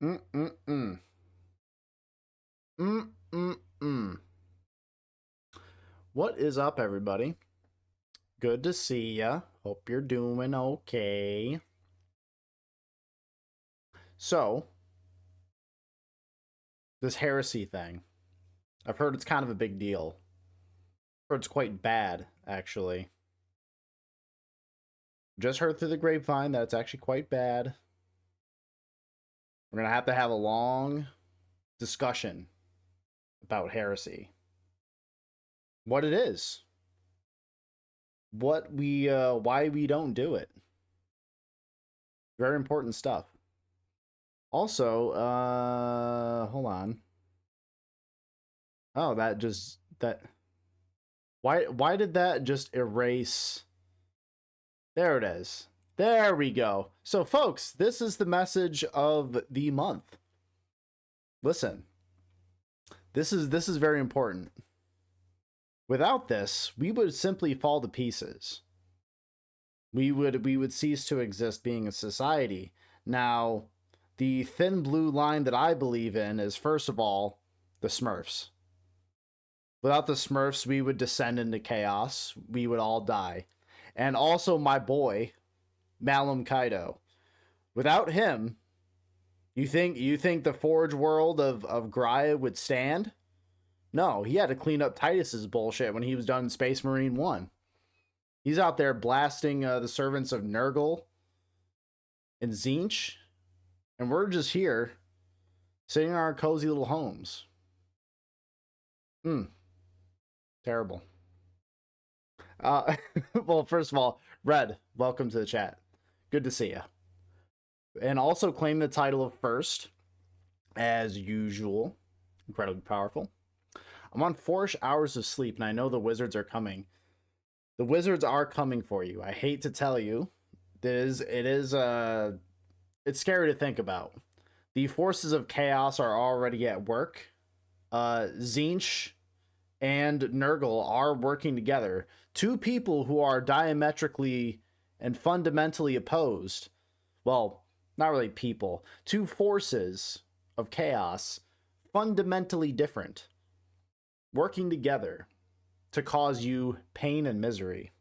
Mm-mm-mm. Mm-mm-mm. What is up, everybody? Good to see ya. Hope you're doing okay. So, this heresy thing. I've heard it's kind of a big deal. I've heard it's quite bad, actually. Just heard through the grapevine that it's actually quite bad. We're gonna have a long discussion about heresy. What it is. Why we don't do it. Very important stuff. Also, hold on. Oh, that why did that just erase? There it is. There we go. So folks, this is the message of the month. Listen. This is very important. Without this, we would simply fall to pieces. We would cease to exist being a society. Now, the thin blue line that I believe in is, first of all, the Smurfs. Without the Smurfs, we would descend into chaos. We would all die. And also my boy, Malum Kaido. Without him, you think the Forge world of Graia would stand? No, he had to clean up Titus's bullshit when he was done in Space Marine 1. He's out there blasting the servants of Nurgle and Zinch, and we're just here sitting in our cozy little homes. Terrible. Well, first of all, Red, welcome to the chat. Good to see you. And also claim the title of first, as usual. Incredibly powerful. I'm on 4 hours of sleep, and I know the wizards are coming. The wizards are coming for you. I hate to tell you, it's scary to think about. The forces of chaos are already at work. Zinch and Nurgle are working together. Two people who are diametrically and fundamentally opposed. Well, not really people. Two forces of chaos, fundamentally different, working together to cause you pain and misery.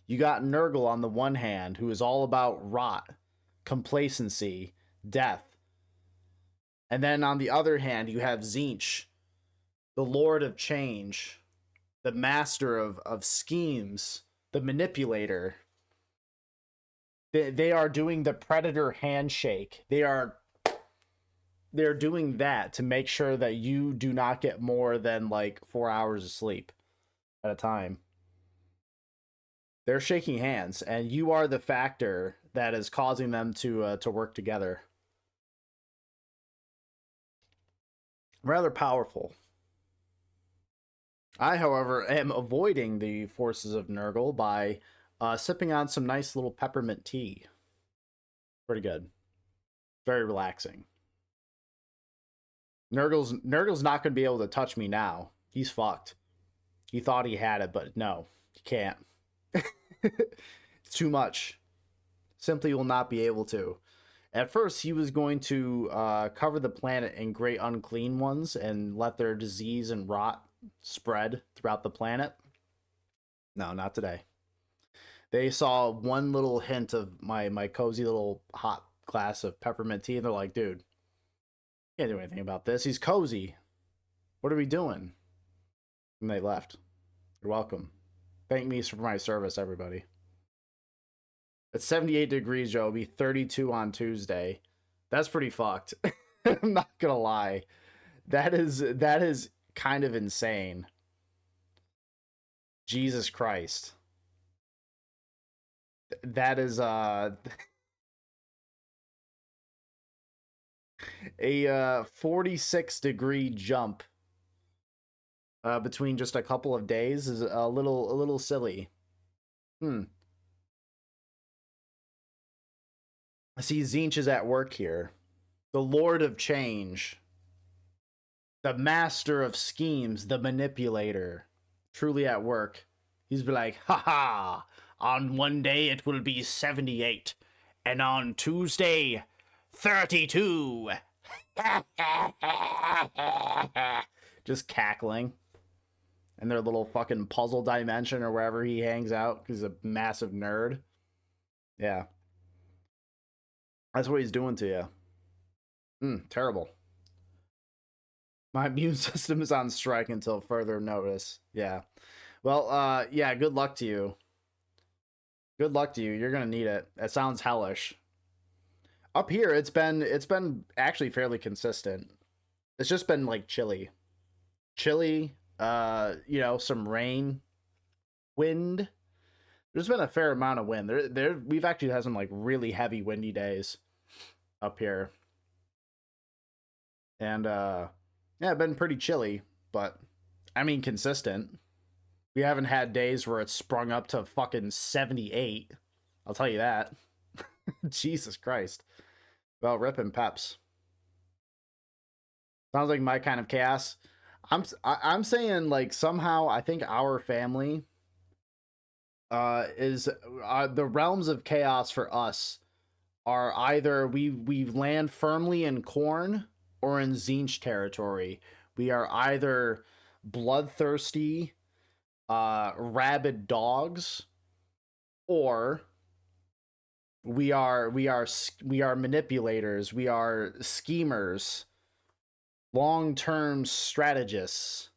You got Nurgle on the one hand, who is all about rot, complacency, death. And then on the other hand, you have Zinch, the Lord of Change, the master of schemes, the manipulator. They are doing the predator handshake. They're doing that to make sure that you do not get more than like 4 hours of sleep at a time. They're shaking hands, and you are the factor that is causing them to work together. Rather powerful. I, however, am avoiding the forces of Nurgle by sipping on some nice little peppermint tea. Pretty good. Very relaxing. Nurgle's not going to be able to touch me now. He's fucked. He thought he had it, but no, he can't. It's too much. Simply will not be able to. At first, he was going to cover the planet in great unclean ones and let their disease and rot spread throughout the planet. No, not today. They saw one little hint of my cozy little hot glass of peppermint tea, and they're like, dude, can't do anything about this. He's cozy. What are we doing? And they left. You're welcome. Thank me for my service, everybody. It's 78 degrees, Joe. It'll be 32 on Tuesday. That's pretty fucked. I'm not gonna lie. That is kind of insane. Jesus Christ. That is a 46-degree jump between just a couple of days is a little silly. I see Zinch is at work here. The Lord of Change. The master of schemes, the manipulator. Truly at work. He's be like, on one day it will be 78. And on Tuesday, 32. Just cackling in their little fucking puzzle dimension or wherever he hangs out because he's a massive nerd. Yeah. That's what he's doing to you. Terrible. My immune system is on strike until further notice. Yeah. Well, yeah, good luck to you. Good luck to you. You're gonna need it. That sounds hellish. Up here, it's been actually fairly consistent. It's just been like chilly. Chilly, some rain, wind. There's been a fair amount of wind. We've actually had some like really heavy windy days up here. And yeah, been pretty chilly, but I mean consistent. We haven't had days where it's sprung up to fucking 78. I'll tell you that. Jesus Christ. Well, ripping peps. Sounds like my kind of chaos. I'm saying like somehow I think our family is the realms of chaos for us are either we land firmly in corn or in Zinch territory. We are either bloodthirsty rabid dogs, or we are manipulators, we are schemers, long-term strategists,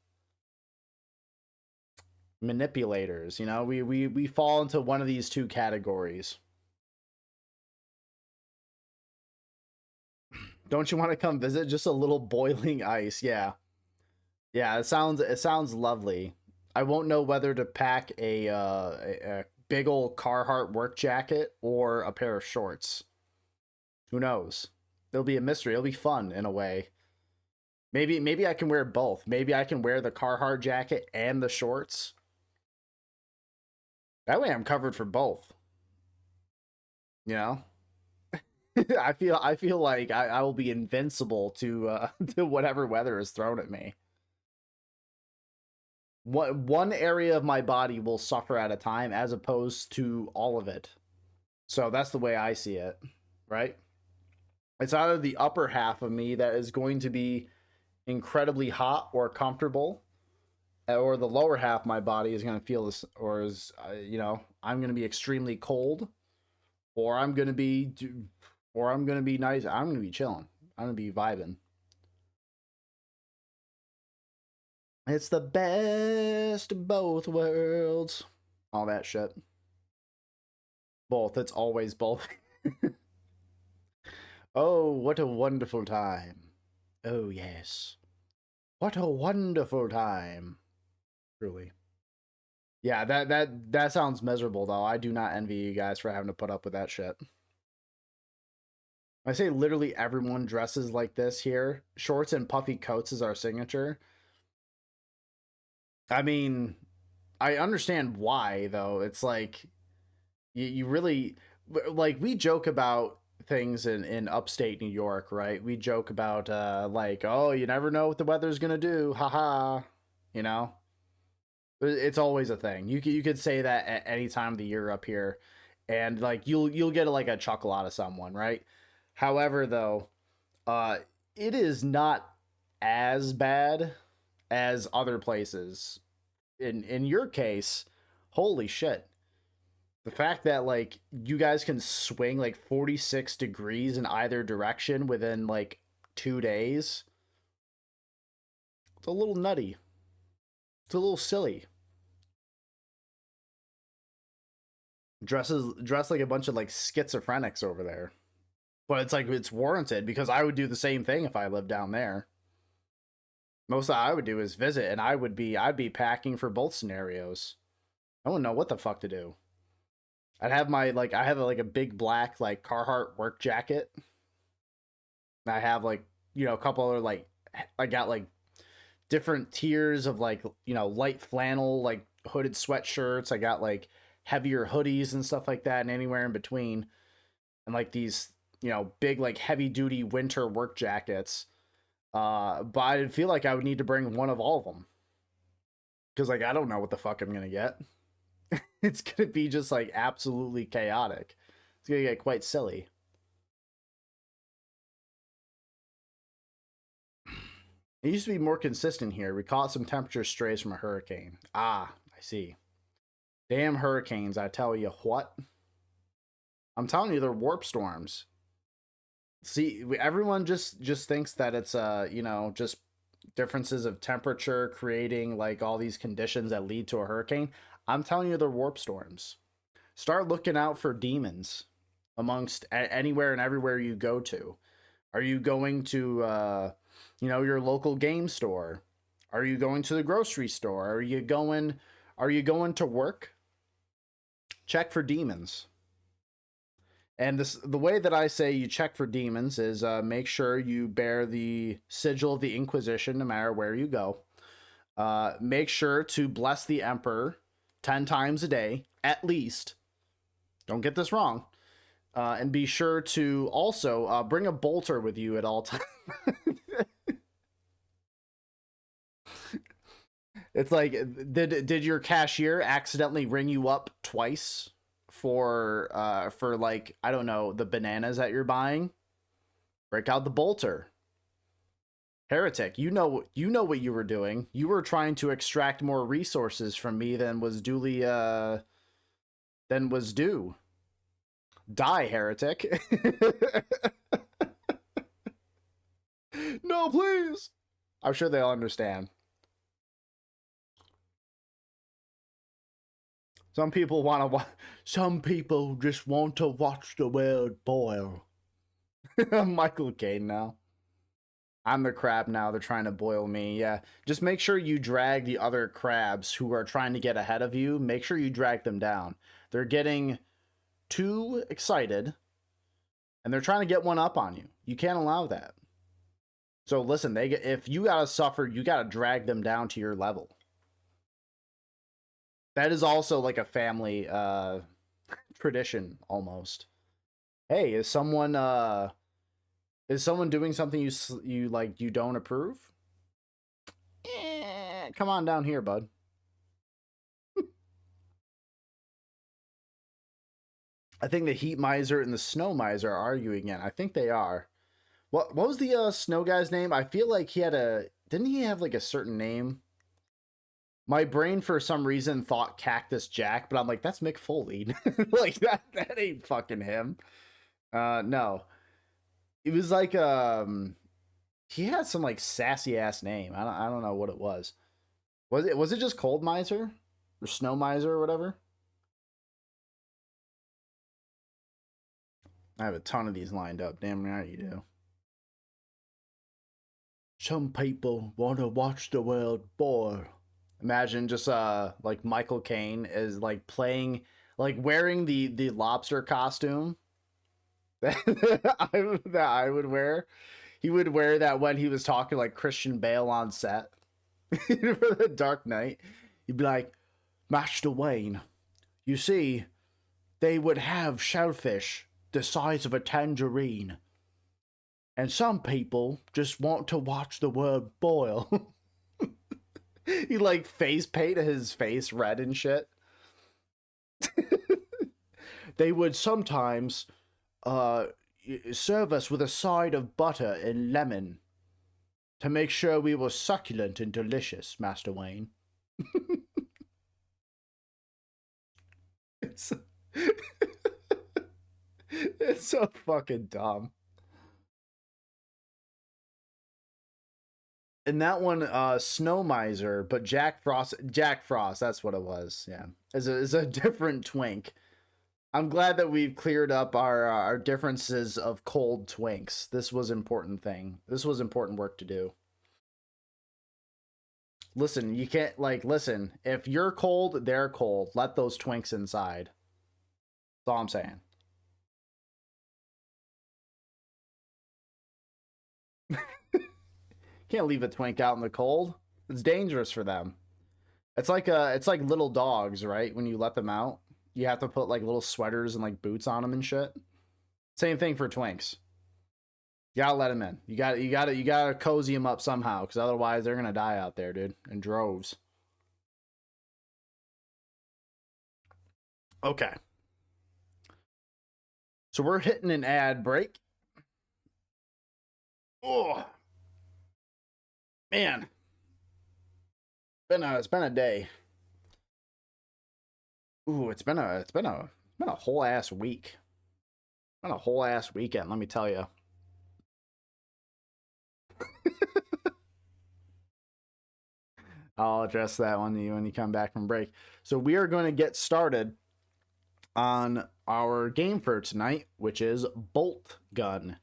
manipulators. We fall into one of these two categories. Don't you want to come visit? Just a little boiling ice. Yeah, it sounds lovely. I won't know whether to pack a big old Carhartt work jacket or a pair of shorts. Who knows? It'll be a mystery. It'll be fun in a way. Maybe I can wear both. Maybe I can wear the Carhartt jacket and the shorts. That way I'm covered for both. You know? I feel like I will be invincible to to whatever weather is thrown at me. One area of my body will suffer at a time as opposed to all of it. So that's the way I see it, right? It's either the upper half of me that is going to be incredibly hot or comfortable, or the lower half of my body is going to feel this, or is I'm going to be extremely cold, or I'm going to be nice. I'm going to be chilling. I'm going to be vibing. It's the best of both worlds. All that shit. Both. It's always both. Oh, what a wonderful time. Oh, yes. What a wonderful time. Truly. Yeah, that sounds miserable, though. I do not envy you guys for having to put up with that shit. I say literally everyone dresses like this here. Shorts and puffy coats is our signature. I mean, I understand why, though. It's like, you really, like, we joke about things in upstate New York, right? We joke about, like, oh, you never know what the weather's gonna do. Haha. You know? It's always a thing. You could say that at any time of the year up here, and, like, you'll get, like, a chuckle out of someone, right? However, though, it is not as bad as other places. In your case, holy shit. The fact that like you guys can swing like 46 degrees in either direction within like 2 days. It's a little nutty. It's a little silly. Dress like a bunch of like schizophrenics over there. But it's like it's warranted because I would do the same thing if I lived down there. Most of I would do is visit, and I'd be packing for both scenarios. I wouldn't know what the fuck to do. I'd have I have like a big black like Carhartt work jacket. I have like, a couple other like, I got like different tiers of like, light flannel, like hooded sweatshirts. I got like heavier hoodies and stuff like that, and anywhere in between. And like these, big like heavy duty winter work jackets. But I feel like I would need to bring one of all of them. Because like I don't know what the fuck I'm gonna get. It's gonna be just like absolutely chaotic. It's gonna get quite silly. It used to be more consistent here. We caught some temperature strays from a hurricane. Ah, I see. Damn hurricanes, I tell you what. I'm telling you, they're warp storms. See, everyone just thinks that it's just differences of temperature creating like all these conditions that lead to a hurricane. I'm telling you, they're warp storms. Start looking out for demons amongst anywhere and everywhere you go to. Are you going to your local game store? Are you going to the grocery store? Are you going to work? Check for demons. And the way that I say you check for demons is make sure you bear the sigil of the Inquisition no matter where you go. Make sure to bless the Emperor 10 times a day, at least. Don't get this wrong. And be sure to also bring a bolter with you at all times. It's like, did your cashier accidentally ring you up twice for like, I don't know, the bananas that you're buying? Break out the bolter. Heretic, you know what you were doing. You were trying to extract more resources from me than was due. Die, heretic. No, please. I'm sure they'll understand. Some people want to. Some people just want to watch the world boil. Michael Caine now. I'm the crab now. They're trying to boil me. Yeah. Just make sure you drag the other crabs who are trying to get ahead of you. Make sure you drag them down. They're getting too excited and they're trying to get one up on you. You can't allow that. So listen, if you gotta suffer, you gotta drag them down to your level. That is also like a family tradition almost. Hey, is someone doing something you don't approve? Come on down here, bud. I think the heat miser and the snow miser are arguing again. I think they are. What was the snow guy's name? I feel like didn't he have like a certain name? My brain for some reason thought Cactus Jack, but I'm like, that's Mick Foley. Like that ain't fucking him. No. It was like he had some like sassy ass name. I don't know what it was. Was it just Cold Miser? Or Snow Miser or whatever? I have a ton of these lined up. Damn right you do. Some people want to watch the world boil. Imagine just like Michael Caine is like playing, like wearing the lobster costume that I would wear. He would wear that when he was talking like Christian Bale on set for the Dark Knight. He'd be like, Master Wayne, you see, they would have shellfish the size of a tangerine. And some people just want to watch the world boil. He like face paint his face red and shit. They would sometimes serve us with a side of butter and lemon to make sure we were succulent and delicious, Master Wayne. it's, it's so fucking dumb. And that one, Snow Miser, but Jack Frost, that's what it was. Yeah, is a different twink. I'm glad that we've cleared up our differences of cold twinks. This was important thing. This was important work to do. Listen, you can't listen. If you're cold, they're cold. Let those twinks inside. That's all I'm saying. Can't leave a twink out in the cold. It's dangerous for them. It's like little dogs, right? When you let them out, you have to put like little sweaters and like boots on them and shit. Same thing for twinks. You gotta let them in. You gotta cozy them up somehow, because otherwise they're gonna die out there, dude, in droves. Okay, so we're hitting an ad break. Oh, Man, it's been a day. Ooh, it's been a whole ass week. Been a whole ass weekend, let me tell you. I'll address that one to you when you come back from break. So we are going to get started on our game for tonight, which is Boltgun.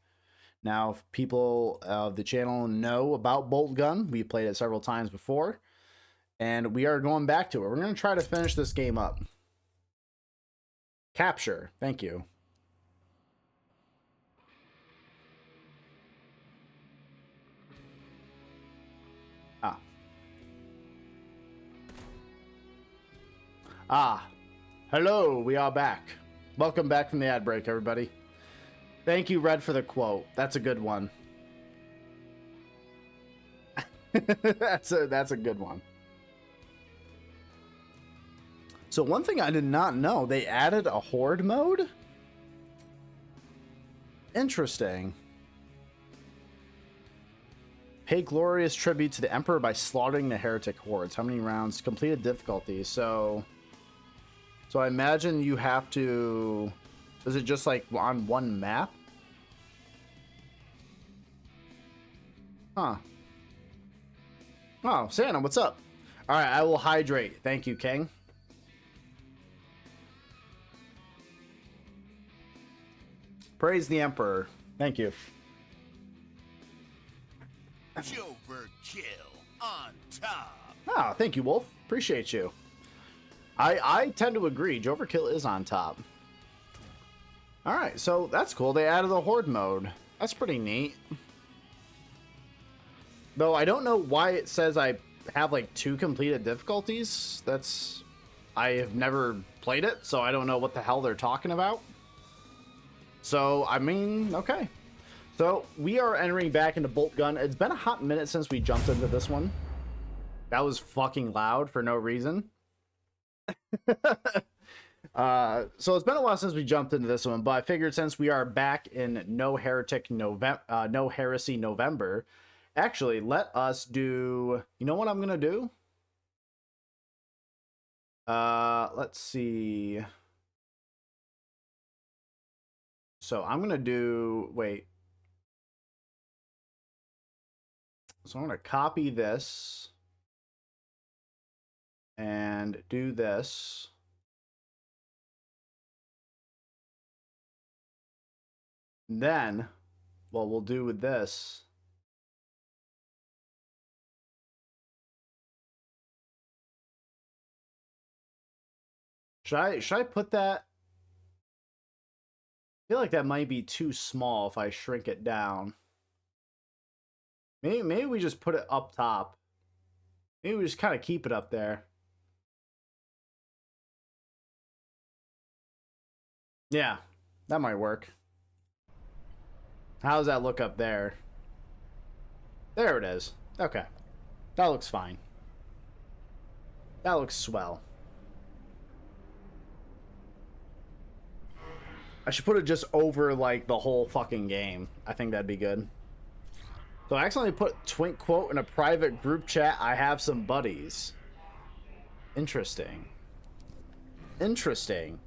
Now, if people of the channel know about Boltgun, we played it several times before, and we are going back to it. We're going to try to finish this game up. Capture, thank you. Hello, we are back. Welcome back from the ad break, everybody. Thank you, Red, for the quote. That's a good one. that's a good one. So one thing I did not know, they added a horde mode? Interesting. Pay glorious tribute to the Emperor by slaughtering the heretic hordes. How many rounds? Completed difficulty. So I imagine you have to... Is it just like on one map? Huh. Oh, Santa, what's up? Alright, I will hydrate. Thank you, King. Praise the Emperor. Thank you. j0everkill on top. Oh, thank you, Wolf. Appreciate you. I tend to agree. j0everkill is on top. Alright, so that's cool. They added the horde mode. That's pretty neat. Though I don't know why it says I have like 2 completed difficulties. I have never played it, so I don't know what the hell they're talking about. So, I mean, okay. So, we are entering back into Boltgun. It's been a hot minute since we jumped into this one. That was fucking loud for no reason. So it's been a while since we jumped into this one, but I figured since we are back in No Heresy November, actually, let us do... You know what I'm gonna do? Let's see... So I'm gonna do... Wait. So I'm gonna copy this and do this. Then, what we'll do with this... Should I put that... I feel like that might be too small if I shrink it down. Maybe we just put it up top. Maybe we just kind of keep it up there. Yeah, that might work. How does that look up there? There it is. Okay. That looks fine. That looks swell. I should put it just over, like, the whole fucking game. I think that'd be good. So I accidentally put Twink quote in a private group chat. I have some buddies. Interesting. Interesting.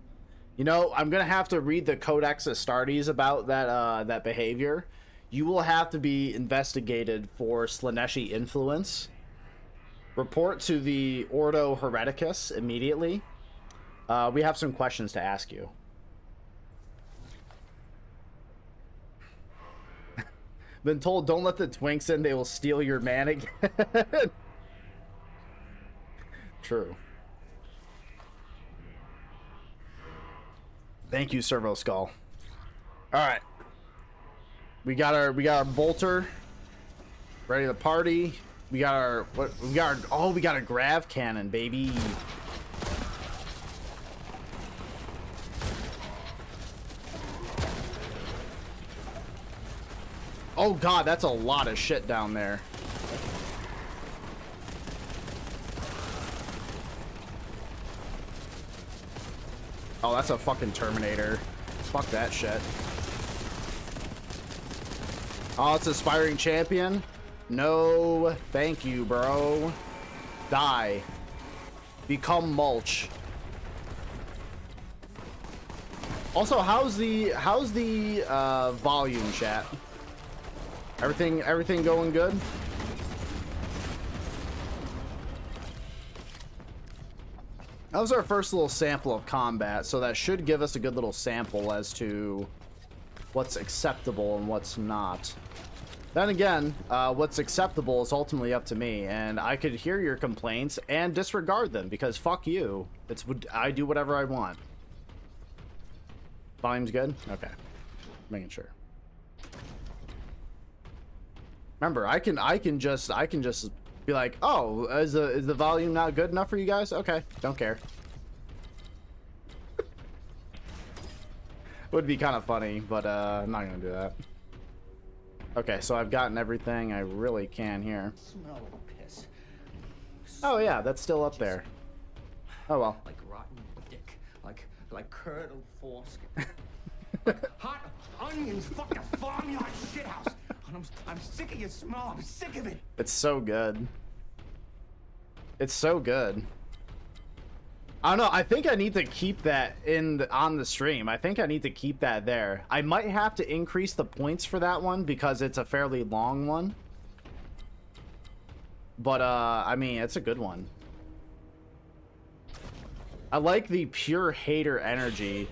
You know, I'm gonna have to read the Codex Astartes about that behavior. You will have to be investigated for Slaneshi influence. Report to the Ordo Hereticus immediately. We have some questions to ask you. Been told don't let the Twinks in, they will steal your man again. True. Thank you, Servo Skull. Alright. We got our bolter ready to party. We got our we got a grav cannon, baby. Oh god, that's a lot of shit down there. Oh, that's a fucking Terminator. Fuck that shit. Oh, it's Aspiring Champion? No, thank you, bro. Die. Become mulch. Also, how's the volume, chat? Everything going good? That was our first little sample of combat, so that should give us a good little sample as to what's acceptable and what's not. Then again, what's acceptable is ultimately up to me, and I could hear your complaints and disregard them because fuck you. I do whatever I want. Volume's good? Okay. Making sure. Remember, I can just be like, oh, is the volume not good enough for you guys? Okay, don't care. Would be kind of funny, but I'm not gonna do that. Okay, so I've gotten everything I really can here. Smell of piss. Oh yeah, that's still up there. Oh well. Like rotten dick. Like curdled foreskin. Like hot onions fucking farmyard shithouse. And I'm sick of your smell. I'm sick of it. It's so good. It's so good. I don't know. I think I need to keep that on the stream. I think I need to keep that there. I might have to increase the points for that one because it's a fairly long one. But I mean, it's a good one. I like the pure hater energy.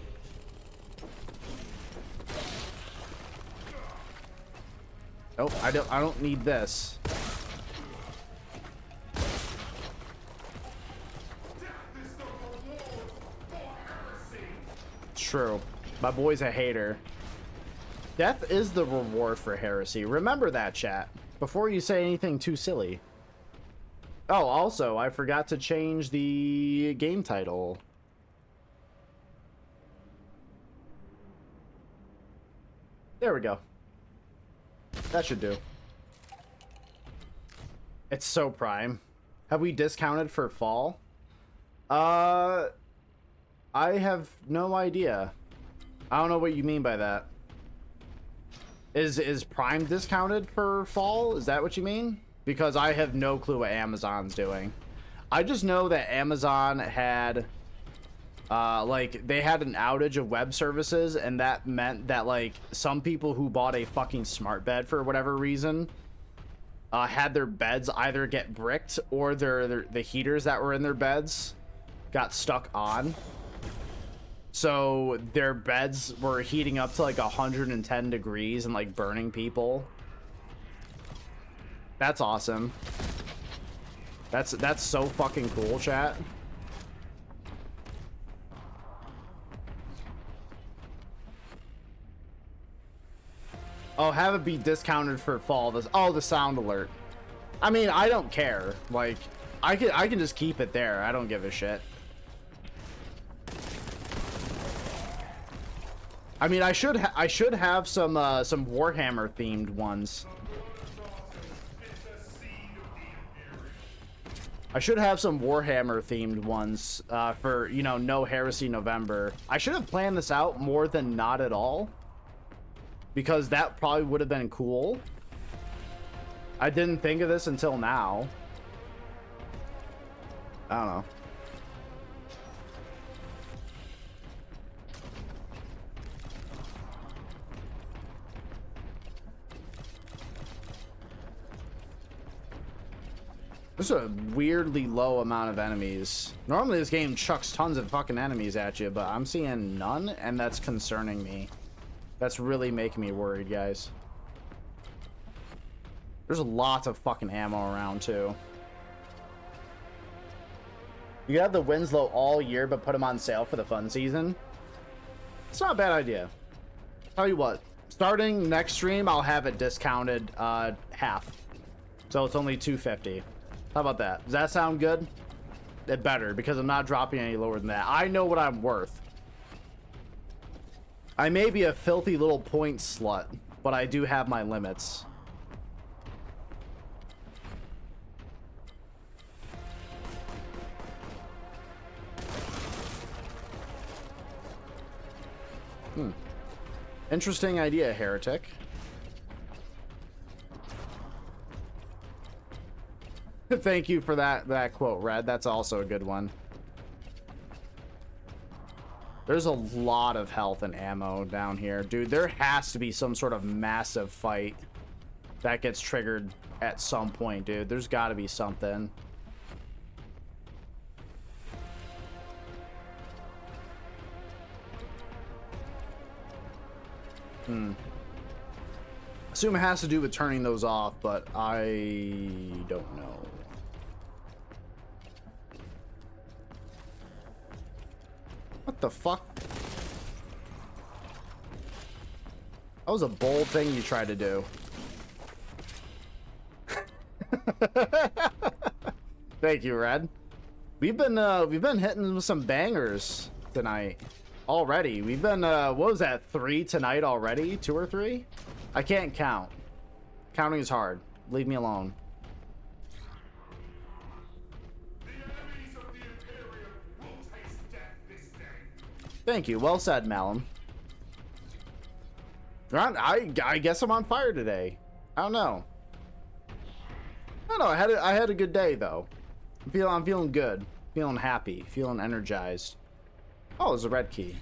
Oh, I don't need this. True. My boy's a hater. Death is the reward for heresy. Remember that, chat. Before you say anything too silly. Oh, also, I forgot to change the game title. There we go. That should do. It's so prime. Have we discounted for fall? I have no idea. I don't know what you mean by that. Is Prime discounted for fall? Is that what you mean? Because I have no clue what Amazon's doing. I just know that Amazon had like they had an outage of web services, and that meant that like some people who bought a fucking smart bed for whatever reason had their beds either get bricked or the heaters that were in their beds got stuck on. So their beds were heating up to like 110 degrees and like burning people. That's awesome. That's so fucking cool, chat. Oh, have it be discounted for fall. The sound alert. I mean, I don't care. Like, I can just keep it there. I don't give a shit. I mean, I should have some Warhammer themed ones. I should have some Warhammer themed ones for, you know, No Heresy November. I should have planned this out more than not at all, because that probably would have been cool. I didn't think of this until now. I don't know. There's a weirdly low amount of enemies. Normally this game chucks tons of fucking enemies at you, but I'm seeing none, and that's concerning me. That's really making me worried, guys. There's lots of fucking ammo around, too. You have the Winslow all year, but put them on sale for the fun season. It's not a bad idea. Tell you what, starting next stream, I'll have it discounted half. So it's only $250. How about that? Does that sound good? It better, because I'm not dropping any lower than that. I know what I'm worth. I may be a filthy little point slut, but I do have my limits. Interesting idea, heretic. Thank you for that quote, Red. That's also a good one. There's a lot of health and ammo down here. Dude, there has to be some sort of massive fight that gets triggered at some point, dude. There's got to be something. Assume it has to do with turning those off, but I don't know. What the fuck? That was a bold thing you tried to do. Thank you, Red. We've been hitting with some bangers tonight already. We've been what was that, 3 tonight already? 2 or 3? I can't count. Counting is hard. Leave me alone. Thank you. Well said, Malum. I guess I'm on fire today. I don't know. I don't know. I had a good day though. I'm feeling good. Feeling happy. Feeling energized. Oh, there's a red key.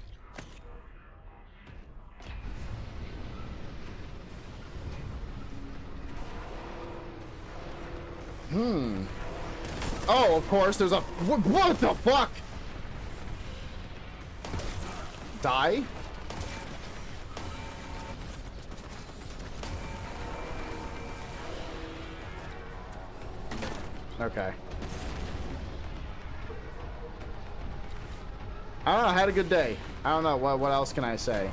Oh, of course, there's a... What the fuck? Die? Okay. I don't know, I had a good day. I don't know, what else can I say?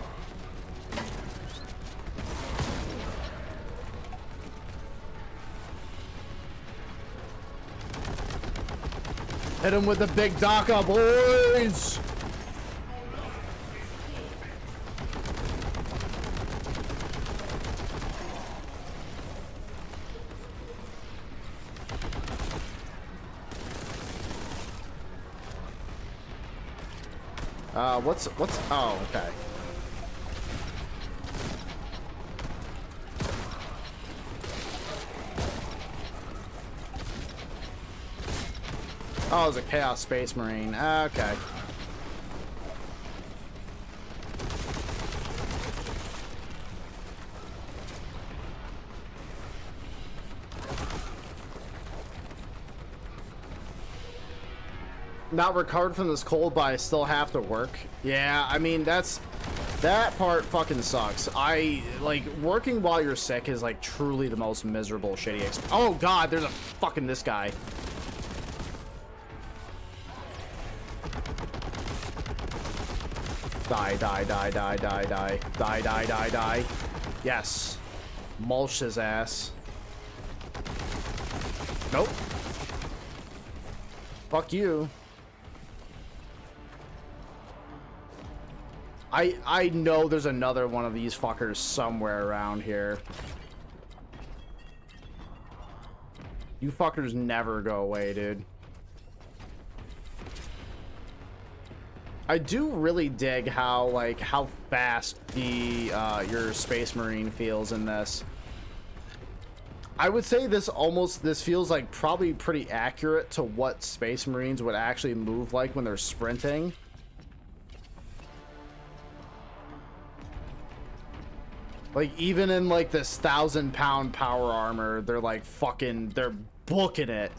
Hit him with the big DACA, boys! What's, oh, okay. Oh, it was a Chaos Space Marine. Okay. Not recovered from this cold, but I still have to work. Yeah, I mean, that part fucking sucks. Like, working while you're sick is, like, truly the most miserable, shitty experience. Oh, God, there's a fucking this guy. Die, die, die, die, die, die. Die, die, die, die. Yes. Mulch his ass. Nope. Fuck you. I know there's another one of these fuckers somewhere around here. You fuckers never go away, dude. I do really dig how fast the your Space Marine feels in this. I would say this feels like probably pretty accurate to what Space Marines would actually move like when they're sprinting. Like, even in, like, this 1,000-pound power armor, they're, like, they're booking it.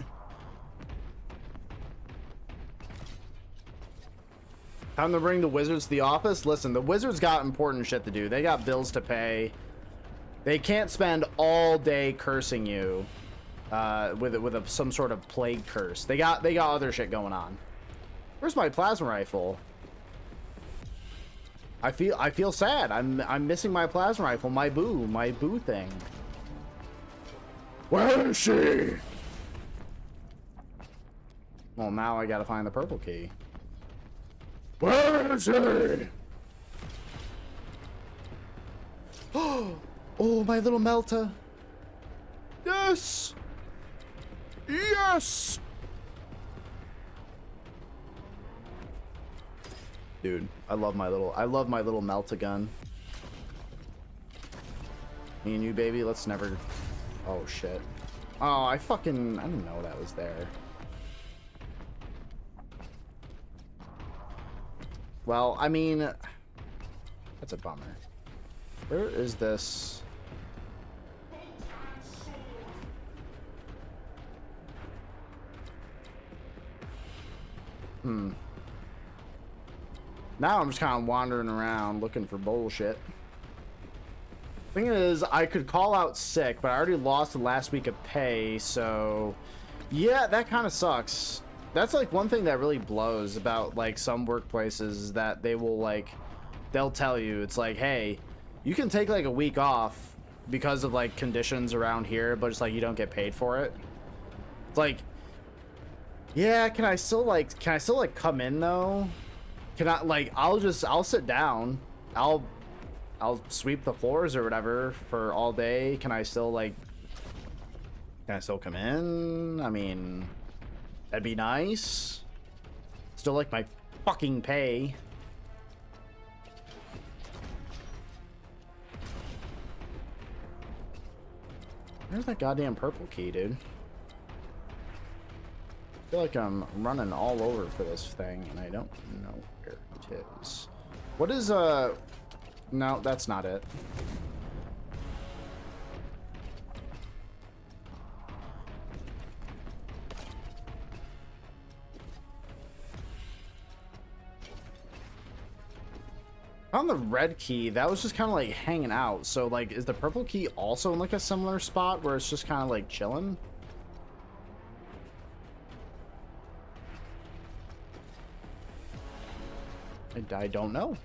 Time to bring the wizards to the office? Listen, the wizards got important shit to do. They got bills to pay. They can't spend all day cursing you with some sort of plague curse. They got other shit going on. Where's my plasma rifle? I feel sad. I'm missing my plasma rifle, my boo thing. Where is she? Well, now I gotta find the purple key. Where is he? Oh, my little Melta. Yes. Yes. Dude, I love my little Melta gun. Me and you, baby, let's never... Oh, shit. Oh, I didn't know that was there. Well, I mean, that's a bummer. Where is this? Now I'm just kind of wandering around looking for bullshit. Thing is, I could call out sick, but I already lost the last week of pay, so yeah, that kind of sucks. That's like one thing that really blows about like some workplaces is that they will like, they'll tell you, it's like, hey, you can take like a week off because of like conditions around here, but it's like you don't get paid for it. It's like, yeah, can I still like come in though? Can I like, I'll sit down. I'll sweep the floors or whatever for all day. Can I still come in? I mean, that'd be nice. Still like my fucking pay. Where's that goddamn purple key, dude? I feel like I'm running all over for this thing and I don't know where it is. What is no, that's not it. On the red key, that was just kind of like hanging out. So like, is the purple key also in like a similar spot where it's just kind of like chilling? I don't know.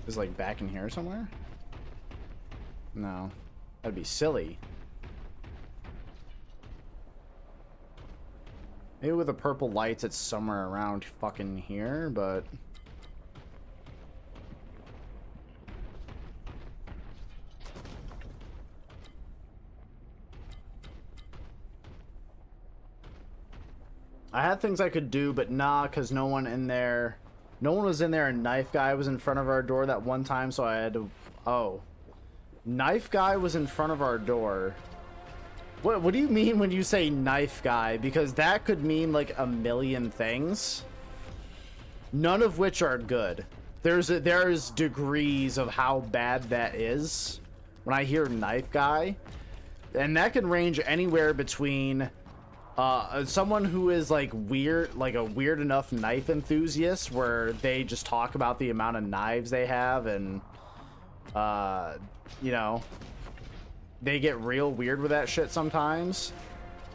Is like back in here somewhere? No, that'd be silly. Maybe with the purple lights, it's somewhere around fucking here, but I had things I could do, but nah, because no one was in there, and Knife Guy was in front of our door that one time, so I had to... Oh. Knife Guy was in front of our door. What do you mean when you say Knife Guy? Because that could mean, like, a million things. None of which are good. There's degrees of how bad that is when I hear Knife Guy. And that can range anywhere between... someone who is like weird, like a weird enough knife enthusiast where they just talk about the amount of knives they have and you know, they get real weird with that shit sometimes.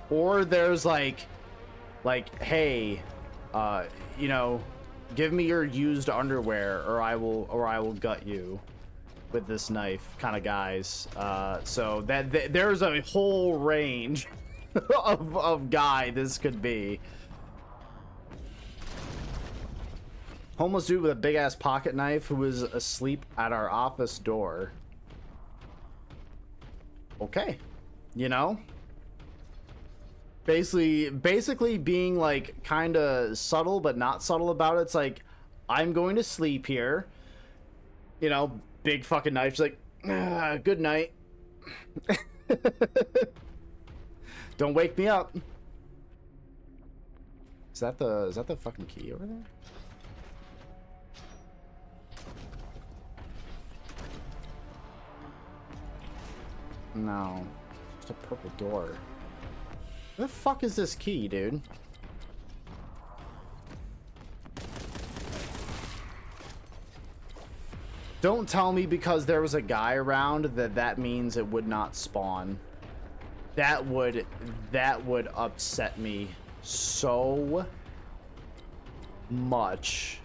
Or there's like hey, you know, give me your used underwear or I will gut you with this knife kind of guys. So there's a whole range of guy this could be. Homeless dude with a big ass pocket knife who was asleep at our office door. Okay, you know, basically being like kind of subtle but not subtle about it. It's like, I'm going to sleep here, you know, big fucking knife, like, good night. Don't wake me up. Is that the fucking key over there? No. It's a purple door. Where the fuck is this key, dude? Don't tell me because there was a guy around that means it would not spawn. That would upset me so much.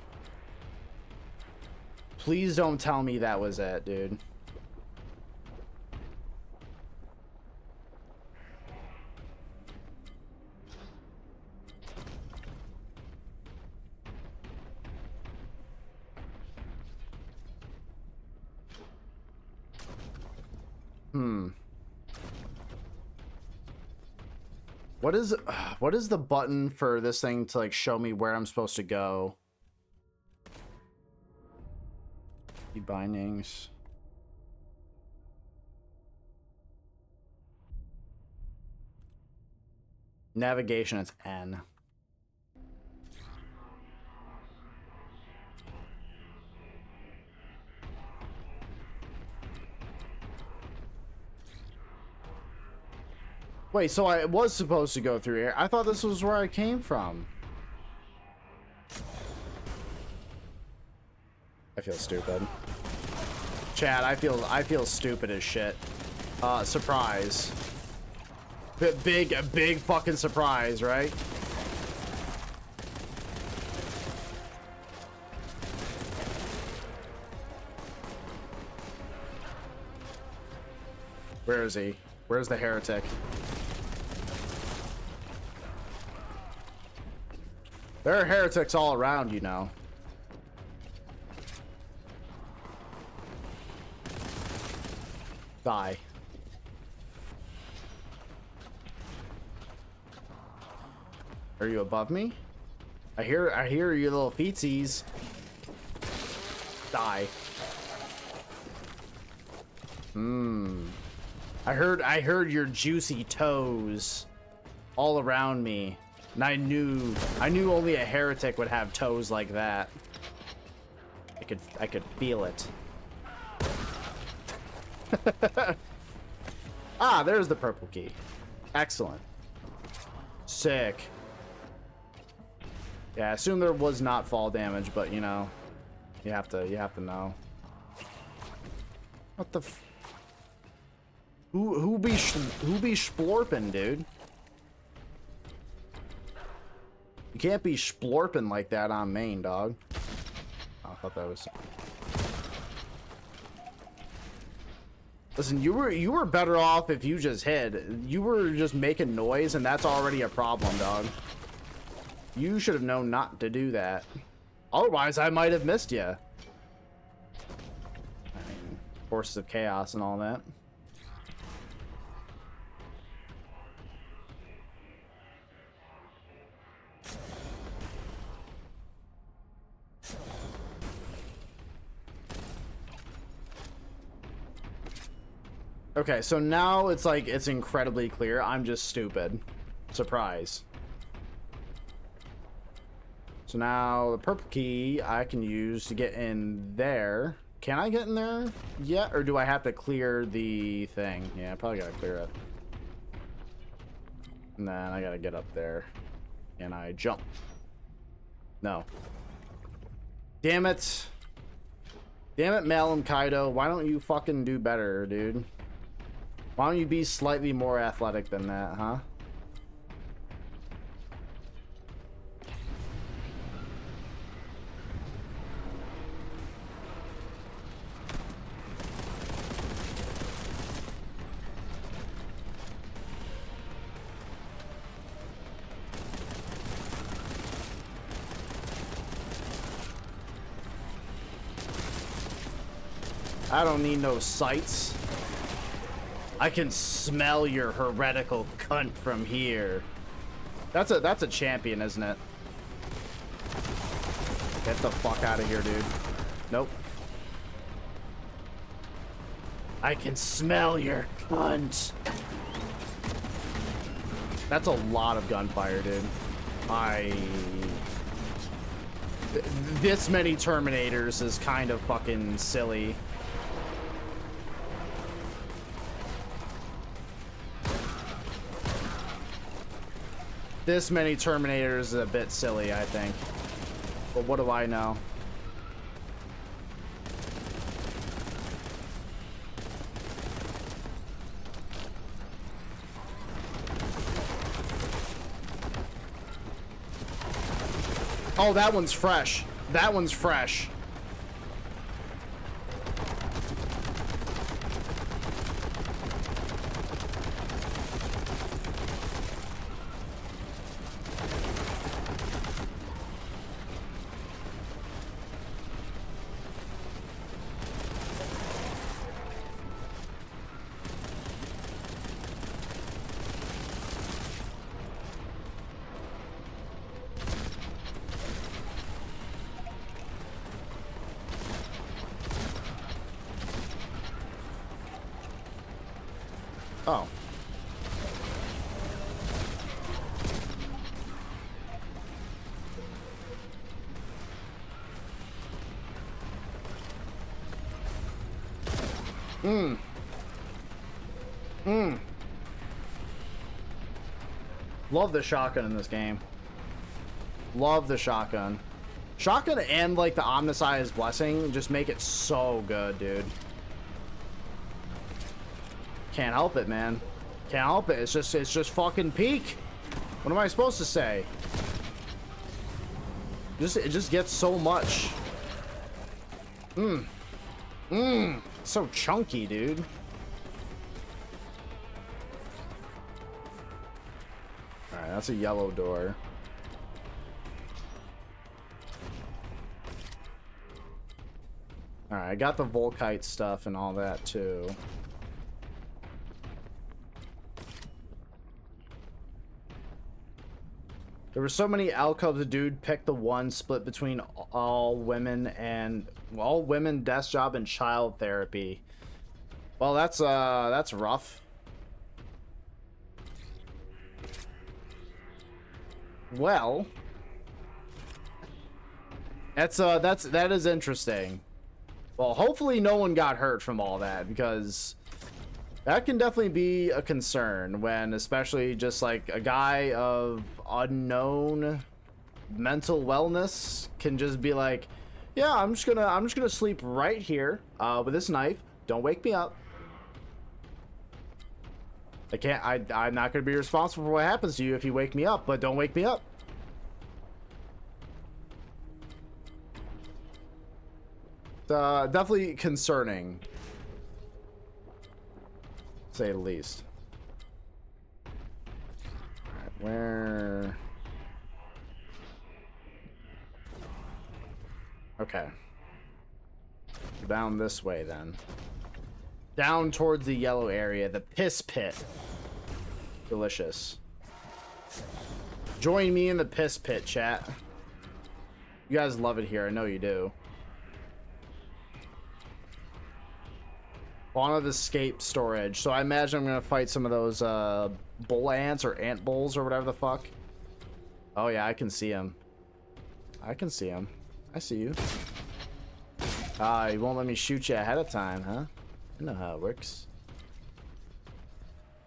Please don't tell me that was it, dude. What is the button for this thing to like show me where I'm supposed to go? Key bindings. Navigation is N. Wait, so I was supposed to go through here. I thought this was where I came from. I feel stupid. Chad, I feel stupid as shit. Surprise. Big fucking surprise, right? Where is he? Where's the heretic? There are heretics all around, you know. Die. Are you above me? I hear you little feetsies. Die. I heard your juicy toes all around me. And I knew only a heretic would have toes like that. I could feel it. Ah, there's the purple key. Excellent. Sick. Yeah, I assume there was not fall damage, but you know, you have to know. What the f— Who be splorping, dude? You can't be splorping like that on main, dog. Oh, I thought that was— Listen, you were better off if you just hid. You were just making noise, and that's already a problem, dog. You should have known not to do that. Otherwise, I might have missed you. I mean, Forces of Chaos and all that. Okay, so now it's like, it's incredibly clear. I'm just stupid. Surprise. So now the purple key I can use to get in there. Can I get in there yet? Or do I have to clear the thing? Yeah, I probably gotta clear it. And then I gotta get up there. And I jump. No. Damn it. Damn it, Malum Kaido. Why don't you fucking do better, dude? Why don't you be slightly more athletic than that, huh? I don't need no sights. I can smell your heretical cunt from here. That's a champion, isn't it? Get the fuck out of here, dude. Nope. I can smell your cunt. That's a lot of gunfire, dude. This many Terminators is kind of fucking silly. This many Terminators is a bit silly, I think. But what do I know? Oh, that one's fresh. That one's fresh. Oh. Love the shotgun in this game. Love the shotgun. Shotgun and like the Omniscience Blessing just make it so good, dude. Can't help it, man. Can't help it. It's just fucking peak. What am I supposed to say? It just gets so much. So chunky, dude. Alright, that's a yellow door. Alright, I got the Volkite stuff and all that too. There were so many alcoves, the dude picked the one split between all women desk job and child therapy. Well, that's rough. Well, that is interesting. Well, hopefully no one got hurt from all that, because that can definitely be a concern when, especially just like a guy of unknown mental wellness can just be like, yeah, I'm just gonna sleep right here with this knife. Don't wake me up. I'm not gonna be responsible for what happens to you if you wake me up, but don't wake me up. Definitely concerning, to say the least. Alright, where? Okay. Down this way then. Down towards the yellow area, the piss pit. Delicious. Join me in the piss pit, chat. You guys love it here, I know you do. Spawn of escape storage. So I imagine I'm gonna fight some of those bull ants or ant bulls or whatever the fuck. Oh yeah, I can see him. I can see him. I see you. Ah, you won't let me shoot you ahead of time, huh? I know how it works.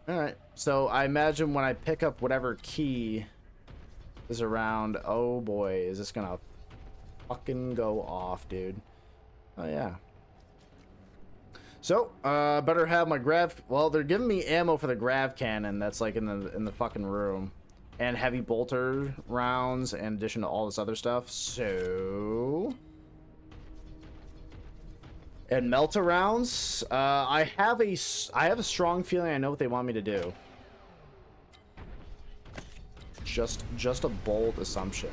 Alright, so I imagine when I pick up whatever key is around... Oh boy, is this gonna fucking go off, dude. Oh yeah. So, better have my grav... Well, they're giving me ammo for the grav cannon that's like in the fucking room. And heavy bolter rounds in addition to all this other stuff. So... And melta rounds. I have a strong feeling I know what they want me to do. Just a bold assumption.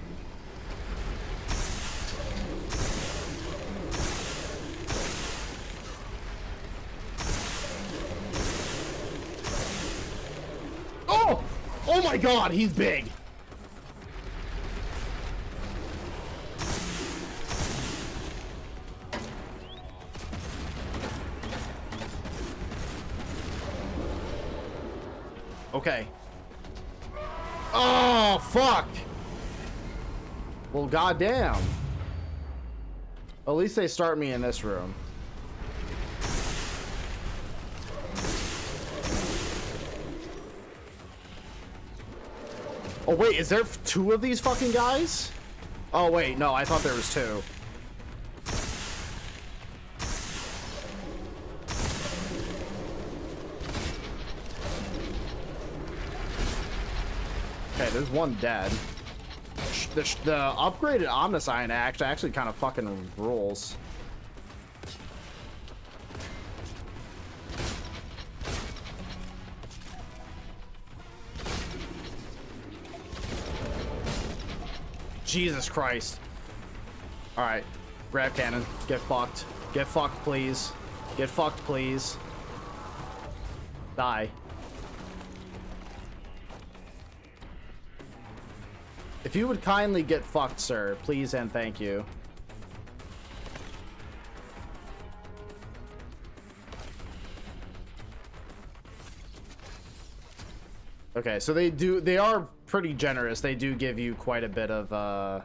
Oh! Oh my god, he's big! Okay. Oh, fuck! Well, goddamn. At least they start me in this room. Oh, wait, is there two of these fucking guys? Oh, wait, no, I thought there was two. Okay, there's one dead. The upgraded Omniscient actually kind of fucking rules. Jesus Christ. Alright. Grab cannon. Get fucked. Get fucked, please. Get fucked, please. Die. If you would kindly get fucked, sir, please and thank you. Okay, so they are pretty generous. They do give you quite a bit of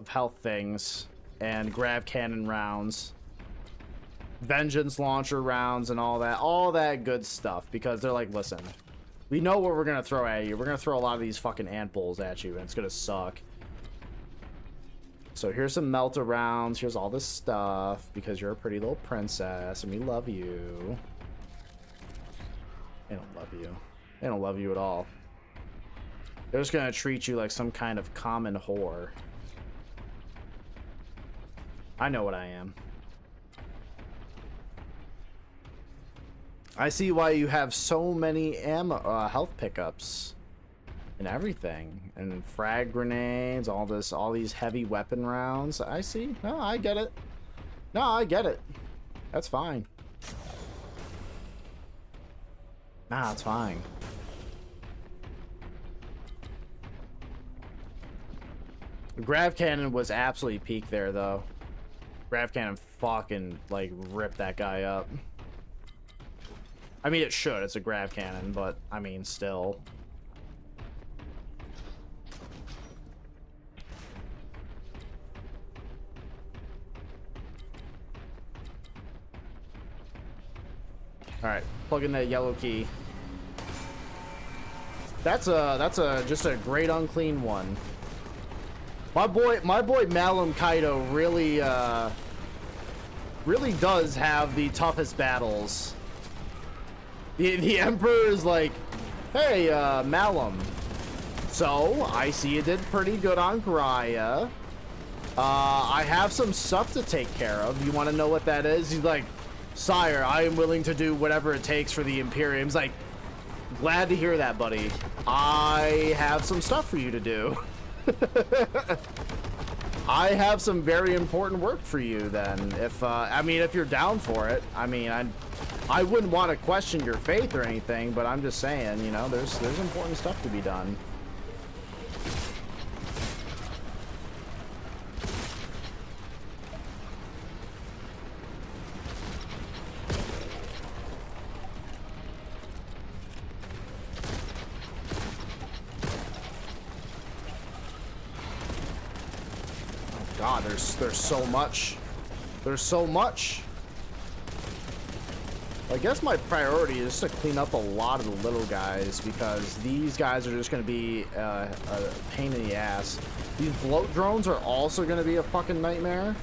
health things and grav cannon rounds, vengeance launcher rounds, and all that good stuff, because they're like, listen, we know what we're gonna throw at you. We're gonna throw a lot of these fucking ant bulls at you, and it's gonna suck. So here's some melta rounds. Here's all this stuff because you're a pretty little princess and we love you. They don't love you. They don't love you at all. They're just gonna treat you like some kind of common whore. I know what I am. I see why you have so many ammo, health pickups and everything, and frag grenades, all these heavy weapon rounds. I see. No, I get it. No, I get it. That's fine. Nah, it's fine. The grav cannon was absolutely peak there, though. Grav cannon fucking, like, ripped that guy up. I mean, it should. It's a grav cannon, but, I mean, still. Alright, plug in that yellow key. That's just a great unclean one. My boy Malum Kaido really does have the toughest battles. The Emperor is like, hey, Malum. So, I see you did pretty good on Graya. I have some stuff to take care of. You want to know what that is? He's like, sire, I am willing to do whatever it takes for the Imperium. He's like, glad to hear that, buddy. I have some stuff for you to do. I have some very important work for you then. If, I mean, if you're down for it. I mean, I wouldn't want to question your faith or anything, but I'm just saying, you know, there's important stuff to be done. God, there's so much. There's so much. I guess my priority is to clean up a lot of the little guys, because these guys are just going to be a pain in the ass. These bloat drones are also going to be a fucking nightmare.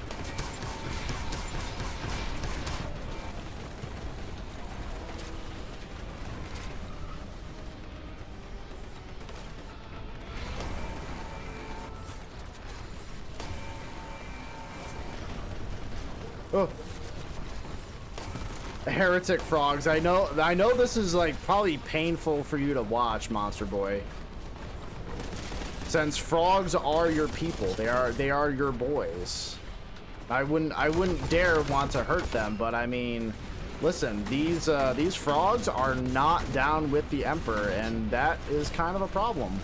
Oh. Heretic frogs. I know this is like probably painful for you to watch, Monster Boy. Since frogs are your people. They are your boys. I wouldn't dare want to hurt them, but I mean, listen, these frogs are not down with the Emperor, and that is kind of a problem.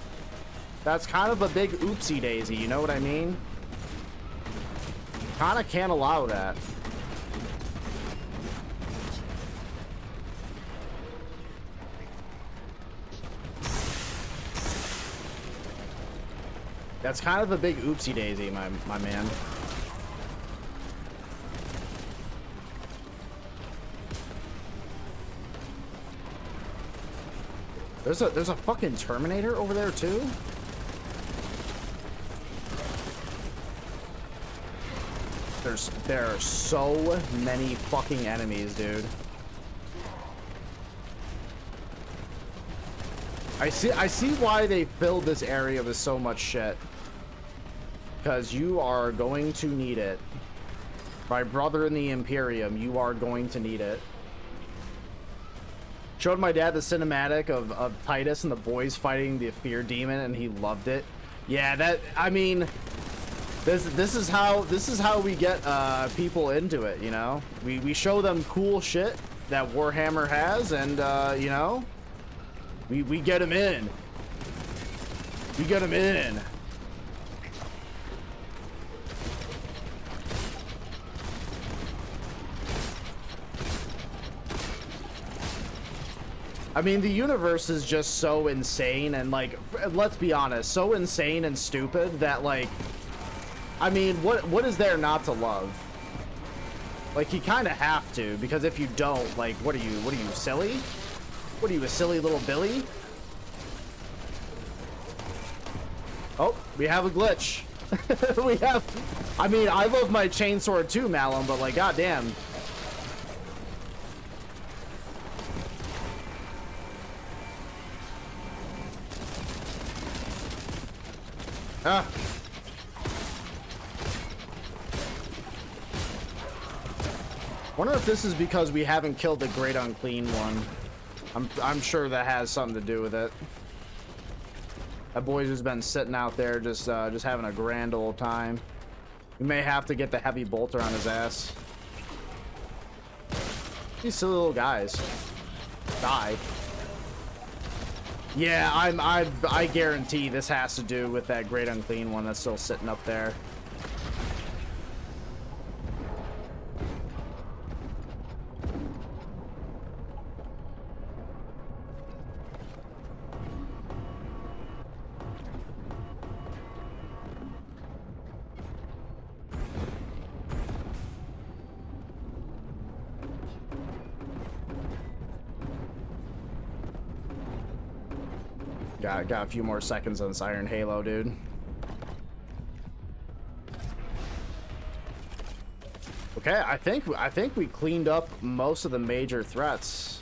That's kind of a big oopsie daisy, you know what I mean? Kinda can't allow that. That's kind of a big oopsie daisy, my man. There's a fucking Terminator over there too? There are so many fucking enemies, dude. I see why they filled this area with so much shit. Because you are going to need it. My brother in the Imperium, you are going to need it. Showed my dad the cinematic of Titus and the boys fighting the fear demon, and he loved it. Yeah, that, I mean, this is how we get people into it, you know? We show them cool shit that Warhammer has, and you know, we get them in. We get them in. I mean, the universe is just so insane and, like, let's be honest, so insane and stupid that, like, I mean, what is there not to love? Like, you kind of have to, because if you don't, like, what are you, silly? What are you, a silly little Billy? Oh, we have a glitch. We have, I mean, I love my chainsword too, Malum, but, like, goddamn. Ah. Wonder if this is because we haven't killed the Great Unclean one. I'm sure that has something to do with it. That boy's just been sitting out there just having a grand old time. We may have to get the heavy bolter on his ass. These silly little guys. Die. Yeah, I guarantee this has to do with that Great Unclean one that's still sitting up there. Got a few more seconds on this Iron Halo, dude. Okay, I think we cleaned up most of the major threats.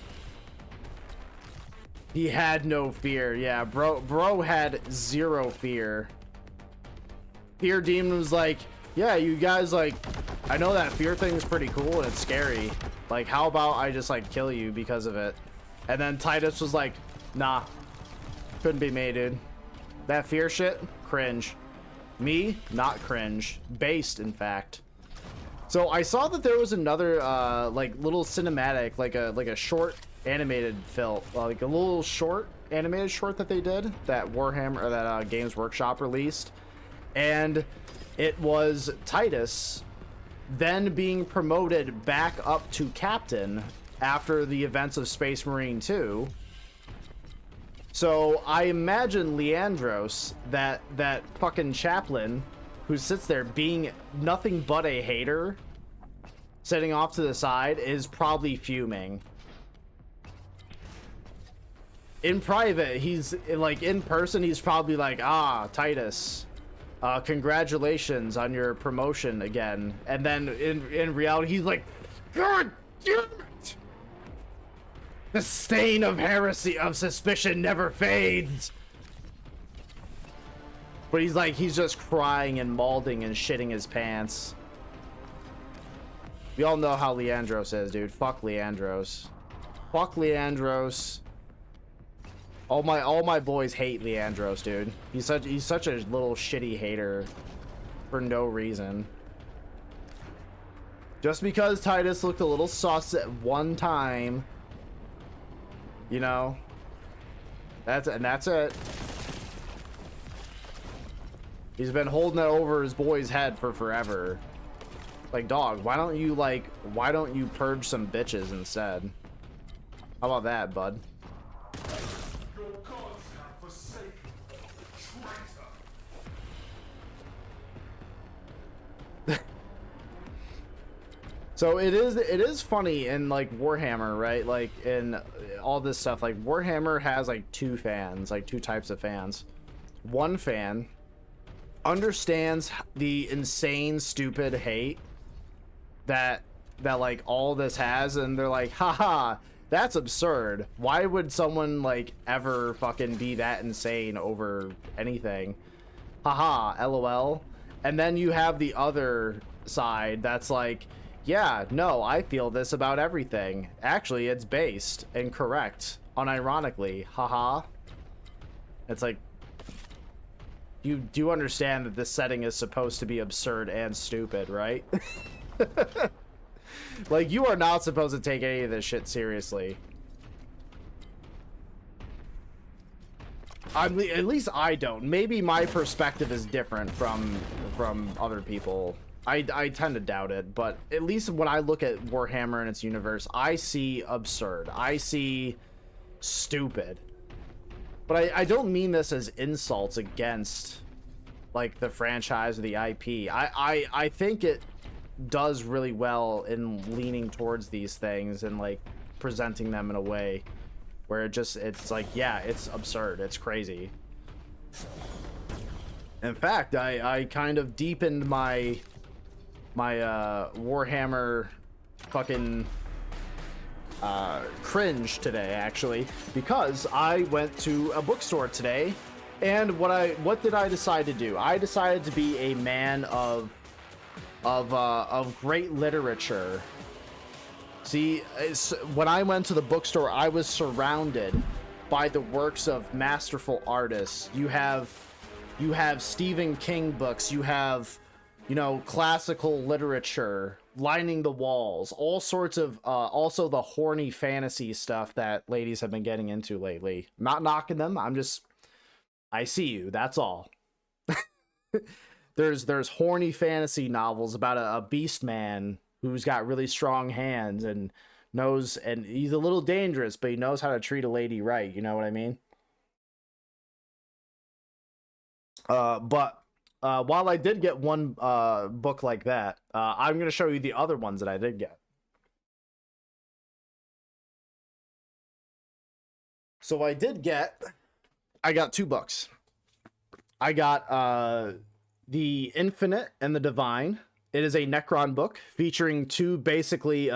He had no fear. Yeah, bro had zero fear. Fear Demon was like, yeah, you guys, like, I know that fear thing is pretty cool and it's scary. Like, how about I just, like, kill you because of it? And then Titus was like, nah. Couldn't be me, dude. That fear shit, cringe. Me, not cringe. Based, in fact. So I saw that there was another like little cinematic, like a short animated film, like a little short animated short that they did that Warhammer or that Games Workshop released, and it was Titus then being promoted back up to captain after the events of Space Marine 2. So I imagine Leandros, that fucking chaplain who sits there being nothing but a hater, sitting off to the side, is probably fuming. In private, he's like, in person, he's probably like, ah, Titus, congratulations on your promotion again. And then in reality, he's like, God damn it! The stain of heresy, of suspicion never fades. But he's like, he's just crying and mauling and shitting his pants. We all know how Leandros is, dude. Fuck Leandros. Fuck Leandros. All my boys hate Leandros, dude. He's such a little shitty hater for no reason. Just because Titus looked a little sus at one time, you know, that's it. He's been holding it over his boy's head for forever. Like, dog, why don't you purge some bitches instead? How about that, bud? Your gods have forsaken you, traitor. So it is funny in, like, Warhammer, right? Like, in all this stuff, like, Warhammer has, like, two types of fans. One fan understands the insane, stupid hate that like all this has, and they're like, haha, that's absurd. Why would someone, like, ever fucking be that insane over anything? Haha, lol. And then you have the other side that's like, yeah, no, I feel this about everything. Actually, it's based and correct, unironically. Haha. It's like, you do understand that this setting is supposed to be absurd and stupid, right? Like, you are not supposed to take any of this shit seriously. At least I don't. Maybe my perspective is different from other people. I tend to doubt it, but at least when I look at Warhammer and its universe, I see absurd. I see stupid. But I don't mean this as insults against, like, the franchise or the IP. I think it does really well in leaning towards these things and, like, presenting them in a way where it's like, yeah, it's absurd. It's crazy. In fact, I kind of deepened my Warhammer fucking cringe today, actually, because I went to a bookstore today, and what did I decide to do? I decided to be a man of great literature. See, when I went to the bookstore, I was surrounded by the works of masterful artists. You have Stephen King books, you have, you know, classical literature lining the walls, all sorts of also the horny fantasy stuff that ladies have been getting into lately. I'm not knocking them, I see you, that's all. There's horny fantasy novels about a beast man who's got really strong hands and knows, and he's a little dangerous, but he knows how to treat a lady right, you know what I mean? But while I did get one book like that, I'm going to show you the other ones that I did get. So I got two books. I got The Infinite and the Divine. It is a Necron book featuring two basically...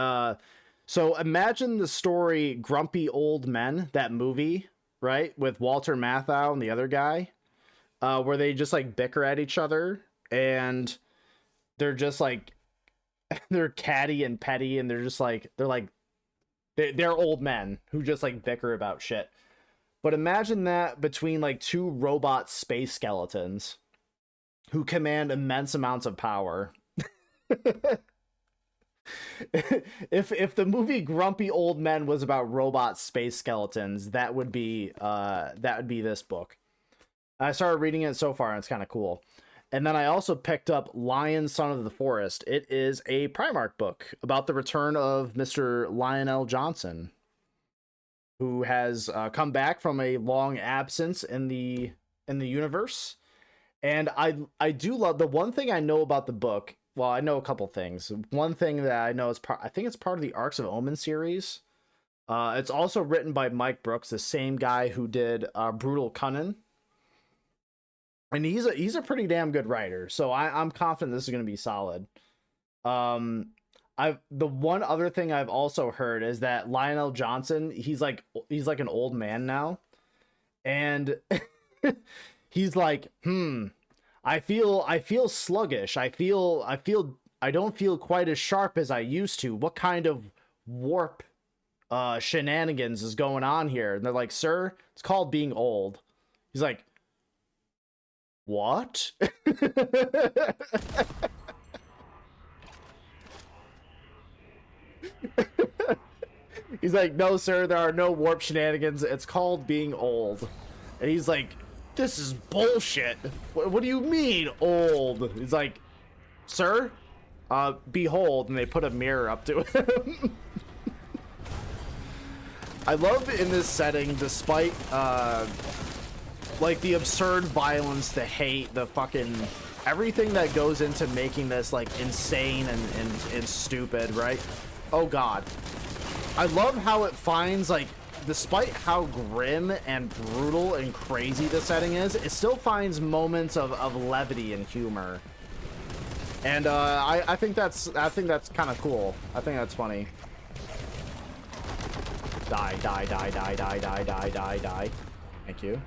so imagine the story Grumpy Old Men, that movie, right? With Walter Matthau and the other guy. Where they just like bicker at each other, and they're just like, they're catty and petty, and they're old men who just like bicker about shit. But imagine that between like two robot space skeletons who command immense amounts of power. If the movie Grumpy Old Men was about robot space skeletons, that would be this book. I started reading it so far, and it's kind of cool. And then I also picked up Lion, Son of the Forest. It is a Primark book about the return of Mr. Lionel Johnson, who has come back from a long absence in the universe. And I do love the one thing I know about the book. Well, I know a couple things. One thing that I know is I think it's part of the Arcs of Omen series. It's also written by Mike Brooks, the same guy who did Brutal Cunning. And he's a pretty damn good writer, so I'm confident this is going to be solid. The one other thing I've also heard is that Lionel Johnson, he's like an old man now, and he's like, I feel sluggish. I don't feel quite as sharp as I used to. What kind of warp shenanigans is going on here? And they're like, sir, it's called being old. He's like, what? He's like, no, sir, there are no warp shenanigans. It's called being old. And he's like, this is bullshit. What do you mean, old? He's like, sir, behold. And they put a mirror up to him. I love in this setting, despite, like the absurd violence, the hate, the fucking everything that goes into making this like insane and stupid, right? Oh god. I love how it finds, like, despite how grim and brutal and crazy the setting is, it still finds moments of levity and humor. And I think that's kind of cool. I think that's funny. Die, die, die, die, die, die, die, die, die. Thank you.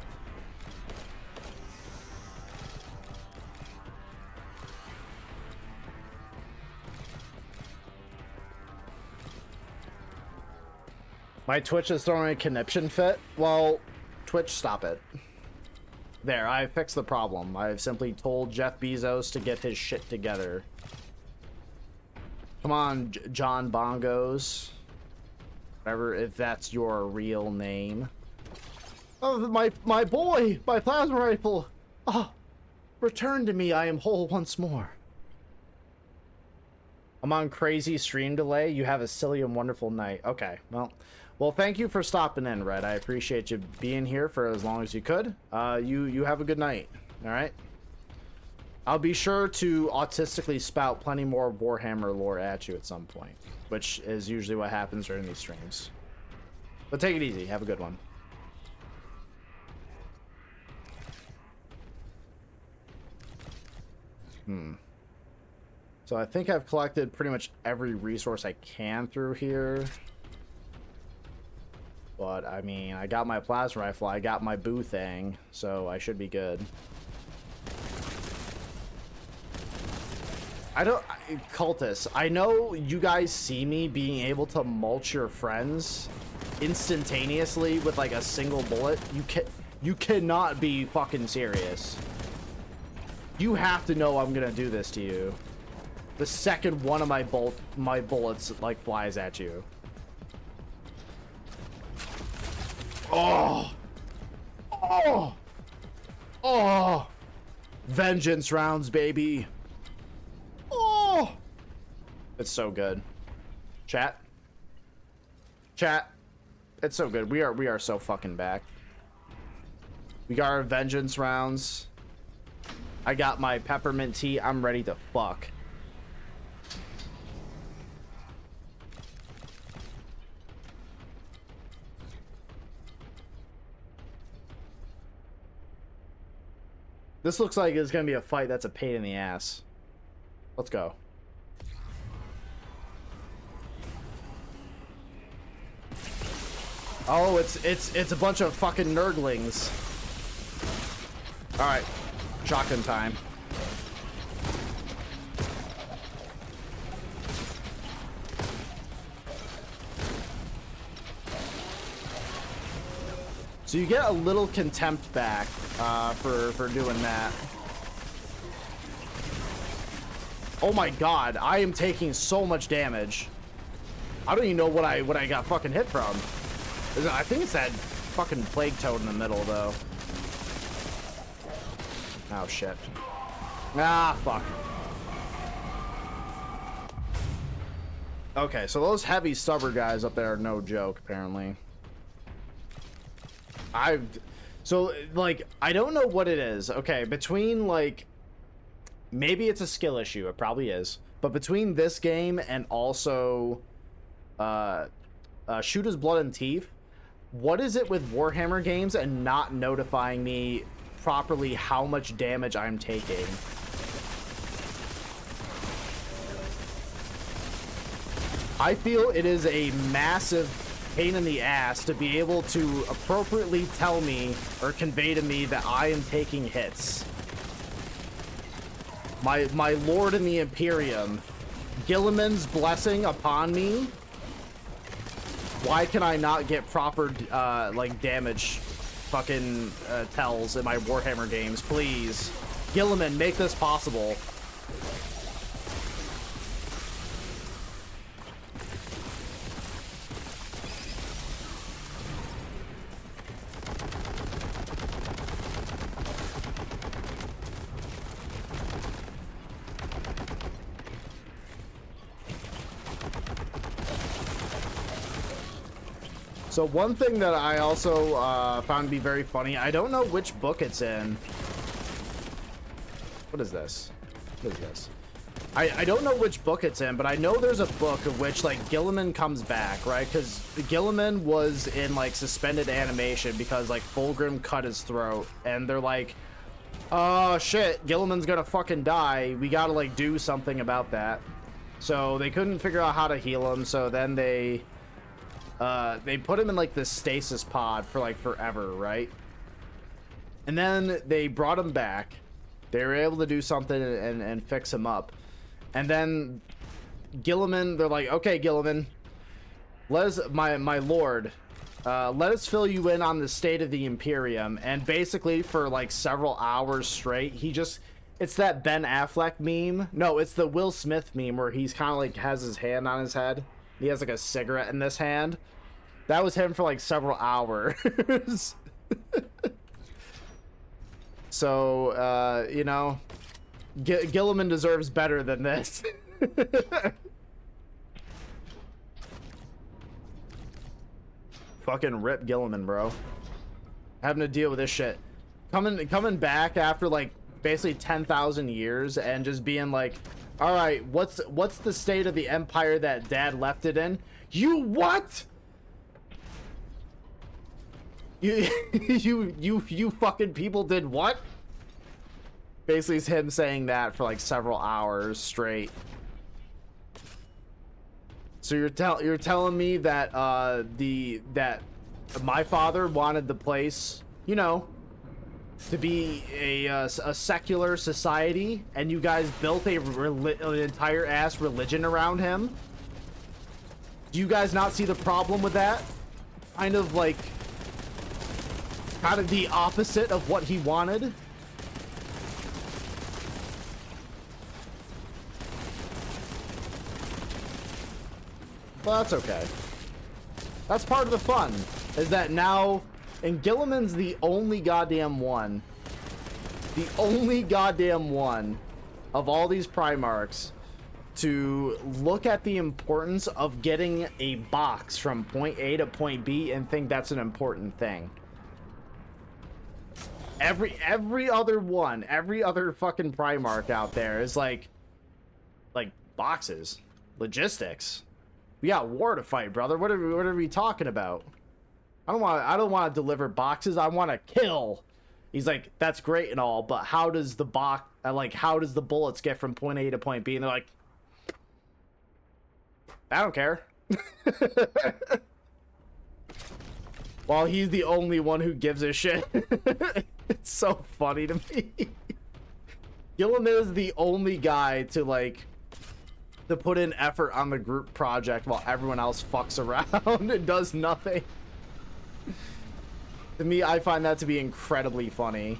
My Twitch is throwing a conniption fit. Well, Twitch, stop it. There, I fixed the problem. I've simply told Jeff Bezos to get his shit together. Come on, John Bongos. Whatever, if that's your real name. Oh, my boy! My plasma rifle! Oh, return to me, I am whole once more. I'm on crazy stream delay. You have a silly and wonderful night. Okay, well, Well, thank you for stopping in, Red. I appreciate you being here for as long as you could. You have a good night. All right. I'll be sure to autistically spout plenty more Warhammer lore at you at some point, which is usually what happens during these streams. But take it easy. Have a good one. So I think I've collected pretty much every resource I can through here. But, I mean, I got my plasma rifle, I got my boo thing, so I should be good. Cultists, I know you guys see me being able to mulch your friends instantaneously with, like, a single bullet. You cannot be fucking serious. You have to know I'm gonna do this to you. The second one of my bullets, like, flies at you. Oh! Oh! Oh! Vengeance rounds, baby! Oh! It's so good. Chat? Chat? It's so good. We are so fucking back. We got our vengeance rounds. I got my peppermint tea. I'm ready to fuck. This looks like it's gonna be a fight that's a pain in the ass. Let's go. Oh, it's a bunch of fucking nerdlings. All right, shotgun time. So you get a little contempt back for doing that. Oh my god, I am taking so much damage. I don't even know what I got fucking hit from. I think it's that fucking plague toad in the middle though. Oh shit. Ah, fuck. Okay, so those heavy stubber guys up there are no joke, apparently. So, like, I don't know what it is. Okay, between, like, maybe it's a skill issue. It probably is. But between this game and also Shooter's Blood and Teeth, what is it with Warhammer games and not notifying me properly how much damage I'm taking? I feel it is a massive pain in the ass to be able to appropriately tell me or convey to me that I am taking hits. My lord in the Imperium, Gilliman's blessing upon me. Why can I not get proper like damage fucking tells in my Warhammer games, please? Gilliman, make this possible. So one thing that I also found to be very funny, I don't know which book it's in. What is this? What is this? I don't know which book it's in, but I know there's a book of which, like, Gilliman comes back, right? Because Gilliman was in, like, suspended animation because, like, Fulgrim cut his throat. And they're like, oh, shit, Gilliman's gonna fucking die. We gotta, like, do something about that. So they couldn't figure out how to heal him, so then they put him in, like, this stasis pod for, like, forever, right? And then they brought him back. They were able to do something and fix him up. And then Gilliman, they're like, okay, Gilliman, let us, my lord, let us fill you in on the state of the Imperium. And basically for, like, several hours straight, he just, it's that Ben Affleck meme. No, it's the Will Smith meme where he's kind of, like, has his hand on his head. He has, like, a cigarette in this hand. That was him for, like, several hours. So, you know, Gilliman deserves better than this. Fucking rip Gilliman, bro. Having to deal with this shit. Coming back after like basically 10,000 years and just being like, all right, what's the state of the empire that Dad left it in? You what? You fucking people did what? Basically, it's him saying that for like several hours straight. So you're telling me that that my father wanted the place, you know, to be a secular society, and you guys built an entire ass religion around him? Do you guys not see the problem with that? Kind of the opposite of what he wanted. Well, that's okay. That's part of the fun, is that now, and Gilliman's the only goddamn one of all these Primarchs to look at the importance of getting a box from point A to point B and think that's an important thing. Every other fucking Primarch out there is like boxes, logistics. We got war to fight, brother. What are we talking about? I don't want to deliver boxes. I want to kill. He's like, that's great and all, but how does the bullets get from point A to point B? And they're like, I don't care. While he's the only one who gives a shit. It's so funny to me. Gilliman is the only guy to put in effort on the group project while everyone else fucks around and does nothing. To me, I find that to be incredibly funny.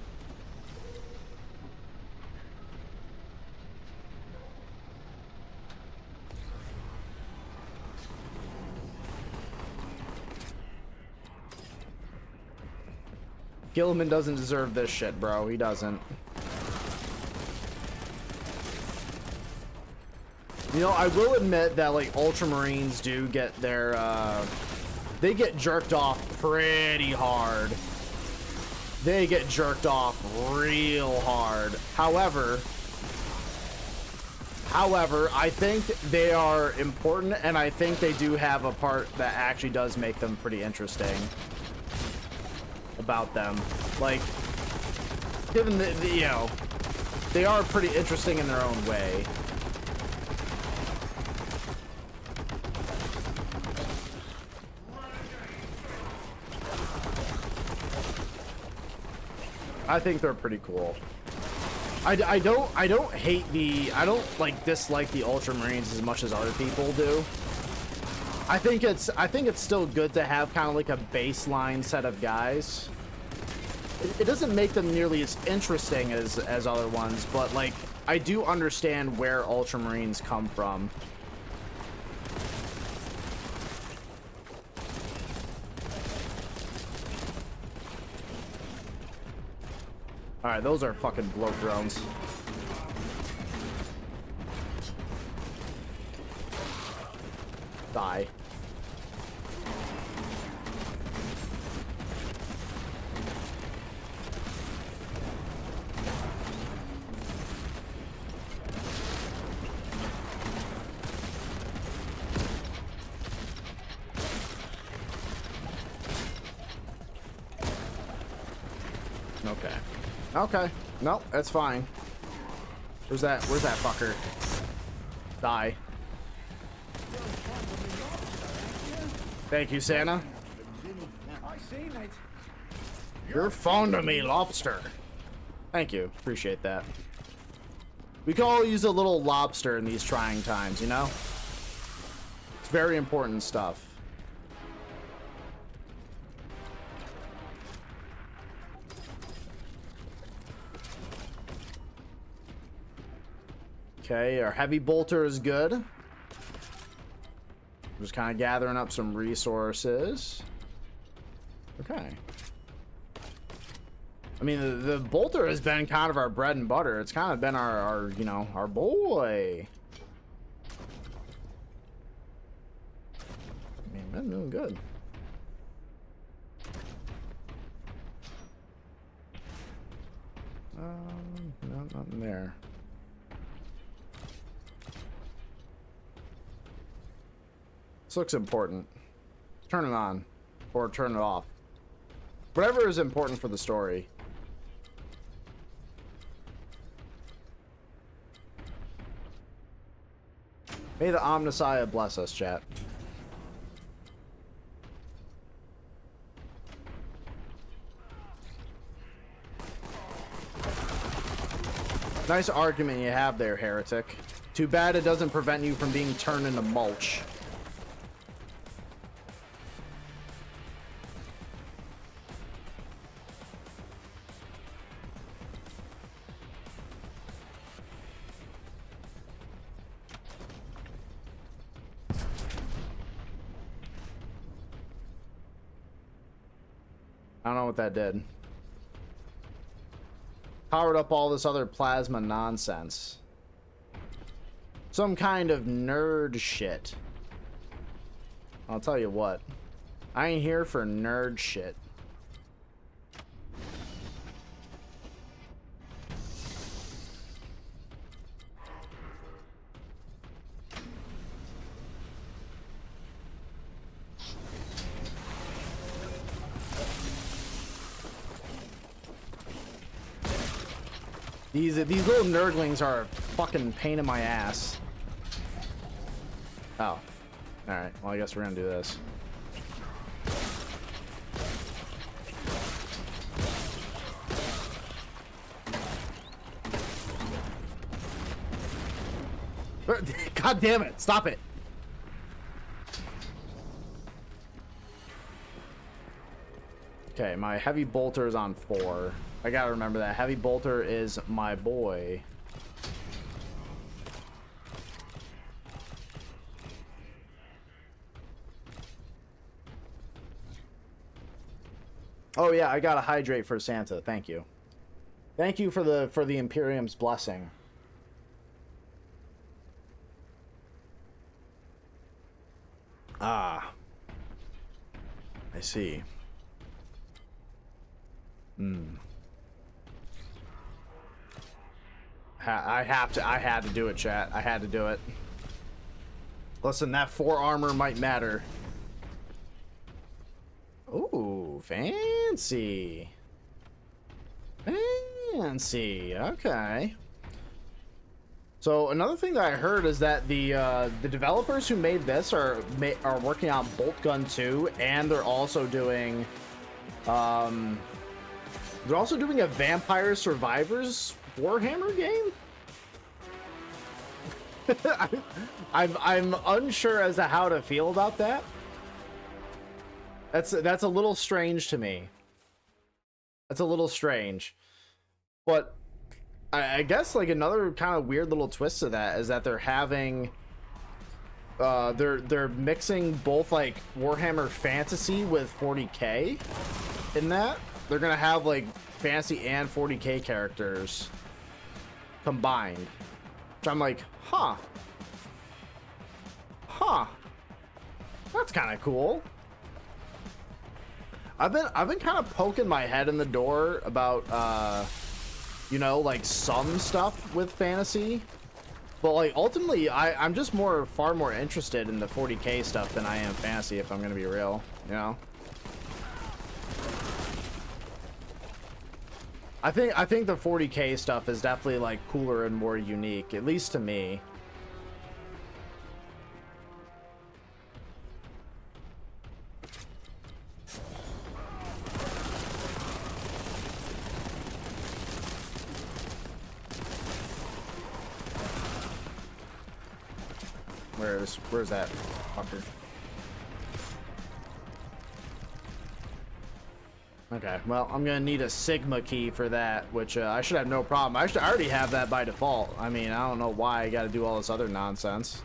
Gilliman doesn't deserve this shit, bro. He doesn't. You know, I will admit that Ultramarines do get their they get jerked off pretty hard. They get jerked off real hard. However, I think they are important, and I think they do have a part that actually does make them pretty interesting about them. Given the you know, they are pretty interesting in their own way. I think they're pretty cool. I don't dislike the Ultramarines as much as other people do. I think it's still good to have kind of a baseline set of guys. It doesn't make them nearly as interesting as other ones, but I do understand where Ultramarines come from. Alright, those are fucking bloat drones. Die. Okay. Okay. No, that's fine. Where's that fucker? Die. Thank you, Santa. You're fond of me, lobster. Thank you. Appreciate that. We can all use a little lobster in these trying times, you know? It's very important stuff. Okay, our heavy bolter is good. Just kind of gathering up some resources. Okay. I mean, the bolter has been kind of our bread and butter. It's kind of been our you know, our boy. I mean, been doing good. No, nothing there. This looks important. Turn it on. Or turn it off. Whatever is important for the story. May the Omnissiah bless us, chat. Nice argument you have there, heretic. Too bad it doesn't prevent you from being turned into mulch. I don't know what that did. Powered up all this other plasma nonsense. Some kind of nerd shit. I'll tell you what. I ain't here for nerd shit. These little nerdlings are a fucking pain in my ass. Oh. Alright, well I guess we're gonna do this. God damn it, stop it. Okay, my heavy bolter is on 4. I gotta remember that. Heavy bolter is my boy. Oh yeah, I gotta hydrate for Santa. Thank you. Thank you for the Imperium's blessing. Ah. I see. I had to do it, chat. I had to do it. Listen, that 4 armor might matter. Ooh, fancy. Fancy. Okay. So another thing that I heard is that the developers who made this are working on Boltgun 2, and they're also doing a Vampire Survivors Warhammer game. I'm unsure as to how to feel about that. That's a little strange to me. That's a little strange, but I guess like another kind of weird little twist to that is that they're having they're mixing both like Warhammer Fantasy with 40K in that. They're gonna have like fantasy and 40K characters combined, which I'm like, huh, that's kind of cool. I've been kind of poking my head in the door about you know, like some stuff with fantasy, but like ultimately I'm just far more interested in the 40K stuff than I am fantasy, if I'm gonna be real, you know. I think the 40K stuff is definitely like cooler and more unique, at least to me. Where's that fucker? Okay, well, I'm gonna need a Sigma key for that, which I should have no problem. I already have that by default. I mean, I don't know why I gotta do all this other nonsense.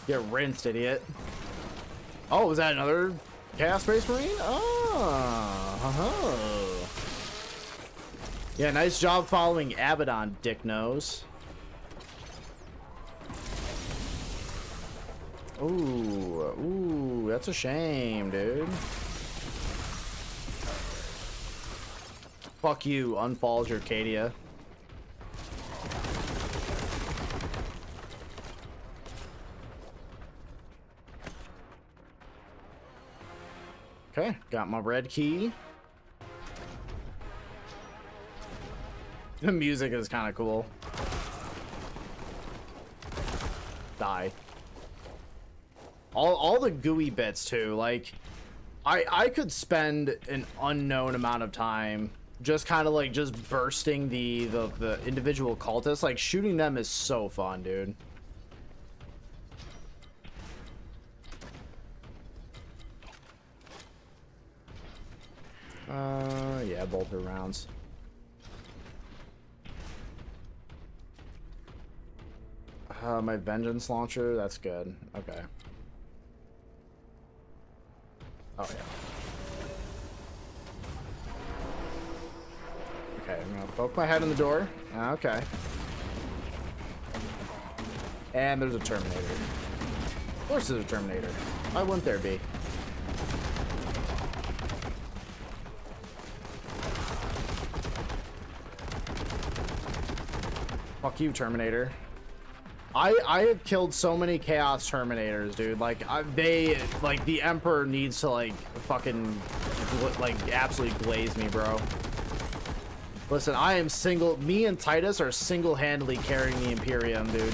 Get rinsed, idiot. Oh, was that another Chaos Space Marine? Oh, yeah, nice job following Abaddon, dick nose. Ooh, that's a shame, dude. Fuck you, unfollows your Arcadia. Okay, got my red key. The music is kind of cool. Die. All the gooey bits too. Like, I could spend an unknown amount of time just kind of like just bursting the individual cultists. Like, shooting them is so fun, dude. Yeah, bolter rounds. My vengeance launcher, that's good. Okay. Oh yeah. Okay, I'm gonna poke my head in the door. Okay. And there's a Terminator. Of course there's a Terminator. Why wouldn't there be? Fuck you, Terminator. I have killed so many Chaos Terminators, dude. Like, the Emperor needs to, like, fucking, like, absolutely glaze me, bro. Listen, me and Titus are single-handedly carrying the Imperium, dude.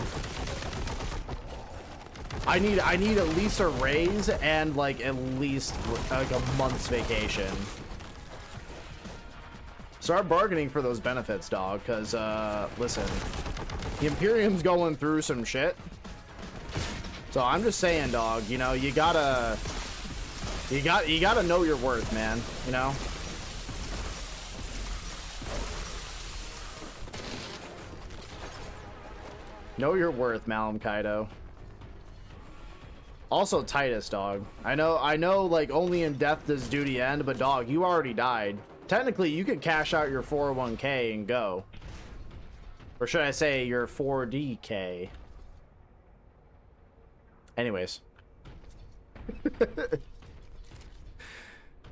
I need at least a raise and, like, at least, like, a month's vacation. Start bargaining for those benefits, dog, because, listen, the Imperium's going through some shit. So I'm just saying, dog, you know, you gotta know your worth, man, you know? Know your worth, Malum Kaido. Also Titus, dog. I know, like, only in death does duty end, but dog, you already died. Technically, you could cash out your 401k and go. Or should I say your 4DK? Anyways.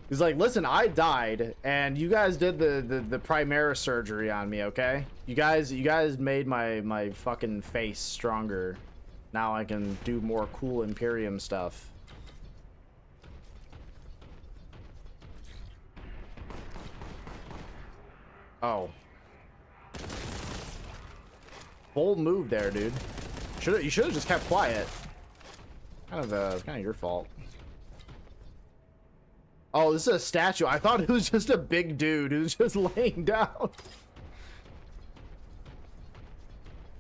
He's like, listen, I died, and you guys did the Primera surgery on me, okay? You guys made my fucking face stronger. Now I can do more cool Imperium stuff. Oh. Bold move there, dude. You should have just kept quiet. Kind of your fault. Oh, this is a statue. I thought it was just a big dude who's just laying down.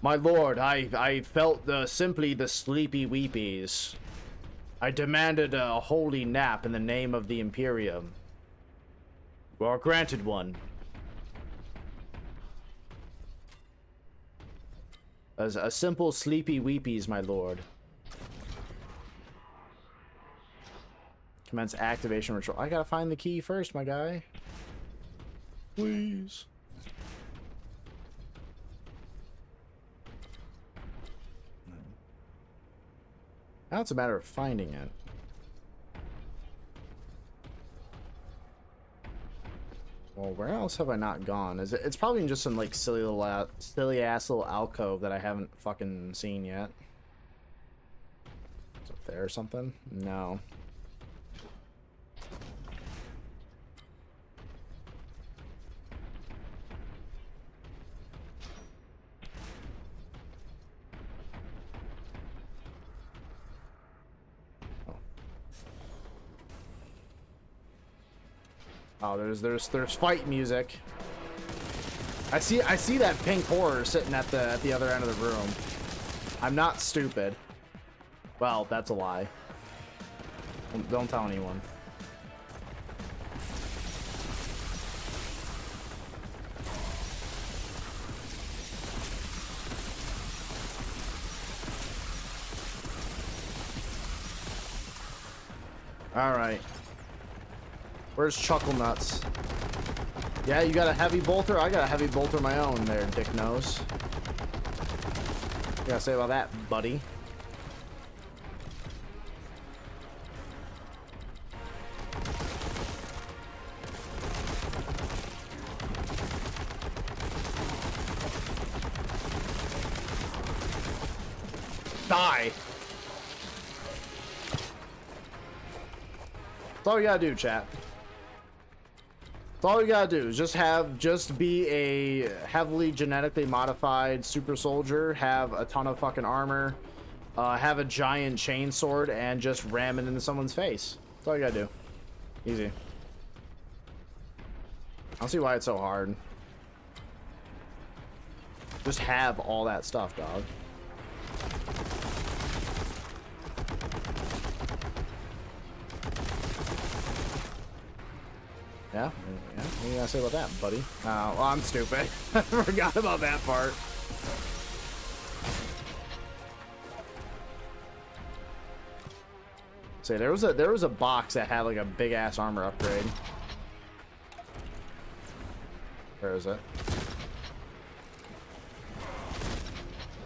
My lord, I felt simply the sleepy weepies. I demanded a holy nap in the name of the Imperium. You are granted one. As a simple sleepy weepies, my lord. Commence activation ritual. I gotta find the key first, my guy. Please. Now it's a matter of finding it. Well, where else have I not gone? It's probably just some like silly ass little alcove that I haven't fucking seen yet. Is it up there or something? No. Oh, there's fight music. I see that pink horror sitting at the other end of the room. I'm not stupid. Well, that's a lie. Don't tell anyone. All right. Where's Chuckle Nuts? Yeah, you got a heavy bolter? I got a heavy bolter of my own there, dick nose. What you gotta say about that, buddy? Die. That's all you gotta do, chat. That's all you gotta do is just be a heavily genetically modified super soldier, have a ton of fucking armor, have a giant chainsword, and just ram it into someone's face. That's all you gotta do. Easy. I don't see why it's so hard. Just have all that stuff, dog. Yeah, what do you gotta say about that, buddy? Well, I'm stupid. I forgot about that part. Say there was a box that had like a big ass armor upgrade. Where is it?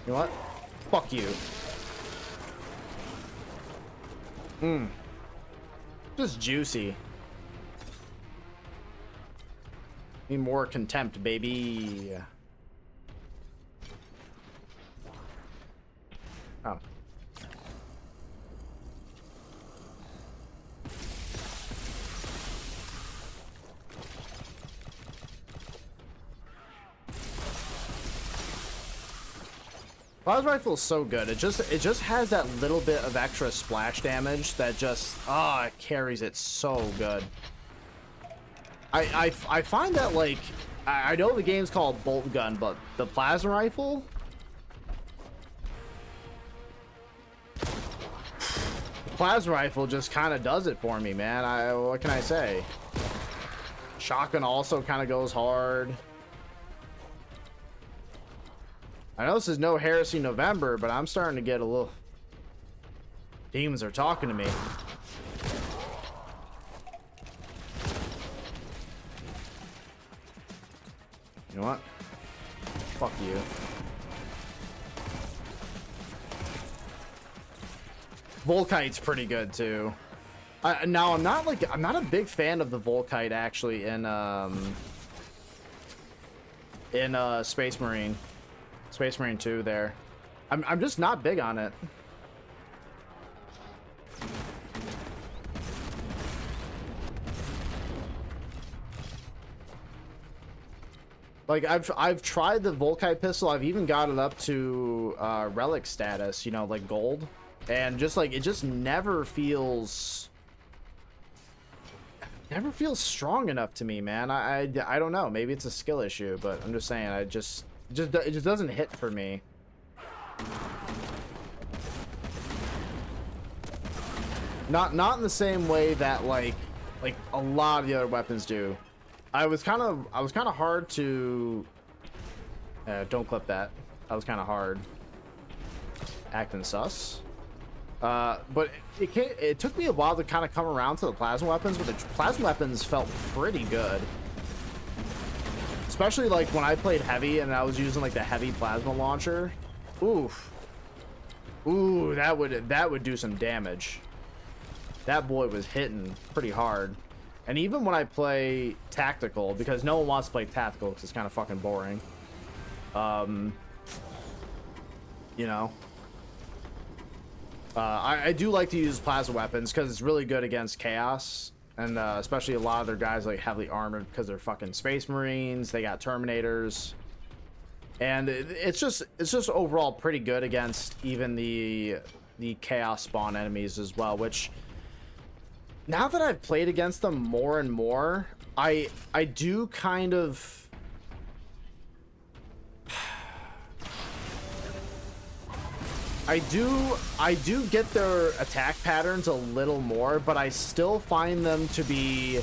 You know what? Fuck you. Just juicy. Need more contempt, baby. Oh. Plasma rifle is so good. It just has that little bit of extra splash damage that just it carries it so good. I find that, like, I know the game's called Boltgun, but the plasma rifle, just kind of does it for me, man. What can I say? Shotgun also kind of goes hard. I know this is no Heresy November, but I'm starting to get a little... Demons are talking to me. You know what? Fuck you. Volkite's pretty good too. Now I'm not a big fan of the Volkite actually in Space Marine 2 there. I'm just not big on it. Like I've tried the Volkite pistol. I've even got it up to relic status, you know, like gold, and just like it just never feels strong enough to me, man. I don't know. Maybe it's a skill issue, but I'm just saying it just doesn't hit for me. Not in the same way that like a lot of the other weapons do. I was kind of hard to don't clip that. That was kind of hard. Acting sus. But it took me a while to kind of come around to the plasma weapons, but the plasma weapons felt pretty good. Especially like when I played heavy and I was using like the heavy plasma launcher. Oof. Ooh, that would do some damage. That boy was hitting pretty hard. And even when I play tactical, because no one wants to play tactical because it's kind of fucking boring. You know. I do like to use plasma weapons because it's really good against chaos. And especially a lot of their guys like heavily armored because they're fucking Space Marines. They got Terminators. And it's just overall pretty good against even the chaos spawn enemies as well, which... Now that I've played against them more and more, I do kind of... I do get their attack patterns a little more, but I still find them to be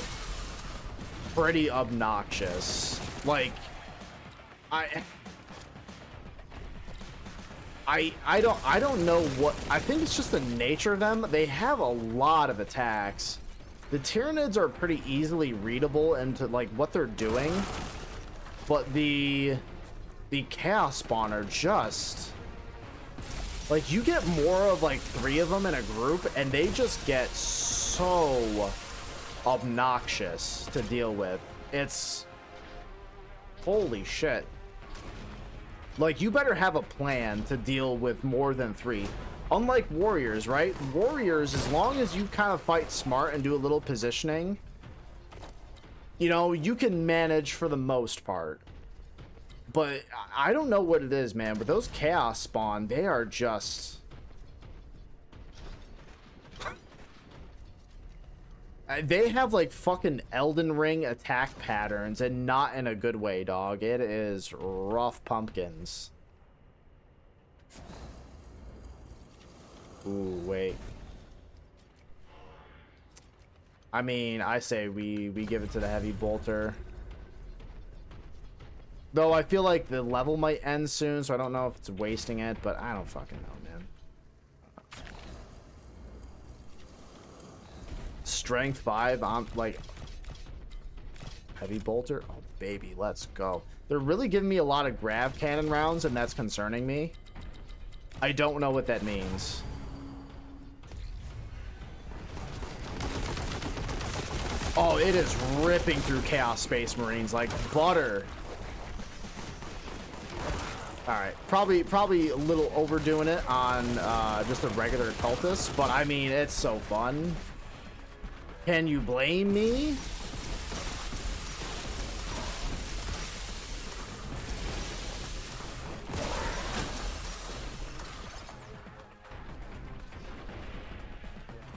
pretty obnoxious. Like, I don't know what... I think it's just the nature of them. They have a lot of attacks. The Tyranids are pretty easily readable into like what they're doing, but the Chaos Spawn are just... Like, you get more of like 3 of them in a group, and they just get so obnoxious to deal with. It's... Holy shit. Like, you better have a plan to deal with more than 3. Unlike warriors, right? Warriors, as long as you kind of fight smart and do a little positioning, you know, you can manage for the most part. But I don't know what it is, man. But those chaos spawn, they are just... They have like fucking Elden Ring attack patterns, and not in a good way, dog. It is rough pumpkins. Ooh, wait. I mean, I say we give it to the heavy bolter. Though I feel like the level might end soon, so I don't know if it's wasting it, but I don't fucking know, man. Strength 5, I'm like... Heavy bolter? Oh, baby, let's go. They're really giving me a lot of grav cannon rounds, and that's concerning me. I don't know what that means. Oh, it is ripping through Chaos Space Marines like butter. Alright, probably a little overdoing it on just a regular cultist, but I mean, it's so fun. Can you blame me?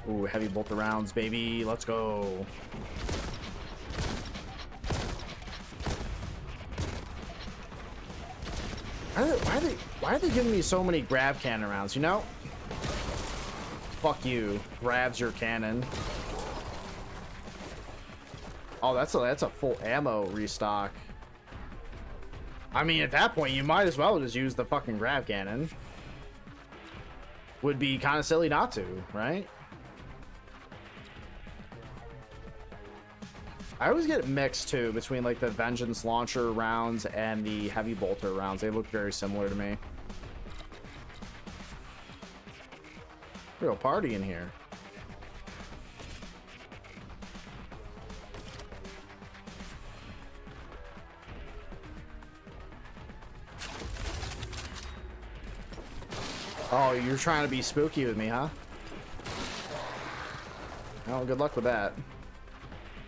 Ooh, heavy bolter rounds, baby. Let's go. Why are they giving me so many grab cannon rounds, you know? Fuck you. Grabs your cannon. Oh, that's a full ammo restock. I mean, at that point, you might as well just use the fucking grab cannon. Would be kind of silly not to, right? I always get mixed too between like the Vengeance launcher rounds and the heavy bolter rounds. They look very similar to me. Real party in here. Oh, you're trying to be spooky with me, huh? Oh, good luck with that.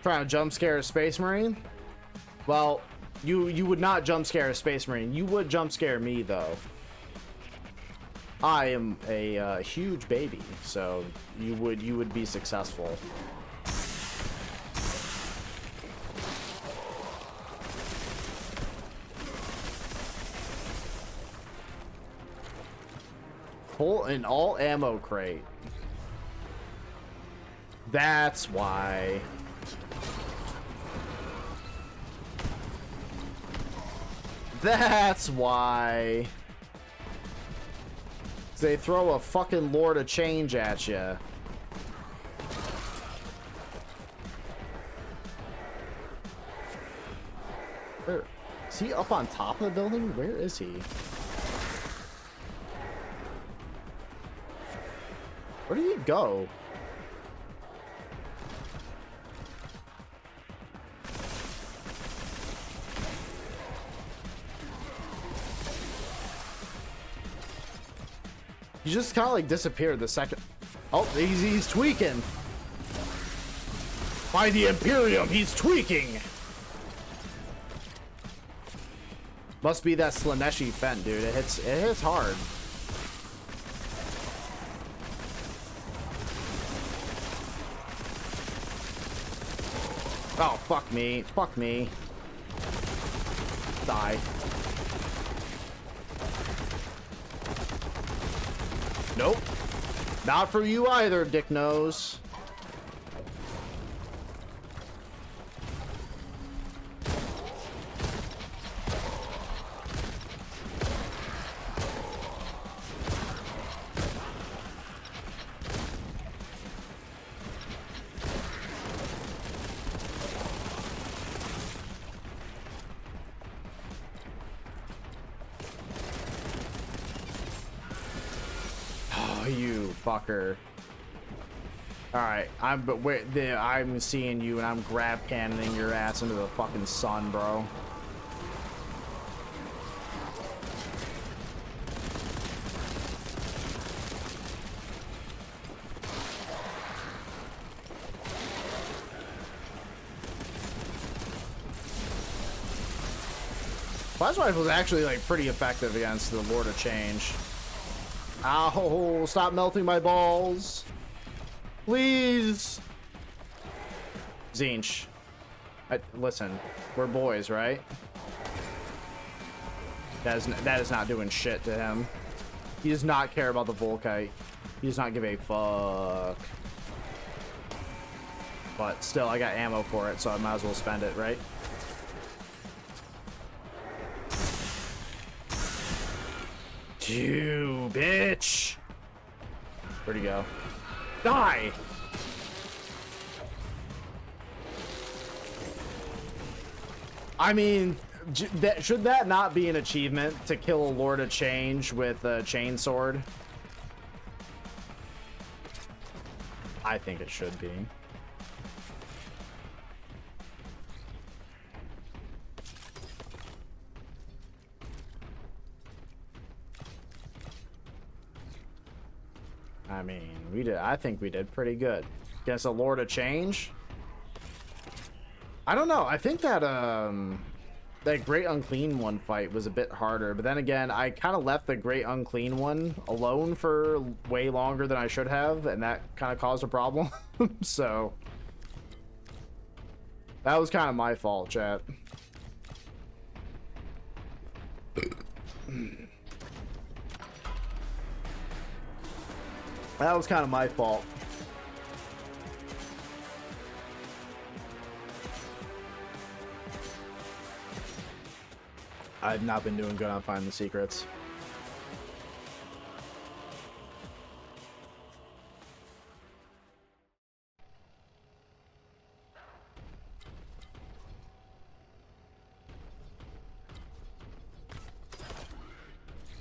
Trying to jump scare a Space Marine? Well, you would not jump scare a Space Marine. You would jump scare me, though. I am a huge baby, so you would be successful. Pull an all ammo crate. That's why. That's why. They throw a fucking Lord of Change at you. Where is he? Up on top of the building? Where is he? Where did he go? He just kind of like disappeared the second. Oh, he's tweaking. By the Imperium, he's tweaking. Must be that Slaneshi Fent, dude. It hits hard. Oh, fuck me. Fuck me. Die. Nope. Not for you either, dick nose. You fucker. Alright, I'm seeing you and I'm grab cannoning your ass into the fucking sun, bro. Flash rifle is actually like pretty effective against the Lord of Change. Ow! Stop melting my balls, please. Zinch, listen, we're boys, right? That is not doing shit to him. He does not care about the Volkite. He does not give a fuck. But still, I got ammo for it, so I might as well spend it, right? You bitch! Where'd he go? Die! I mean, should that not be an achievement to kill a Lord of Change with a chainsword? I think it should be. I mean, we did. I think we did pretty good against a Lord of Change. I don't know. I think that that Great Unclean One fight was a bit harder, but then again, I kind of left the Great Unclean One alone for way longer than I should have, and that kind of caused a problem. So that was kind of my fault, chat. That was kind of my fault. I've not been doing good on finding the secrets.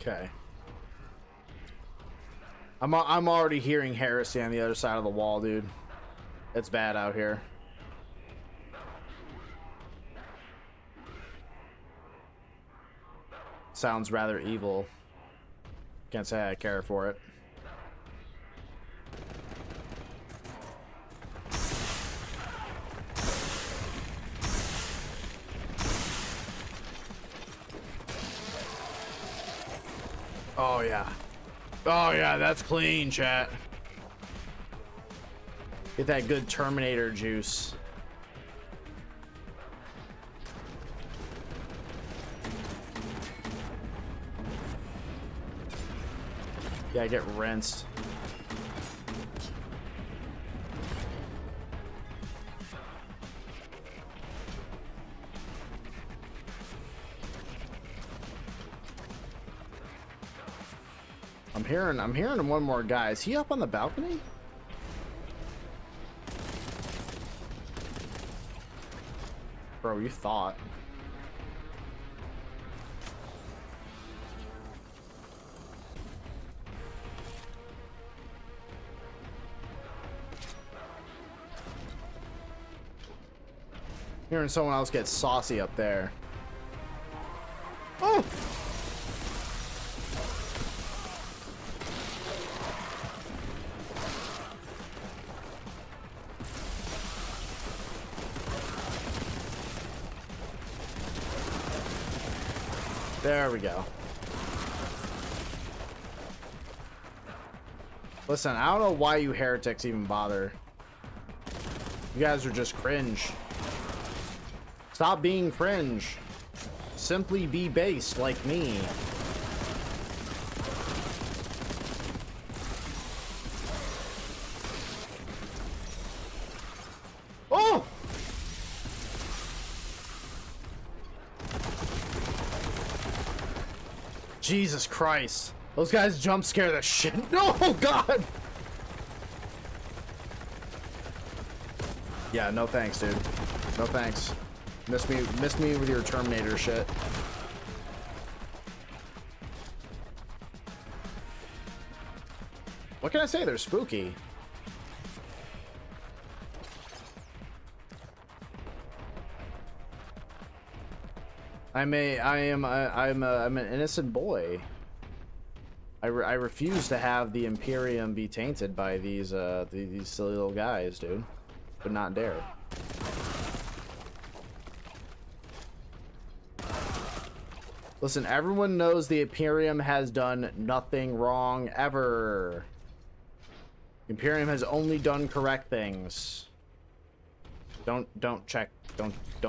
Okay. I'm already hearing heresy on the other side of the wall, dude. It's bad out here. Sounds rather evil. Can't say I care for it. Oh yeah. Oh yeah, that's clean, chat. Get that good Terminator juice. Yeah, get rinsed. I'm hearing one more guy. Is he up on the balcony? Bro, you thought. Hearing someone else get saucy up there. Oh! There we go. Listen, I don't know why you heretics even bother. You guys are just cringe. Stop being cringe. Simply be based like me. Oh! Jesus Christ. Those guys jump scare the shit. Oh God. Yeah, no thanks, dude. No thanks. Miss me with your Terminator shit. What can I say? They're spooky. I'm an innocent boy. I refuse to have the Imperium be tainted by these silly little guys, dude. Would not dare. Listen, everyone knows the Imperium has done nothing wrong ever. Imperium has only done correct things. Don't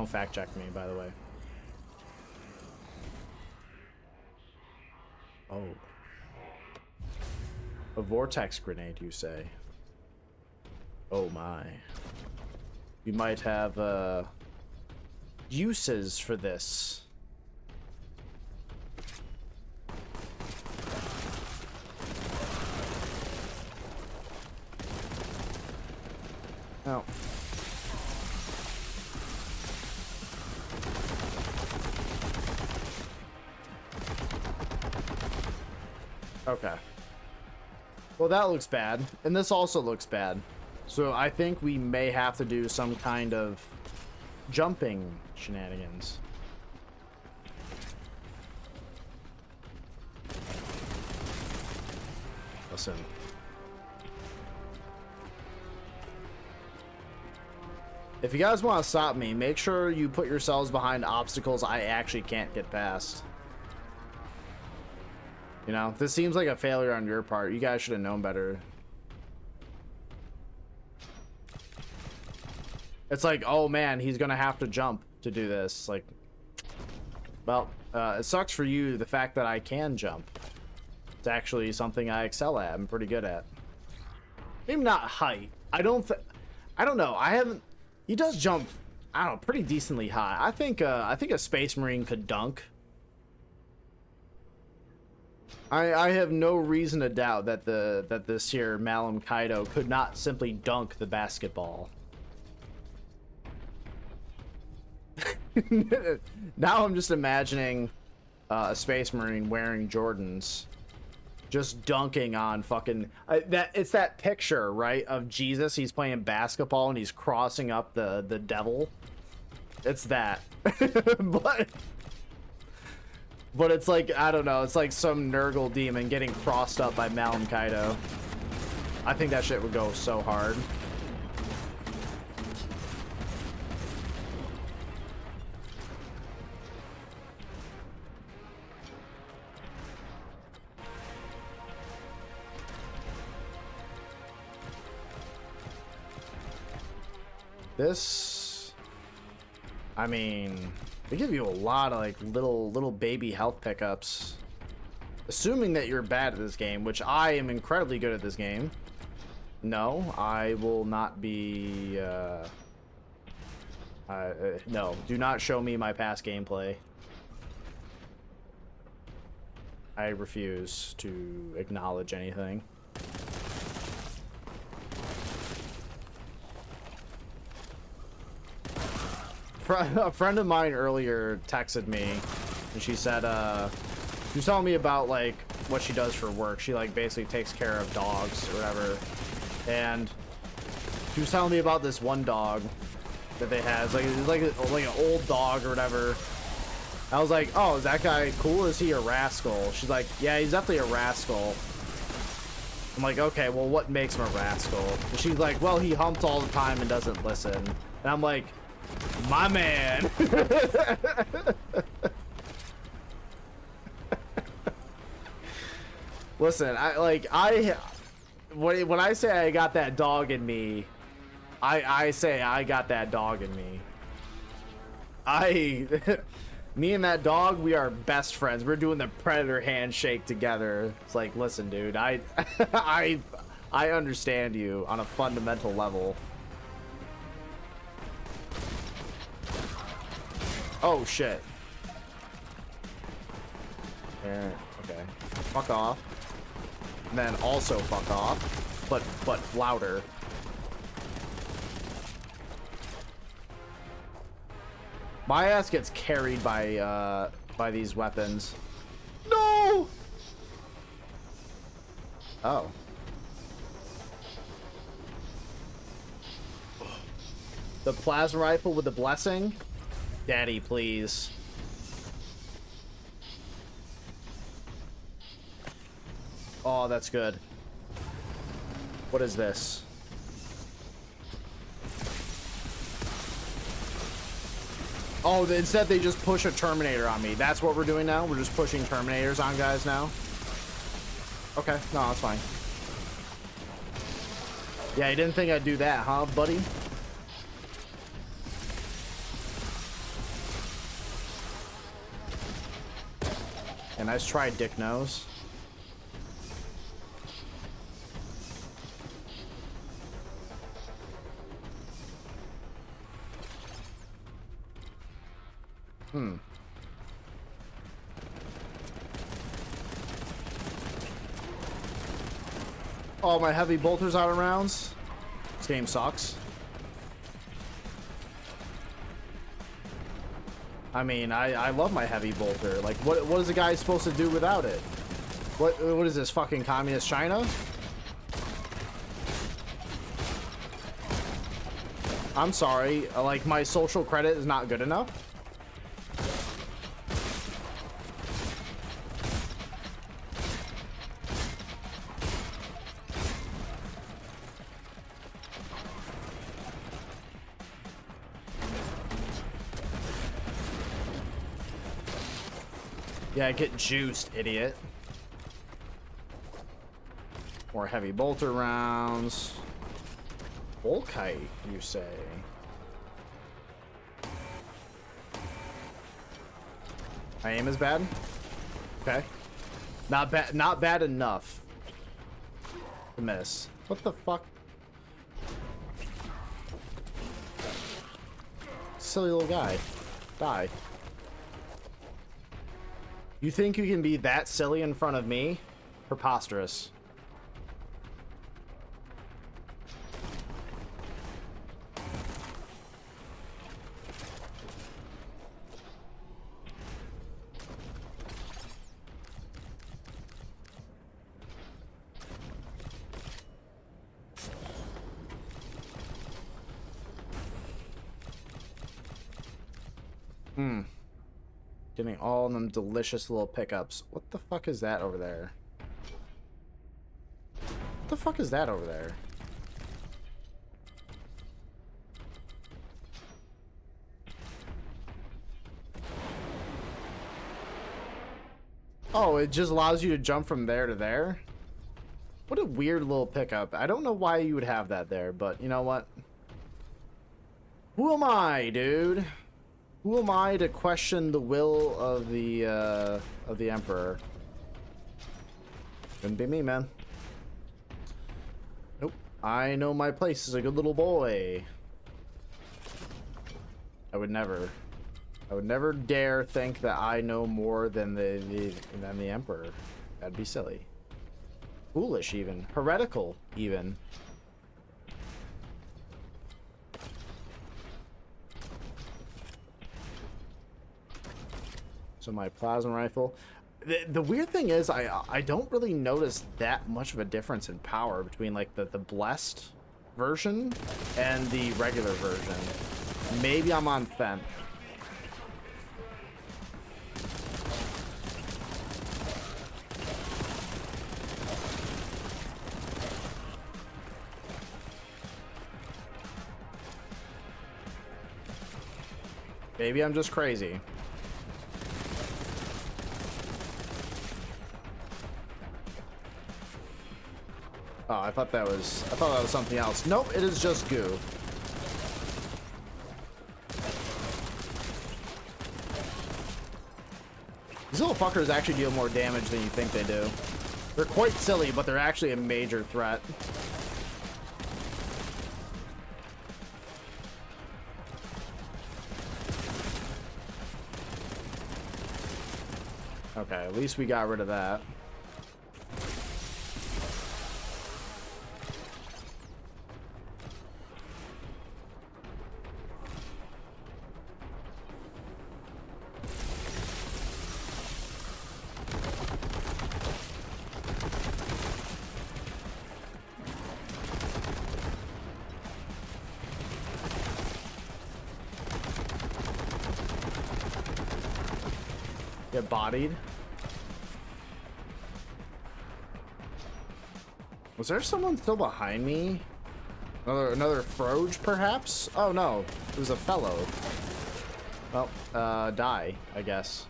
fact check me, by the way. Oh. A vortex grenade, you say? Oh my. You might have uses for this. Oh. Okay. Well, that looks bad. And this also looks bad. So I think we may have to do some kind of jumping shenanigans. Listen. If you guys want to stop me, make sure you put yourselves behind obstacles I actually can't get past. You know, this seems like a failure on your part. You guys should have known better. It's like, oh man, he's gonna have to jump to do this. Like, well, it sucks for you, the fact that I can jump. It's actually something I excel at. I'm pretty good at. Maybe not height. I don't know. He does jump, I don't know, pretty decently high. I think a Space Marine could dunk. I have no reason to doubt that this here Malum Kaido could not simply dunk the basketball. Now I'm just imagining a Space Marine wearing Jordans, just dunking on fucking it's that picture, right, of Jesus. He's playing basketball and he's crossing up the devil. It's that. But it's like, I don't know, it's like some Nurgle demon getting crossed up by Malum Kaido. I think that shit would go so hard. This, I mean, they give you a lot of like little baby health pickups, assuming that you're bad at this game, which I am incredibly good at this game. No, I will not be. No, do not show me my past gameplay. I refuse to acknowledge anything. A friend of mine earlier texted me, and she said, she was telling me about like what she does for work. She like basically takes care of dogs or whatever, and she was telling me about this one dog that they had. It's like an old dog or whatever. I was like, oh, is that guy cool? Is he a rascal? She's like, yeah, he's definitely a rascal. I'm like, okay, well, what makes him a rascal? And she's like, well, he humps all the time and doesn't listen. And I'm like, my man. Listen, when I say I got that dog in me, I say I got that dog in me. Me and that dog, we are best friends. We're doing the predator handshake together. It's like, listen, dude, I understand you on a fundamental level. Oh shit. There, okay. Fuck off. And then also fuck off, but louder. My ass gets carried by these weapons. No! Oh. The plasma rifle with the blessing? Daddy, please. Oh, that's good. What is this? Oh, instead they just push a Terminator on me. That's what we're doing now? We're just pushing Terminators on guys now? Okay, no, that's fine. Yeah, you didn't think I'd do that, huh, buddy? Yeah, nice try, Dick Nose. Oh, my heavy bolter's out of rounds. This game sucks. I mean, I love my heavy bolter. Like, what is a guy supposed to do without it? What is this, fucking communist China? I'm sorry, like, my social credit is not good enough. Yeah, get juiced, idiot. More heavy bolter rounds. Volkite, you say? My aim is bad? Okay. Not bad enough to miss. What the fuck? Silly little guy. Die. You think you can be that silly in front of me? Preposterous. Getting all of them delicious little pickups. What the fuck is that over there? What the fuck is that over there? Oh, it just allows you to jump from there to there? What a weird little pickup. I don't know why you would have that there, but you know what? Who am I, dude? Who am I to question the will of the Emperor? Couldn't be me, man. Nope. I know my place as a good little boy. I would never dare think that I know more than the Emperor. That'd be silly. Foolish, even. Heretical, even. So my plasma rifle. The weird thing is I don't really notice that much of a difference in power between like the blessed version and the regular version. Maybe I'm on fence. Maybe I'm just crazy. Oh, I thought that was something else. Nope, it is just goo. These little fuckers actually deal more damage than you think they do. They're quite silly, but they're actually a major threat. Okay, at least we got rid of that. Get bodied. Was there someone still behind me? Another Froge, perhaps? Oh no, it was a fellow. Well, die, I guess.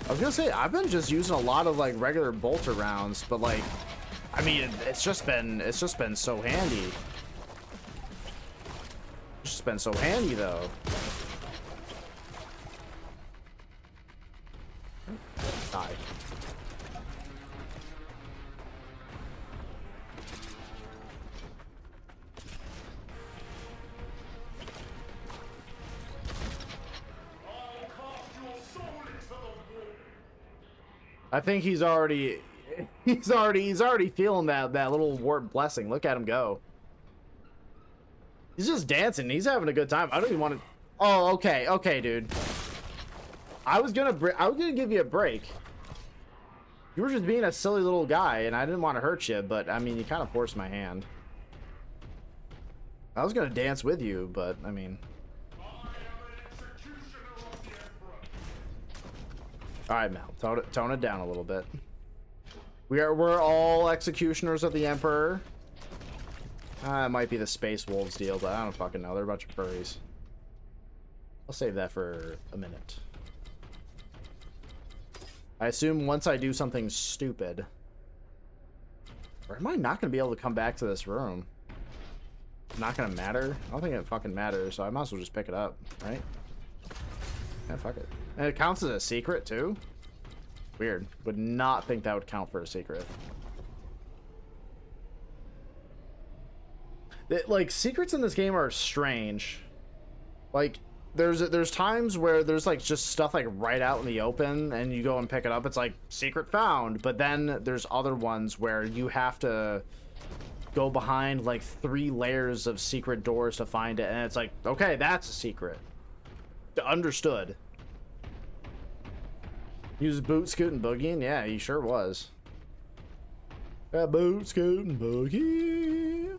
I was gonna say, I've been just using a lot of like regular bolter rounds, but like, I mean, it's just been so handy. It's just been so handy though. Die. I'll cast your soul into the wall. I think he's already feeling that little warp blessing. Look at him go. He's just dancing. He's having a good time. I don't even want to. Oh, okay, dude. I was gonna give you a break. You were just being a silly little guy, and I didn't want to hurt you, but I mean, you kind of forced my hand. I was gonna dance with you, but I mean. I am an executioner of the Emperor. All right, Mel, tone it down a little bit. We're all executioners of the Emperor. It might be the Space Wolves deal, but I don't fucking know. They're a bunch of furries. I'll save that for a minute. I assume once I do something stupid, or am I not gonna be able to come back to this room? Not gonna matter? I don't think it fucking matters, so I might as well just pick it up, right? Yeah, fuck it. And it counts as a secret too? Weird. Would not think that would count for a secret. Like, secrets in this game are strange. Like, there's times where there's like just stuff like right out in the open and you go and pick it up, it's like secret found, but then there's other ones where you have to go behind like 3 layers of secret doors to find it, and it's like, okay, that's a secret. Understood. He was boot scooting boogieing? Yeah, he sure was. Boot scooting boogie.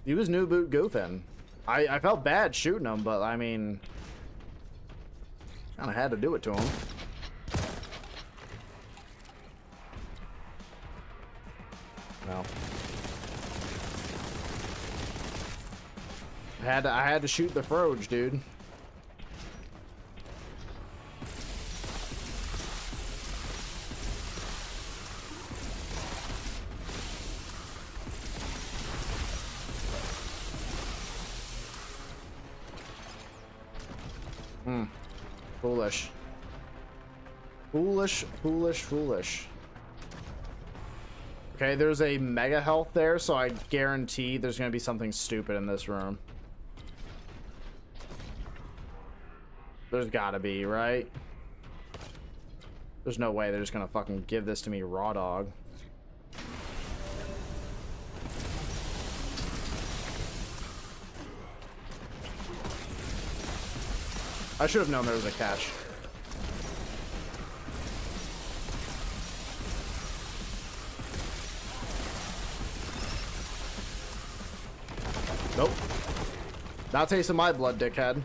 He was new boot goofing. I felt bad shooting him, but I mean, kind of had to do it to him. No. I had to shoot the Froge, dude. Foolish. Foolish, foolish, foolish. Okay, there's a mega health there, so I guarantee there's gonna be something stupid in this room. There's gotta be, right? There's no way they're just gonna fucking give this to me raw dog. I should have known there was a catch. Nope. Not tasting my blood, dickhead.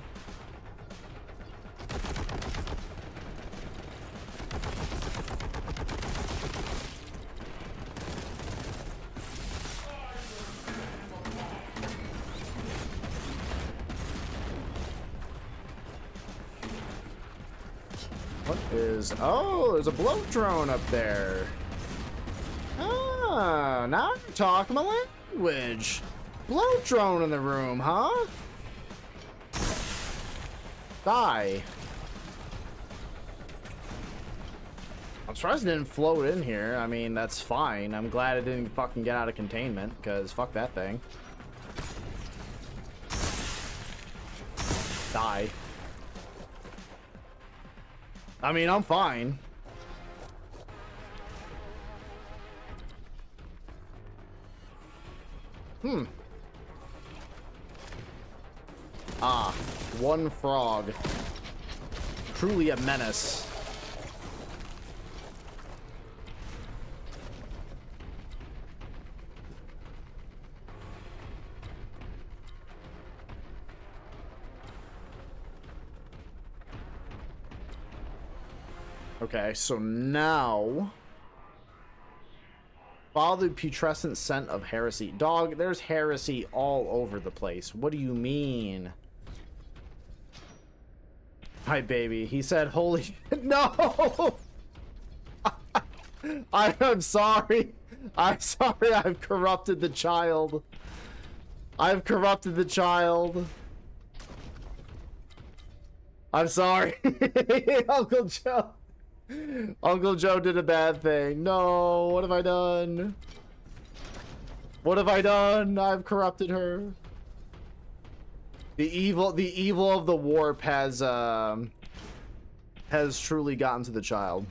What is... Oh, there's a bloat drone up there. Ah, now you're talking my language. Bloat drone in the room, huh? Die. I'm surprised it didn't float in here. I mean, that's fine. I'm glad it didn't fucking get out of containment, because fuck that thing. Die. I mean, I'm fine. Ah, one frog. Truly a menace. Okay, so now follow the putrescent scent of heresy. Dog, there's heresy all over the place. What do you mean? Hi, baby. He said, holy... No! I'm sorry. I'm sorry I've corrupted the child. I've corrupted the child. I'm sorry. Uncle Joe. Uncle Joe did a bad thing. No, what have I done? What have I done? I've corrupted her. The evil of the warp has truly gotten to the child.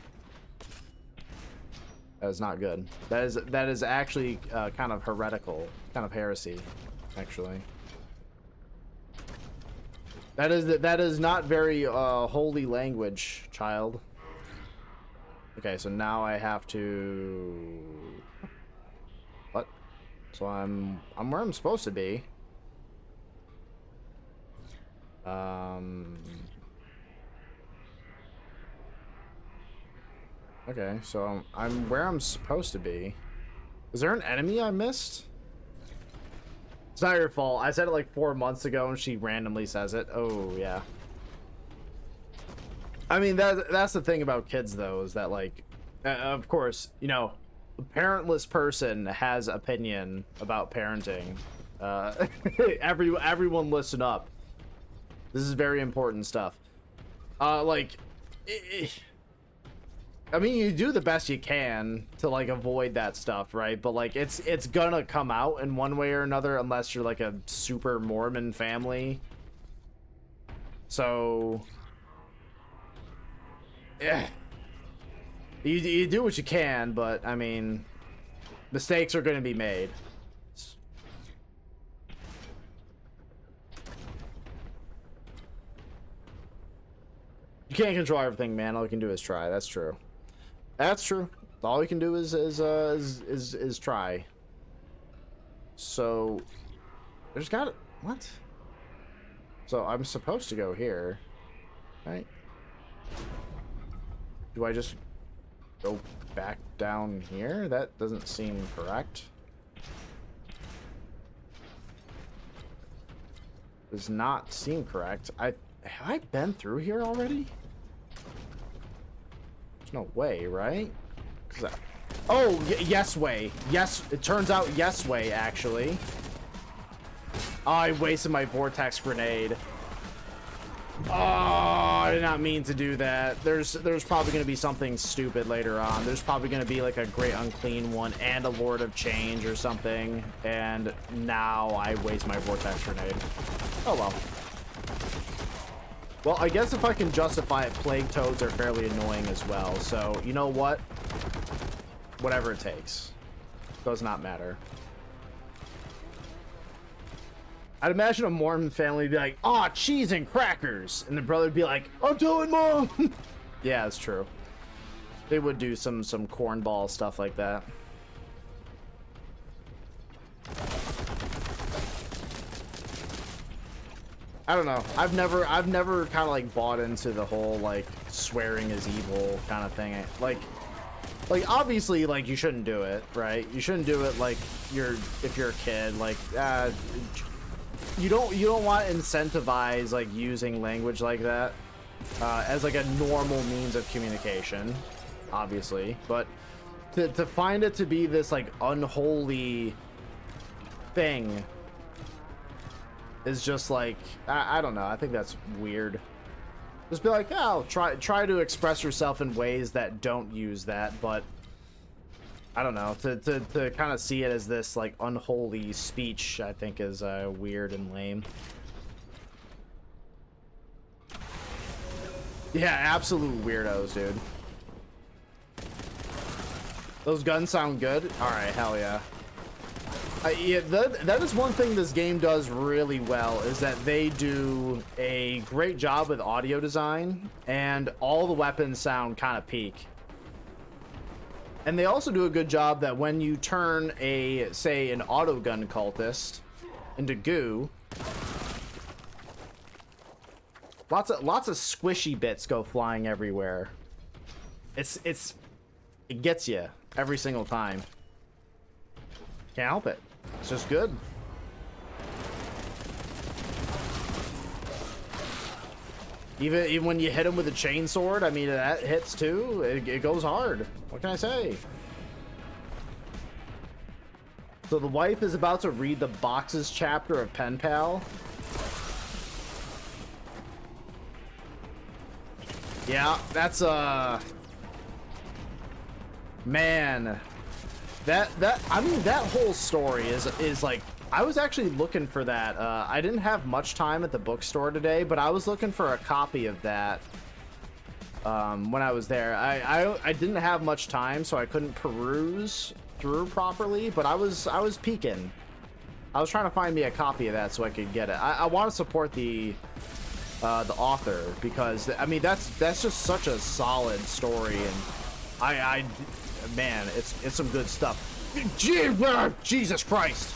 That is not good. That is actually kind of heretical, kind of heresy, actually. That is not very holy language, child. Okay, so now I have to... What? So I'm where I'm supposed to be. Okay, so I'm where I'm supposed to be. Is there an enemy I missed? It's not your fault. I said it like 4 months ago and she randomly says it. Oh, yeah. I mean, that's the thing about kids, though, is that, like, of course, you know, a parentless person has opinion about parenting. Everyone listen up. This is very important stuff. Like, I mean, you do the best you can to, like, avoid that stuff, right? But, like, it's gonna come out in one way or another unless you're, like, a super Mormon family. So... yeah, you do what you can, but I mean, mistakes are going to be made. You can't control everything, man. All you can do is try. That's true. That's true. All you can do is try. So there's got it. What? So I'm supposed to go here, right? Do I just go back down here? That doesn't seem correct. Does not seem correct. Have I been through here already? There's no way, right? Oh, yes way. Yes, it turns out yes way, actually. Oh, I wasted my vortex grenade. Oh, I did not mean to do that. There's probably going to be something stupid later on. There's probably going to be like a Great Unclean one and a Lord of Change or something. And now I waste my vortex grenade. Oh well. Well, I guess if I can justify it, plague toads are fairly annoying as well. So, you know what? Whatever it takes. Does not matter. I'd imagine a Mormon family would be like, "Aw, cheese and crackers," and the brother would be like, "I'm doing Mom." Yeah, it's true. They would do some cornball stuff like that. I don't know. I've never kind of like bought into the whole like swearing is evil kind of thing. Like obviously, like, you shouldn't do it, right? You shouldn't do it like if you're a kid, like you don't want to incentivize like using language like that as like a normal means of communication, obviously. But to find it to be this like unholy thing is just like I don't know. I think that's weird. Just be like, oh, try to express yourself in ways that don't use that, but I don't know. To kind of see it as this like unholy speech, I think is weird and lame. Yeah, absolute weirdos, dude. Those guns sound good. All right, hell yeah. Yeah, that is one thing this game does really well, is that they do a great job with audio design, and all the weapons sound kind of peak. And they also do a good job that when you turn say an autogun cultist into goo, lots of squishy bits go flying everywhere. it gets you every single time. Can't help it. It's just good. Even when you hit him with a chainsword, I mean, that hits too. It goes hard. What can I say? So the wife is about to read the boxes chapter of Pen Pal. Yeah, that's man. I mean, that whole story is like, I was actually looking for that. I didn't have much time at the bookstore today, but I was looking for a copy of that when I was there. I didn't have much time, so I couldn't peruse through properly, but I was peeking. I was trying to find me a copy of that so I could get it. I want to support the author, because I mean, that's just such a solid story, and man, it's some good stuff. Jesus Christ.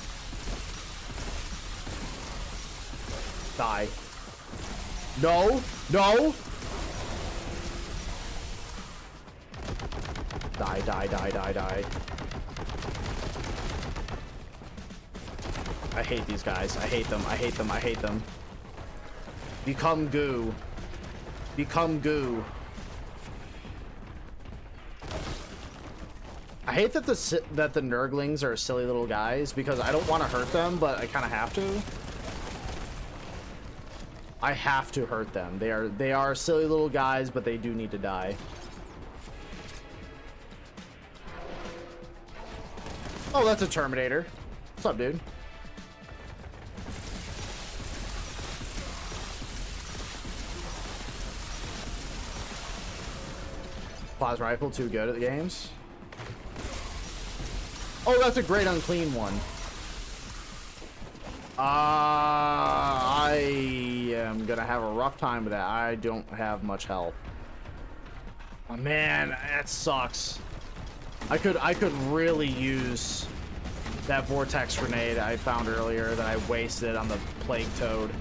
Die. No. No. Die, die, die, die, die. I hate these guys. I hate them. I hate them. I hate them. Become goo. Become goo. I hate that the Nurglings are silly little guys, because I don't want to hurt them, but I kind of have to. I have to hurt them. They are silly little guys, but they do need to die. Oh, that's a Terminator. What's up, dude? Plasma rifle, too good at the games. Oh, that's a great unclean one. I am gonna have a rough time with that. I don't have much health. Oh man, that sucks. I could really use that vortex grenade I found earlier that I wasted on the plague toad.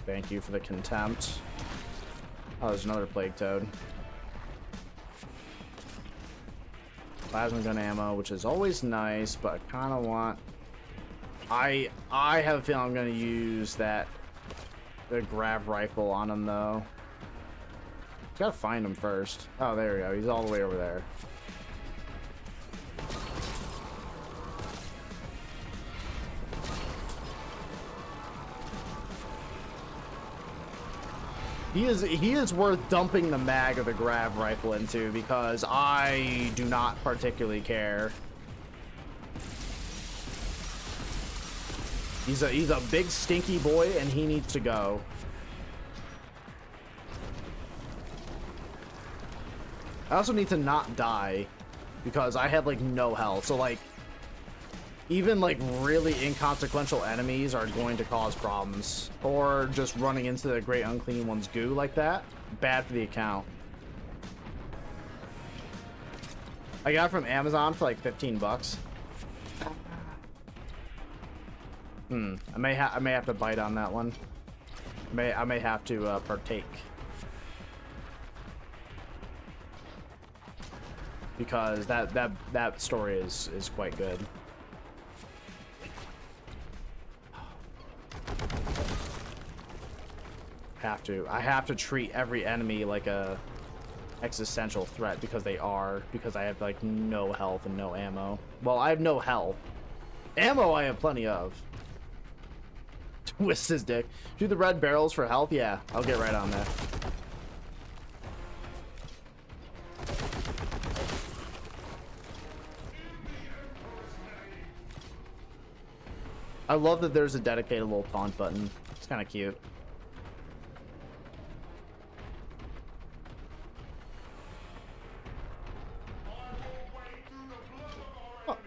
Thank you for the contempt. Oh, there's another plague toad. Plasma gun ammo, which is always nice, but I kind of want... I have a feeling I'm going to use the grav rifle on him, though. Gotta find him first. Oh, there we go. He's all the way over there. He is worth dumping the mag of the grav rifle into, because I do not particularly care. He's a big stinky boy, and he needs to go. I also need to not die, because I have like no health. So like, even like really inconsequential enemies are going to cause problems, or just running into the Great Unclean One's goo like that, bad for the account. I got it from Amazon for like 15 bucks. I may have to bite on that one. I may have to partake, because that story is quite good. I have to treat every enemy like a existential threat, because I have like no health and no ammo. Well, I have no health. Ammo I have plenty of. Twist his dick. Do the red barrels for health? Yeah, I'll get right on that. I love that there's a dedicated little taunt button. It's kind of cute. Oh.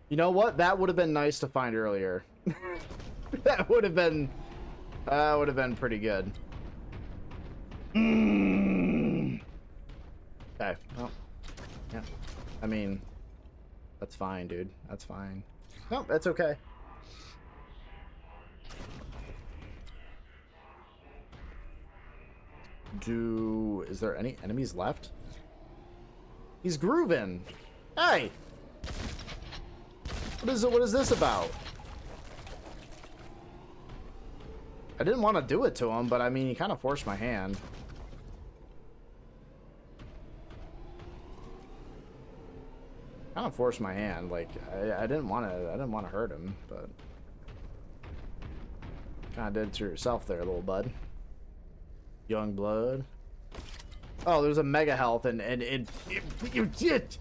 You know what? That would have been nice to find earlier. That would have been pretty good. Okay. Well, yeah. I mean, that's fine, dude. That's fine. No, that's okay. Is there any enemies left? He's grooving. Hey! What is this about? I didn't want to do it to him, but I mean, he kind of forced my hand. Kind of forced my hand. Like I didn't want to hurt him, but kind of did it to yourself there, little bud. Young blood. Oh, there's a mega health, and you did.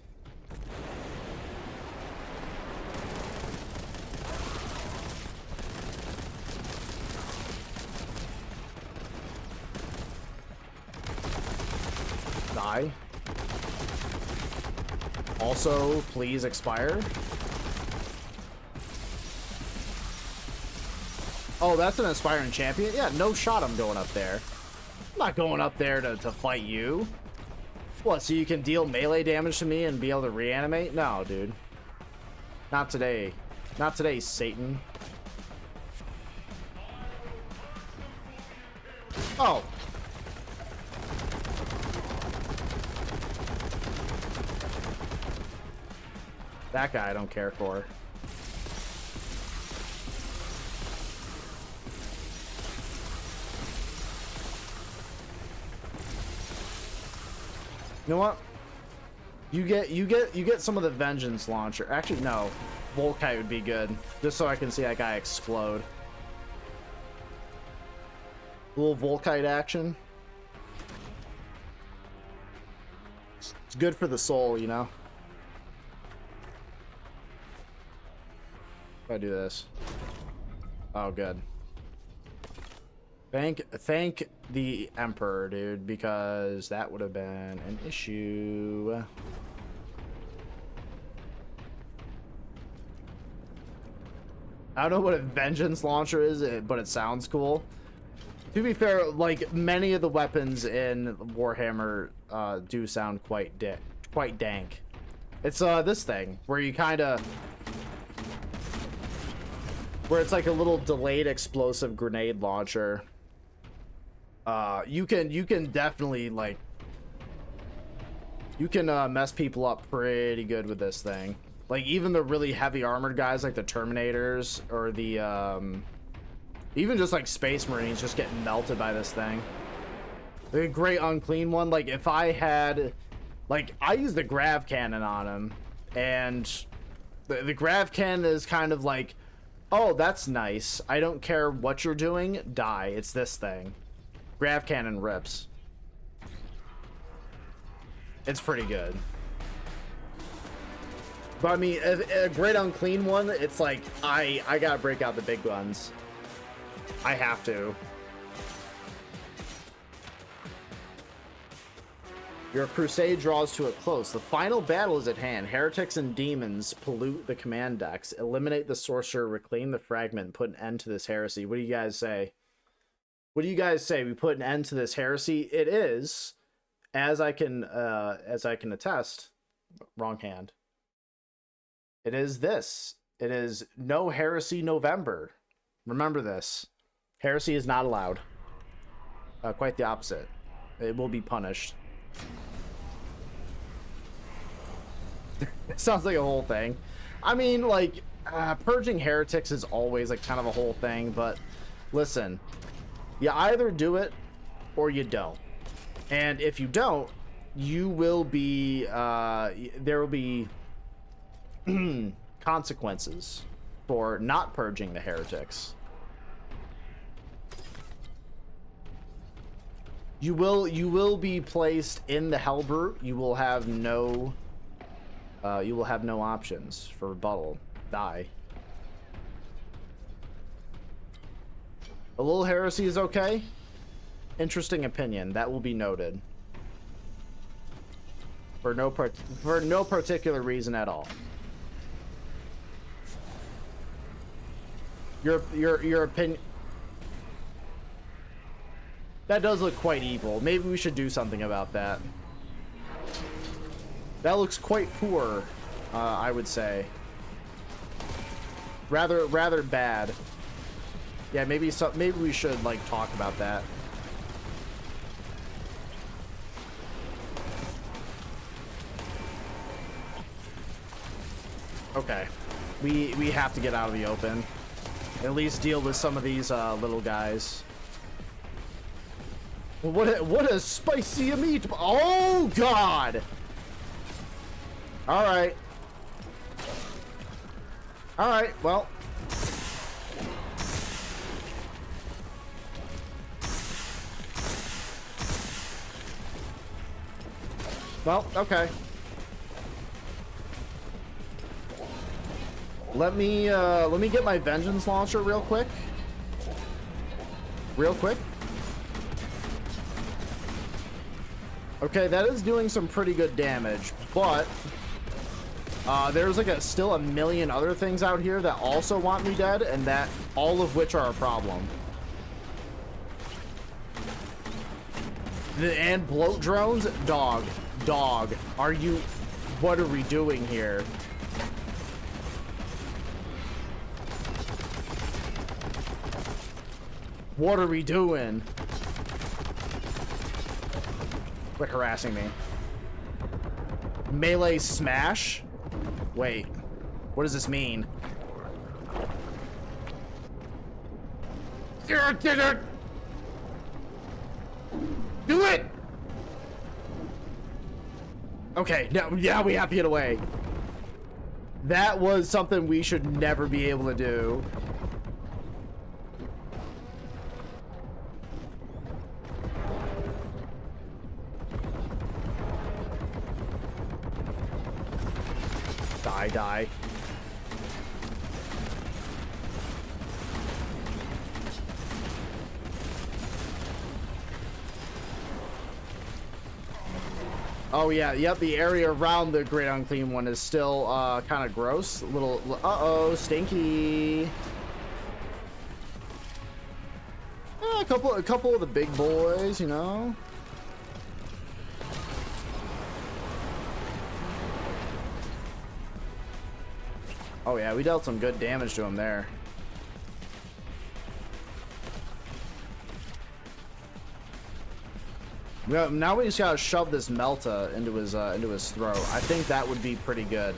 Die. Also, please expire. Oh, that's an aspiring champion? Yeah, no shot I'm going up there. I'm not going up there to fight you. What, so you can deal melee damage to me and be able to reanimate? No, dude. Not today. Not today, Satan. Oh. That guy I don't care for. You know what? You get some of the vengeance launcher. Actually, no. Volkite would be good. Just so I can see that guy explode. A little Volkite action. It's good for the soul, you know? If I do this. Oh, good. Thank the Emperor, dude, because that would have been an issue. I don't know what a vengeance launcher is, but it sounds cool. To be fair, like many of the weapons in Warhammer do sound quite dank. It's this thing where you kind of it's like a little delayed explosive grenade launcher. You can definitely like mess people up pretty good with this thing. Like even the really heavy armored guys like the Terminators or the even just like Space Marines just getting melted by this thing. The great unclean one, like if I had like I use the grav cannon on him, and the grav cannon is kind of like, oh, that's nice. I don't care what you're doing. Die. It's this thing. Grav cannon rips. It's pretty good. But I mean, a great unclean one, it's like, I gotta break out the big guns. I have to. Your crusade draws to a close. The final battle is at hand. Heretics and demons pollute the command decks. Eliminate the sorcerer, reclaim the fragment, put an end to this heresy. What do you guys say? What do you guys say? We put an end to this heresy? It is, as I can attest, wrong hand. It is this. It is no heresy November. Remember this. Heresy is not allowed. Quite the opposite. It will be punished. It sounds like a whole thing. I mean, like, purging heretics is always like kind of a whole thing, but listen, you either do it or you don't. And if you don't, you will be, there will be consequences for not purging the heretics. You will be placed in the Hellbrute. You will have no options for rebuttal. Die. A little heresy is okay. Interesting opinion. That will be noted. For no particular reason at all. Your opinion. That does look quite evil. Maybe we should do something about that. That looks quite poor, I would say. Rather bad. Yeah, maybe we should like talk about that. Okay. We have to get out of the open. At least deal with some of these little guys. Well, what a spicy meat! Oh God! All right. All right. Well. Well, okay. Let me get my vengeance launcher real quick. Real quick. Okay, that is doing some pretty good damage, but there's like still a million other things out here that also want me dead, and that all of which are a problem. And bloat drones, dog, are you? What are we doing here? What are we doing? Quit harassing me. Melee smash? Wait, what does this mean? Do it! Okay, now, yeah, we have to get away. That was something we should never be able to do. Die. Oh yeah, yep, the area around the Great Unclean One is still kind of gross. Uh-oh, stinky. A couple of the big boys, you know. Oh yeah, we dealt some good damage to him there. Now we just gotta shove this Melta into his throat. I think that would be pretty good.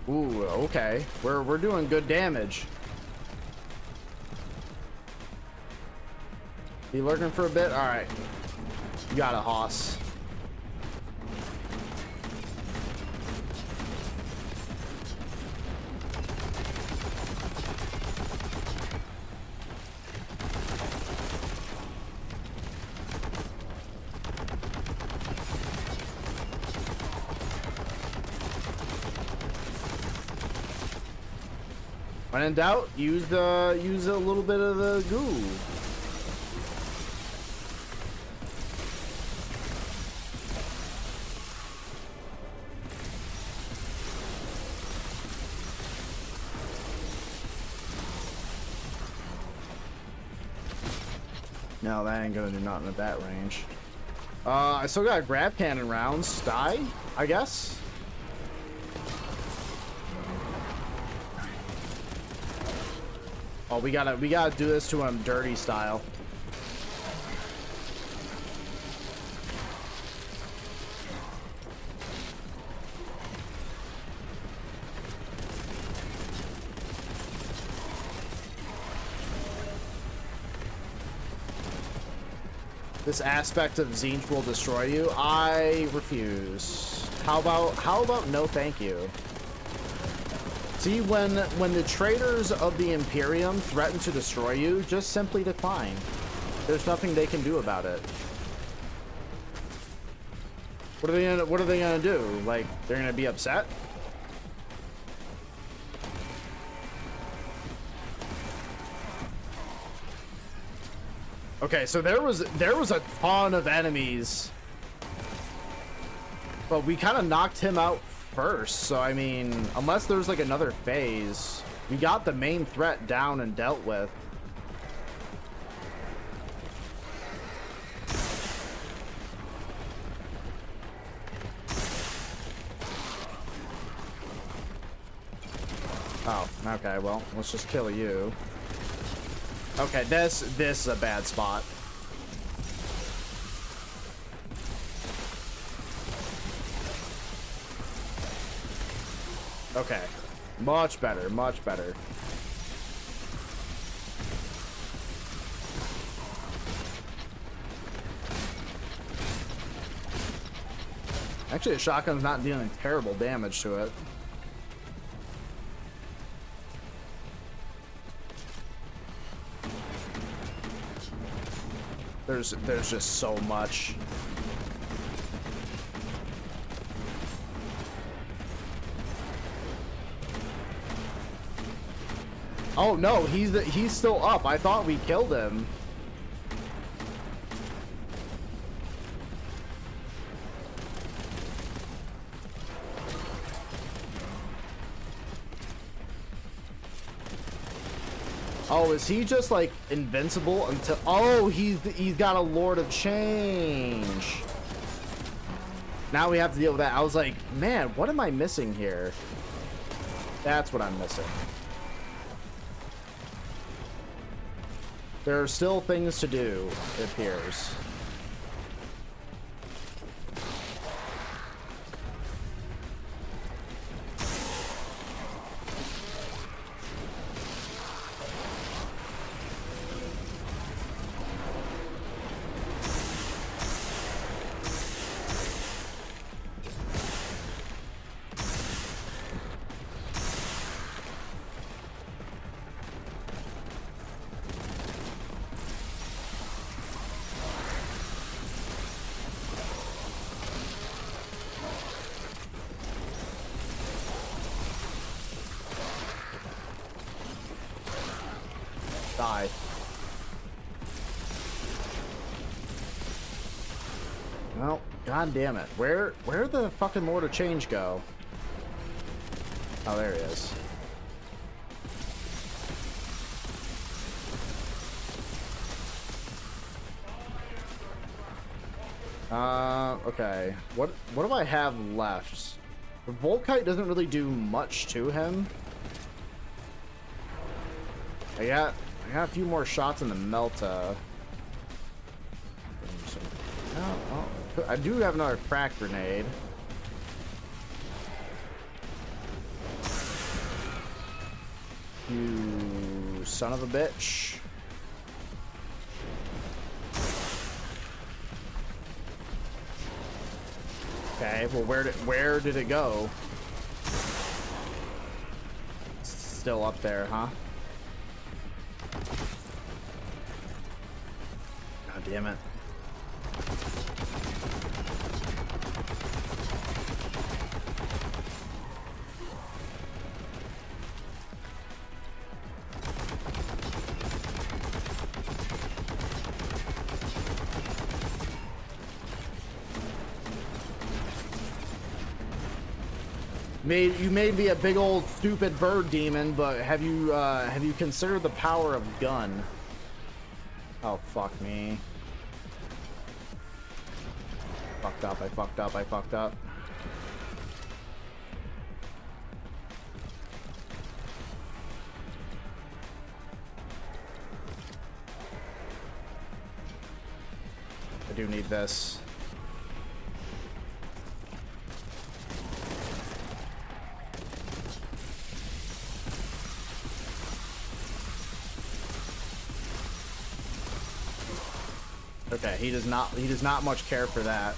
Ooh, okay. We're doing good damage. You lurking for a bit? All right. You got it, Hoss. When in doubt, use a little bit of the goo. No, that ain't gonna do nothing at that range. I still got grab cannon rounds. Die, I guess. Oh, we gotta do this to him dirty style. This aspect of Zinch will destroy you. I refuse. How about no thank you? See, when the traitors of the Imperium threaten to destroy you, just simply decline. There's nothing they can do about it. What are they gonna do? Like, they're gonna be upset? Okay, so there was a ton of enemies, but we kind of knocked him out first. So I mean, unless there's like another phase, we got the main threat down and dealt with. Oh. Okay, well, let's just kill you. Okay, this is a bad spot. Okay. Much better, much better. Actually, the shotgun's not dealing terrible damage to it. There's just so much. Oh no, he's still up. I thought we killed him. Oh, is he just like invincible until? Oh, he's got a Lord of Change. Now we have to deal with that. I was like, man, what am I missing here? That's what I'm missing. There are still things to do, it appears. Die. Well, god damn it. Where the fucking Lord of Change go? Oh, there he is. Okay. What do I have left? The Volkite doesn't really do much to him. I got a few more shots in the Melta. Oh, I do have another crack grenade. You son of a bitch. Okay, well where did it go? It's still up there, huh? God damn it. You may be a big old stupid bird demon, but have you considered the power of gun? Oh fuck me. Fucked up, I fucked up, I fucked up. I do need this. Okay, he does not much care for that.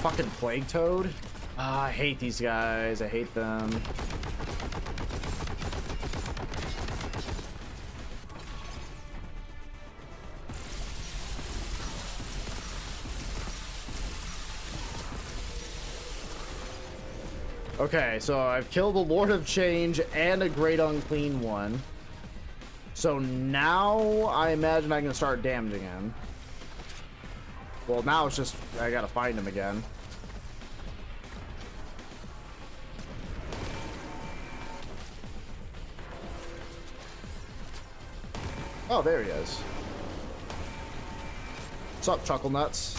Fucking plague toad. Ah, I hate these guys. I hate them. Okay, so I've killed a Lord of Change and a Great Unclean One. So now I imagine I can start damaging him. Well, now it's just I gotta find him again. Oh, there he is. What's up, Chuckle Nuts?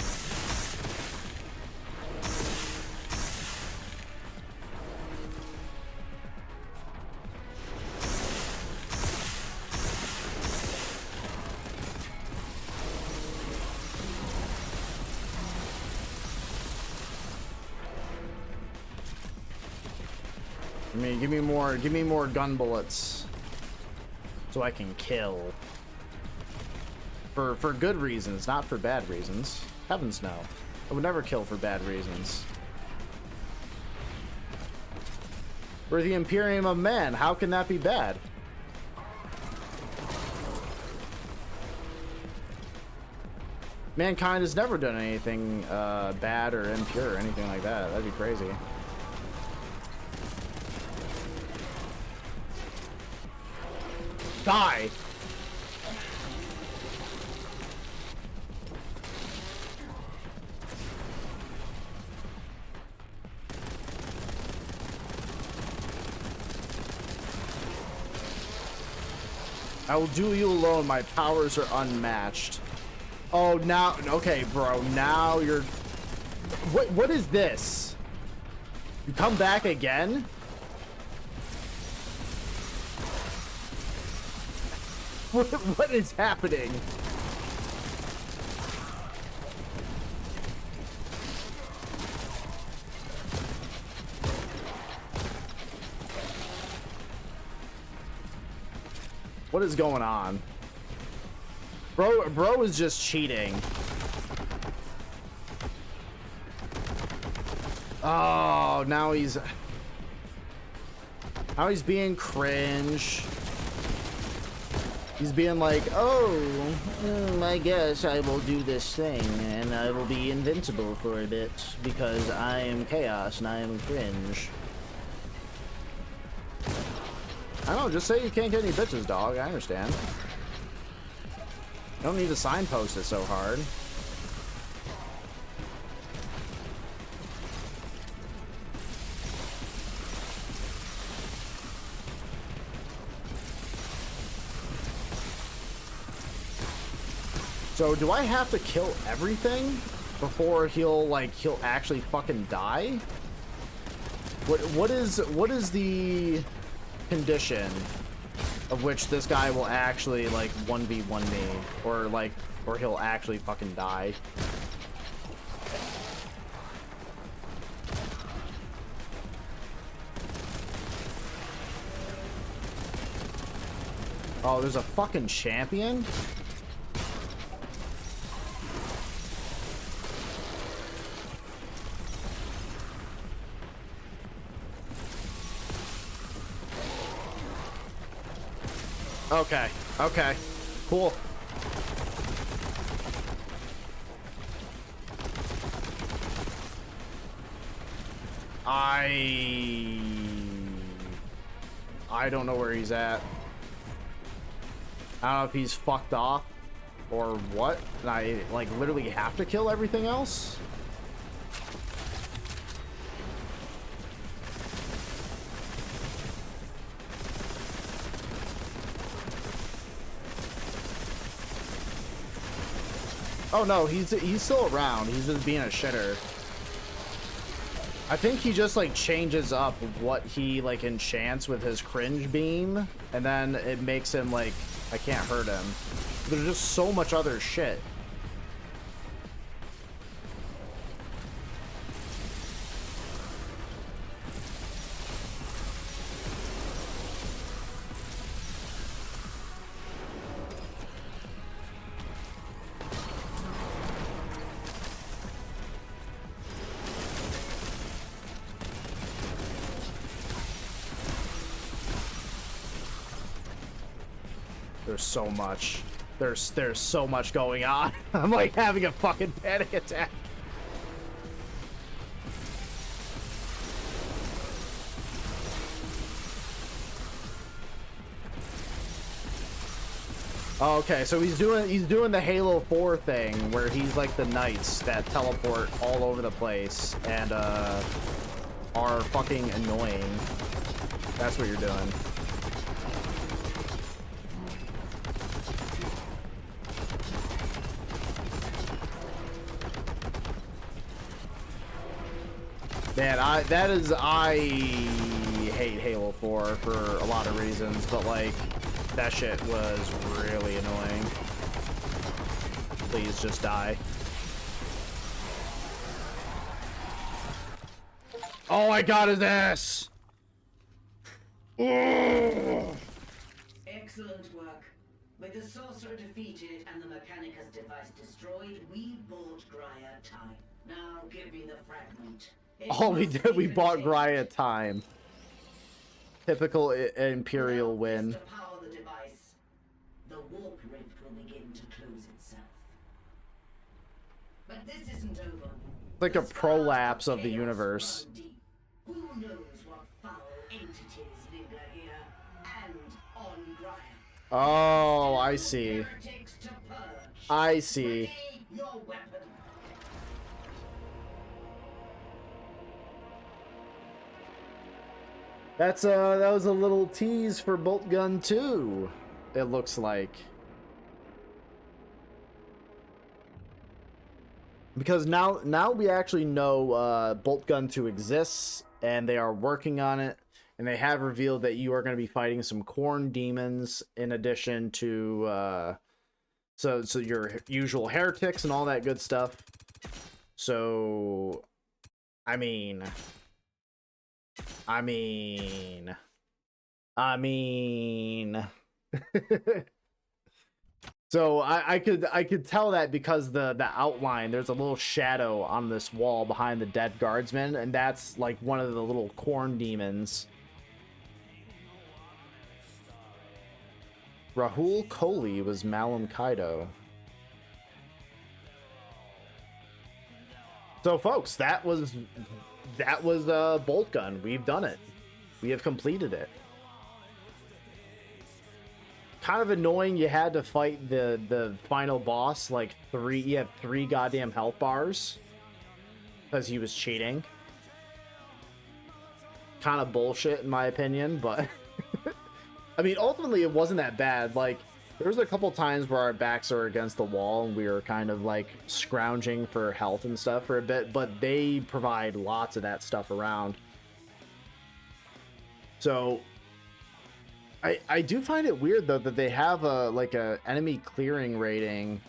Give me more gun bullets. So I can kill. For good reasons, not for bad reasons. Heavens no. I would never kill for bad reasons. We're the Imperium of Man. How can that be bad? Mankind has never done anything bad or impure or anything like that. That'd be crazy. Die! I will do you alone. My powers are unmatched. Oh, now... Okay, bro. Now you're... What is this? You come back again? What is happening? What is going on? Bro is just cheating. Oh, now he's being cringe. He's being like, oh, I guess I will do this thing and I will be invincible for a bit because I am chaos and I am cringe. I don't know, just say you can't get any bitches, dog. I understand. You don't need to signpost it so hard. So do I have to kill everything before he'll actually fucking die? What is the condition of which this guy will actually like 1v1 me or he'll actually fucking die? Oh, there's a fucking champion? Okay, okay, cool. I don't know where he's at. I don't know if he's fucked off or what. And I like literally have to kill everything else. Oh no, he's still around. He's just being a shitter. I think he just like changes up what he like enchants with his cringe beam, and then it makes him like I can't hurt him. There's just so much other shit. There's so much. There's so much going on. I'm like having a fucking panic attack. Oh, okay, so he's doing the Halo 4 thing where he's like the knights that teleport all over the place and are fucking annoying. That's what you're doing. Man, I hate Halo 4 for a lot of reasons, but like that shit was really annoying. Please just die. Oh, I got his ass. Excellent work. With the sorcerer defeated and the Mechanicus device destroyed, we bought Grya time. Now give me the fragment. All we did, we bought Grya time. Typical Imperial win. To power the device, the warp rift will begin to close itself. But this isn't over. It's like a prolapse of the universe. Who knows what foul entities linger here and on Grya? Oh, I see. Heretics to purge. I see. Ready your weapon. That was a little tease for Boltgun 2, it looks like. Because now we actually know Boltgun 2 exists, and they are working on it, and they have revealed that you are going to be fighting some corn demons in addition to so your usual heretics and all that good stuff. So I mean so I could tell that because the outline, there's a little shadow on this wall behind the dead guardsman, and that's like one of the little corn demons. Rahul Kohli was Malam Kaido. So folks, that was Boltgun. We've done it. We have completed it. Kind of annoying you had to fight the final boss like you have 3 goddamn health bars because he was cheating. Kind of bullshit in my opinion, but I mean, ultimately it wasn't that bad. Like, there was a couple times where our backs are against the wall and we were kind of like scrounging for health and stuff for a bit, but they provide lots of that stuff around. So I do find it weird though that they have a enemy clearing rating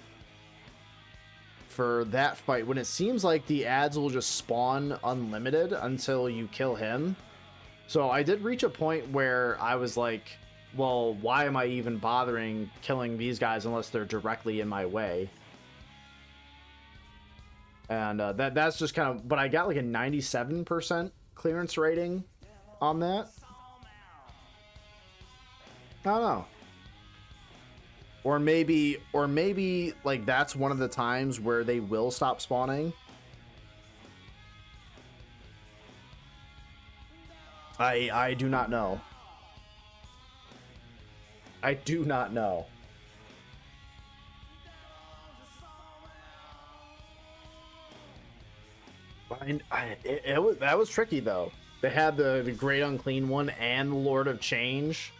for that fight when it seems like the ads will just spawn unlimited until you kill him. So I did reach a point where I was like, well, why am I even bothering killing these guys unless they're directly in my way? And that's just kind of, but I got like a 97% clearance rating on that. I don't know. Or maybe like that's one of the times where they will stop spawning. I do not know. I do not know. That was tricky though. They had the Great Unclean One and the Lord of Change,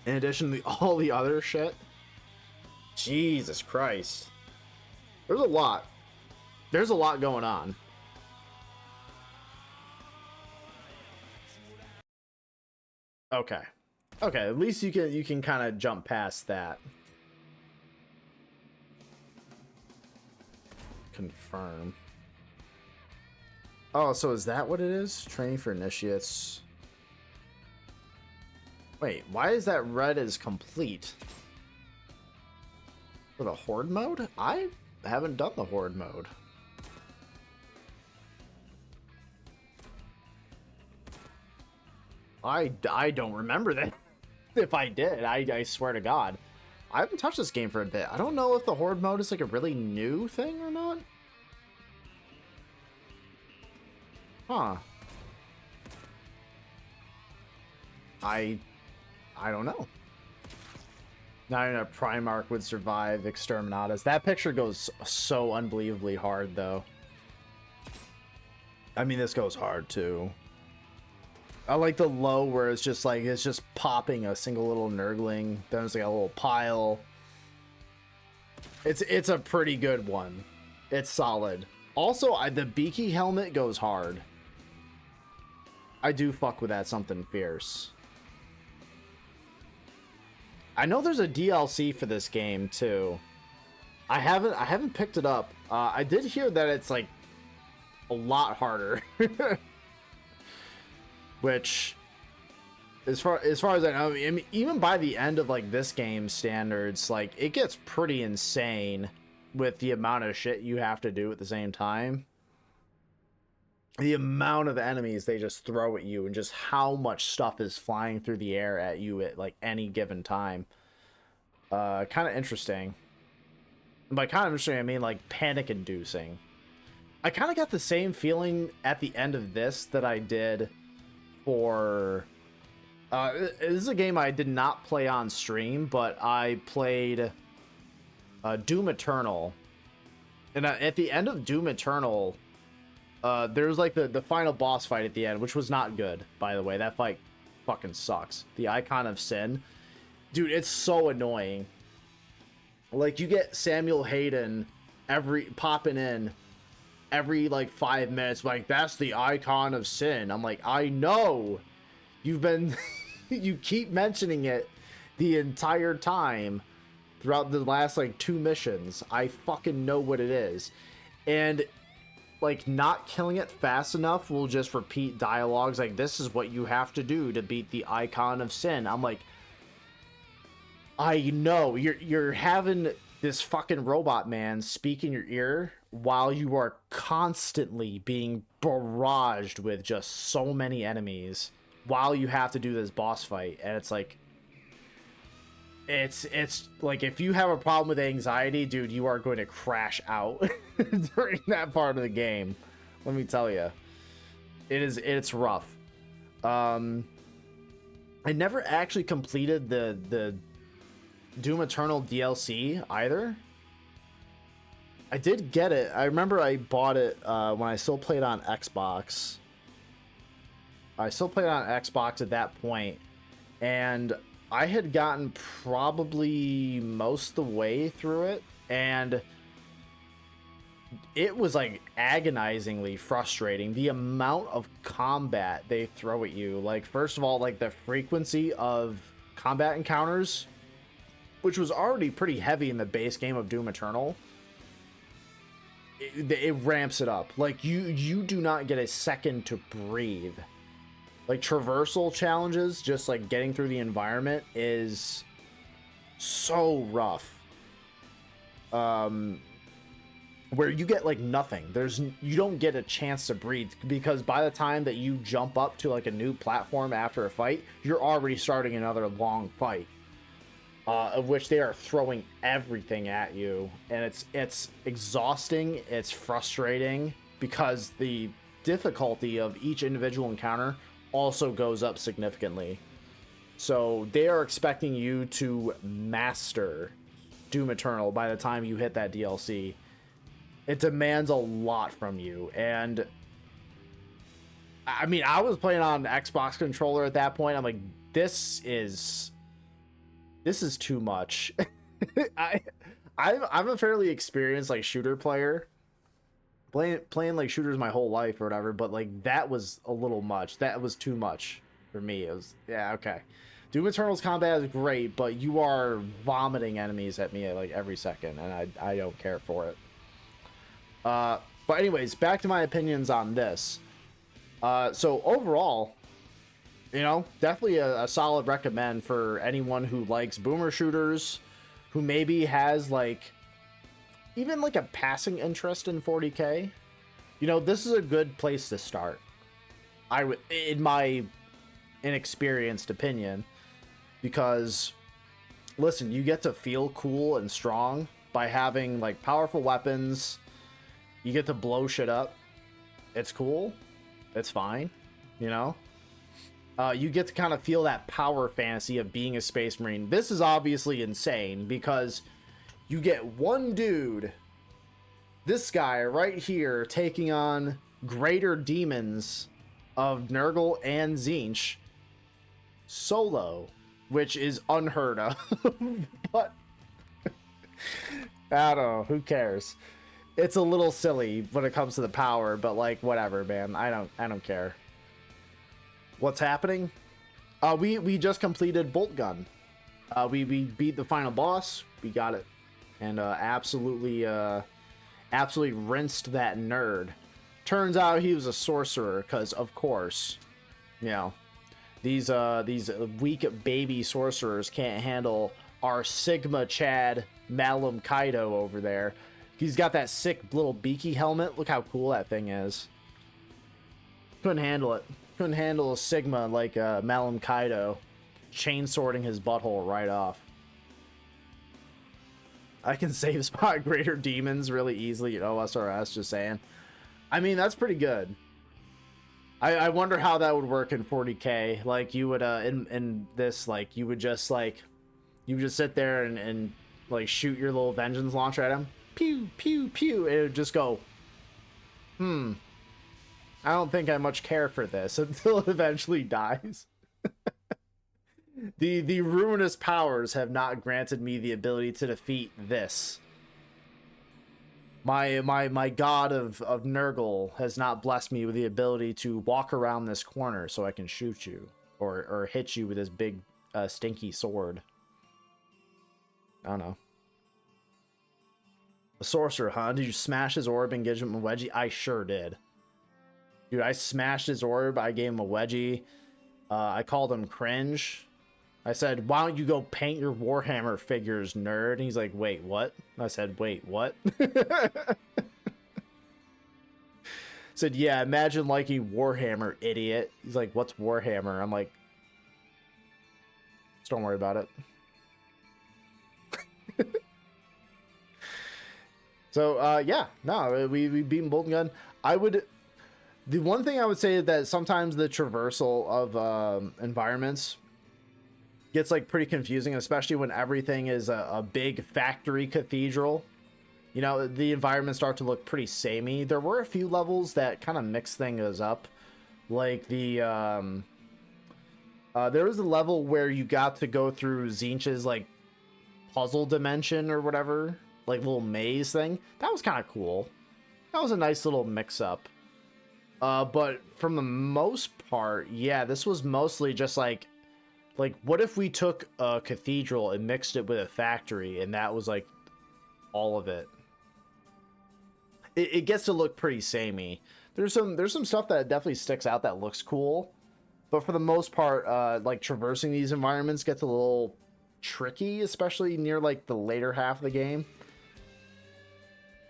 in addition to all the other shit. Jesus Christ. There's a lot. There's a lot going on. Okay. Okay, at least you can kind of jump past that. Confirm. Oh, so is that what it is? Training for initiates. Wait, why is that red as complete? For the horde mode? I haven't done the horde mode. I don't remember that. If I did, I swear to God. I haven't touched this game for a bit. I don't know if the horde mode is like a really new thing or not. Huh. I don't know. Not even a Primarch would survive Exterminatus. That picture goes so unbelievably hard, though. I mean, this goes hard, too. I like the low where it's just like, it's just popping a single little Nurgling. Then there's like a little pile. It's a pretty good one. It's solid. Also, the Beaky helmet goes hard. I do fuck with that something fierce. I know there's a DLC for this game too. I haven't picked it up. I did hear that it's like a lot harder. Which As far as I know, I mean, even by the end of like this game's standards, like it gets pretty insane with the amount of shit you have to do at the same time. The amount of enemies they just throw at you and just how much stuff is flying through the air at you at like any given time. Kind of interesting. By kind of interesting, I mean like panic inducing. I kind of got the same feeling at the end of this that I did for this is a game I did not play on stream, but I played Doom Eternal. And at the end of Doom Eternal, there's like the final boss fight at the end, which was not good, by the way. That fight fucking sucks. The Icon of Sin. Dude, it's so annoying. Like, you get Samuel Hayden popping in every like 5 minutes, like, that's the Icon of Sin. I'm like, I know. You've been you keep mentioning it the entire time throughout the last like 2 missions. I fucking know what it is. And like not killing it fast enough will just repeat dialogues like, this is what you have to do to beat the Icon of Sin. I'm like, I know you're having this fucking robot man speak in your ear while you are constantly being barraged with just so many enemies while you have to do this boss fight. And it's like, it's like, if you have a problem with anxiety, dude, you are going to crash out during that part of the game. Let me tell you, it's rough. I never actually completed the Doom Eternal DLC either. I did get it. I remember I bought it when I still played on Xbox. I still played on Xbox at that point, and I had gotten probably most of the way through it, and it was like agonizingly frustrating. The amount of combat they throw at you. Like, first of all, like the frequency of combat encounters, which was already pretty heavy in the base game of Doom Eternal. It ramps it up. Like, you do not get a second to breathe. Like, traversal challenges, just like getting through the environment, is so rough. Where you get like nothing. You don't get a chance to breathe, because by the time that you jump up to like a new platform after a fight, you're already starting another long fight, of which they are throwing everything at you, and it's exhausting. It's frustrating because the difficulty of each individual encounter also goes up significantly. So they are expecting you to master Doom Eternal by the time you hit that DLC. It demands a lot from you, and I mean, I was playing on an Xbox controller at that point. I'm like, this is too much. I'm a fairly experienced like shooter player, playing like shooters my whole life or whatever, but like that was a little much. That was too much for me. It was, yeah, okay. Doom Eternal's combat is great, but you are vomiting enemies at me like every second, and I don't care for it. But anyways, back to my opinions on this. So overall, you know, definitely a solid recommend for anyone who likes boomer shooters, who maybe has like even like a passing interest in 40K. You know, this is a good place to start. I would, in my inexperienced opinion, because listen, you get to feel cool and strong by having like powerful weapons. You get to blow shit up. It's cool. It's fine. You know? You get to kind of feel that power fantasy of being a Space Marine. This is obviously insane because you get one dude, this guy right here, taking on greater demons of Nurgle and Tzeentch solo, which is unheard of. But I don't know, who cares? It's a little silly when it comes to the power, but like, whatever, man. I don't care. What's happening? We just completed Boltgun. We beat the final boss. We got it, and absolutely rinsed that nerd. Turns out he was a sorcerer, because of course, you know, These weak baby sorcerers can't handle our Sigma Chad Malum Kaido over there. He's got that sick little beaky helmet. Look how cool that thing is. Couldn't handle it. Couldn't handle a Sigma like Malum Kaido. Chain sorting his butthole right off. I can save spot greater demons really easily at OSRS, just saying. I mean, that's pretty good. I wonder how that would work in 40K. Like, you would, in this, like, you would just sit there and like, shoot your little vengeance launcher at him. Pew, pew, pew. And it would just go, I don't think I much care for this until it eventually dies. The ruinous powers have not granted me the ability to defeat this. My god of Nurgle has not blessed me with the ability to walk around this corner so I can shoot you or hit you with this big stinky sword. I don't know. A sorcerer, huh? Did you smash his orb and give him a wedgie? I sure did. Dude, I smashed his orb. I gave him a wedgie. I called him cringe. I said, why don't you go paint your Warhammer figures, nerd? And he's like, wait, what? I said, wait, what? Said, yeah, imagine liking Warhammer, idiot. He's like, what's Warhammer? I'm like, just don't worry about it. So, yeah, no, we beat Boltgun. The one thing I would say is that sometimes the traversal of environments gets like pretty confusing, especially when everything is a big factory cathedral. You know, the environments start to look pretty samey. There were a few levels that kind of mix things up, like the there was a level where you got to go through Zinch's like puzzle dimension or whatever, like little maze thing. That was kind of cool. That was a nice little mix up. But from the most part, yeah, this was mostly just like what if we took a cathedral and mixed it with a factory, and that was like all of it. It gets to look pretty samey. There's some stuff that definitely sticks out that looks cool, but for the most part, like traversing these environments gets a little tricky, especially near like the later half of the game.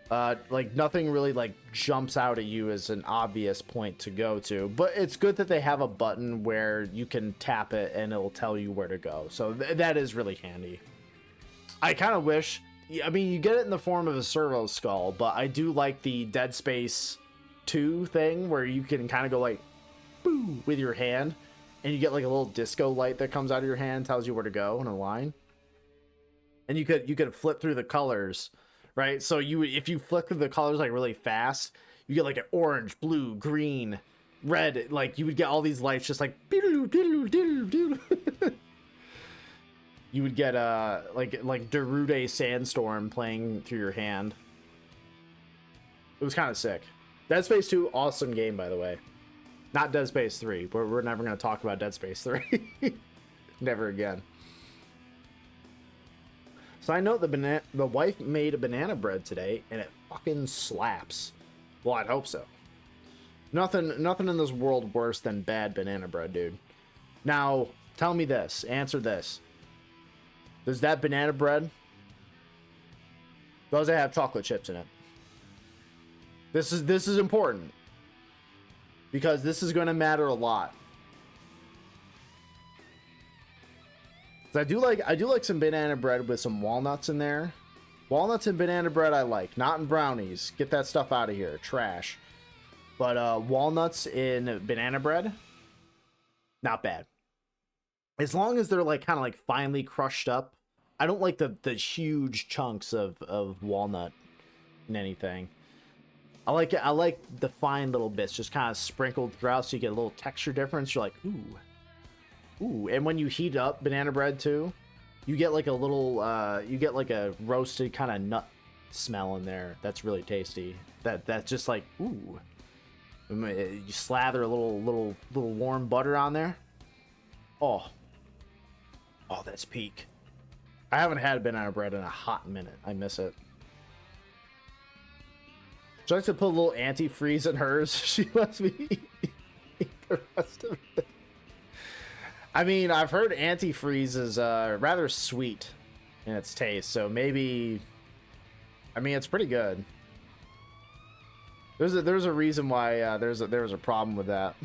Like nothing really like jumps out at you as an obvious point to go to, but it's good that they have a button where you can tap it and it'll tell you where to go. So that is really handy. I kind of wish, I mean, you get it in the form of a servo skull, but I do like the Dead Space 2 thing where you can kind of go like, boo, with your hand, and you get like a little disco light that comes out of your hand, tells you where to go in a line. And you could flip through the colors. Right, so if you flick through the colors like really fast, you get like an orange, blue, green, red. Like you would get all these lights just like you would get like Darude Sandstorm playing through your hand. It was kind of sick. Dead Space 2, awesome game, by the way. Not Dead Space 3. We're never going to talk about Dead Space 3. Never again. So I know the wife made a banana bread today, and it fucking slaps. Well, I'd hope so. Nothing in this world worse than bad banana bread, dude. Now, tell me this. Answer this. Does that banana bread, does it have chocolate chips in it? This is important, because this is going to matter a lot. I do like some banana bread with some walnuts in there. Walnuts and banana bread I like, not in brownies. Get that stuff out of here, trash. But walnuts in banana bread, not bad. As long as they're like kind of like finely crushed up. I don't like the huge chunks of walnut in anything. I like the fine little bits just kind of sprinkled throughout, so you get a little texture difference. You're like, ooh, and when you heat up banana bread too, you get like a little, you get like a roasted kind of nut smell in there. That's really tasty. That's just like, ooh. You slather a little warm butter on there. Oh, that's peak. I haven't had banana bread in a hot minute. I miss it. She likes to put a little antifreeze in hers. She lets me eat the rest of it. I mean, I've heard antifreeze is rather sweet in its taste, so maybe. I mean, it's pretty good. There's a reason why there was a problem with that.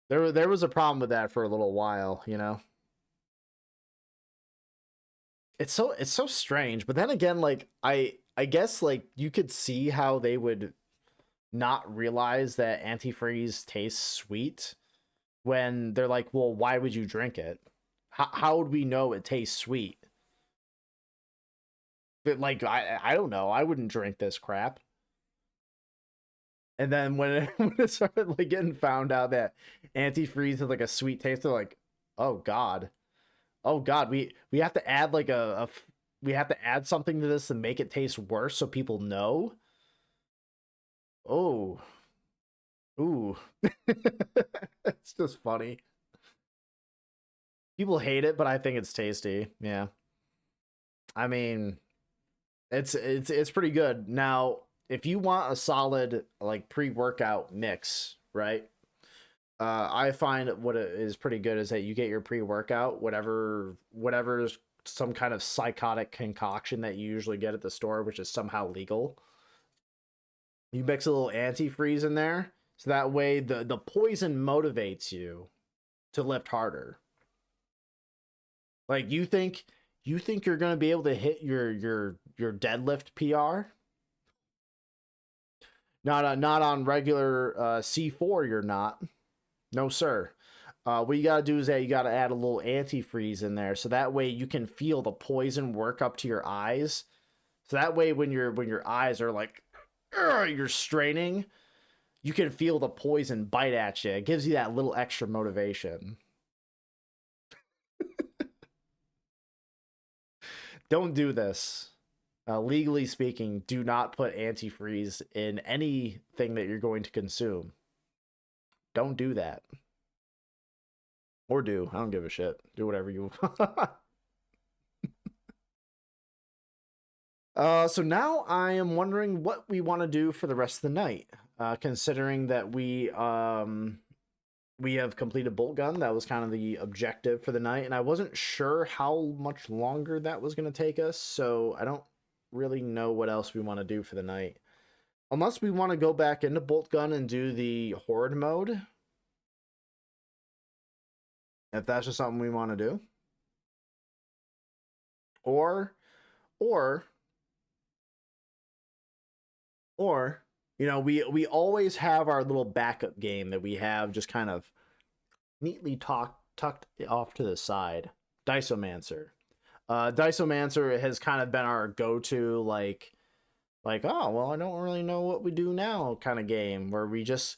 There was a problem with that for a little while, you know. It's so strange, but then again, like I guess like you could see how they would not realize that antifreeze tastes sweet when they're like, well, why would you drink it? How would we know it tastes sweet? But like I don't know. I wouldn't drink this crap. And then when it, when it started like getting found out that antifreeze had like a sweet taste, they're like, oh god, we have to add like we have to add something to this to make it taste worse so people know. Oh, ooh, it's just funny. People hate it, but I think it's tasty. Yeah, I mean, it's pretty good. Now, if you want a solid like pre-workout mix, right? I find what it is pretty good is that you get your pre-workout, whatever's some kind of psychotic concoction that you usually get at the store, which is somehow legal. You mix a little antifreeze in there, so that way the poison motivates you to lift harder. Like you think you're gonna be able to hit your deadlift PR? Not on regular C4. You're not. No, sir. What you gotta do is that you gotta add a little antifreeze in there, so that way you can feel the poison work up to your eyes. So that way, when your eyes are like, you're straining, you can feel the poison bite at you. It gives you that little extra motivation. Don't do this. Legally speaking, do not put antifreeze in anything that you're going to consume. Don't do that. Or do. I don't give a shit. Do whatever you want. So now I am wondering what we want to do for the rest of the night. Considering that we have completed Boltgun, that was kind of the objective for the night, and I wasn't sure how much longer that was going to take us, so I don't really know what else we want to do for the night. Unless we want to go back into Boltgun and do the Horde mode. If that's just something we want to do. Or, you know, we always have our little backup game that we have just kind of neatly tucked off to the side. Diceomancer. Diceomancer has kind of been our go-to, like, oh, well, I don't really know what we do now kind of game, where we just,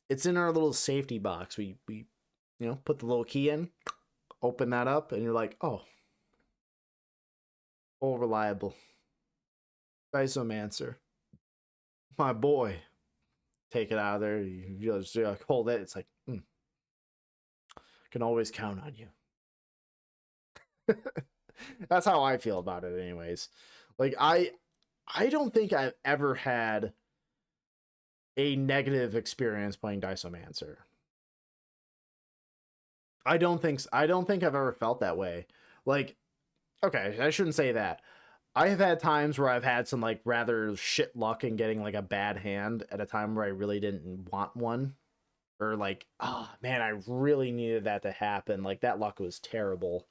it's in our little safety box. We you know, put the little key in, open that up, and you're like, oh, all reliable. Diceomancer. My boy. Take it out of there. You just hold it. It's like, can always count on you. That's how I feel about it, anyways. Like, I don't think I've ever had a negative experience playing Diceomancer. I don't think I've ever felt that way. Like, okay, I shouldn't say that. I have had times where I've had some like rather shit luck in getting like a bad hand at a time where I really didn't want one. Or like, oh man, I really needed that to happen. Like that luck was terrible.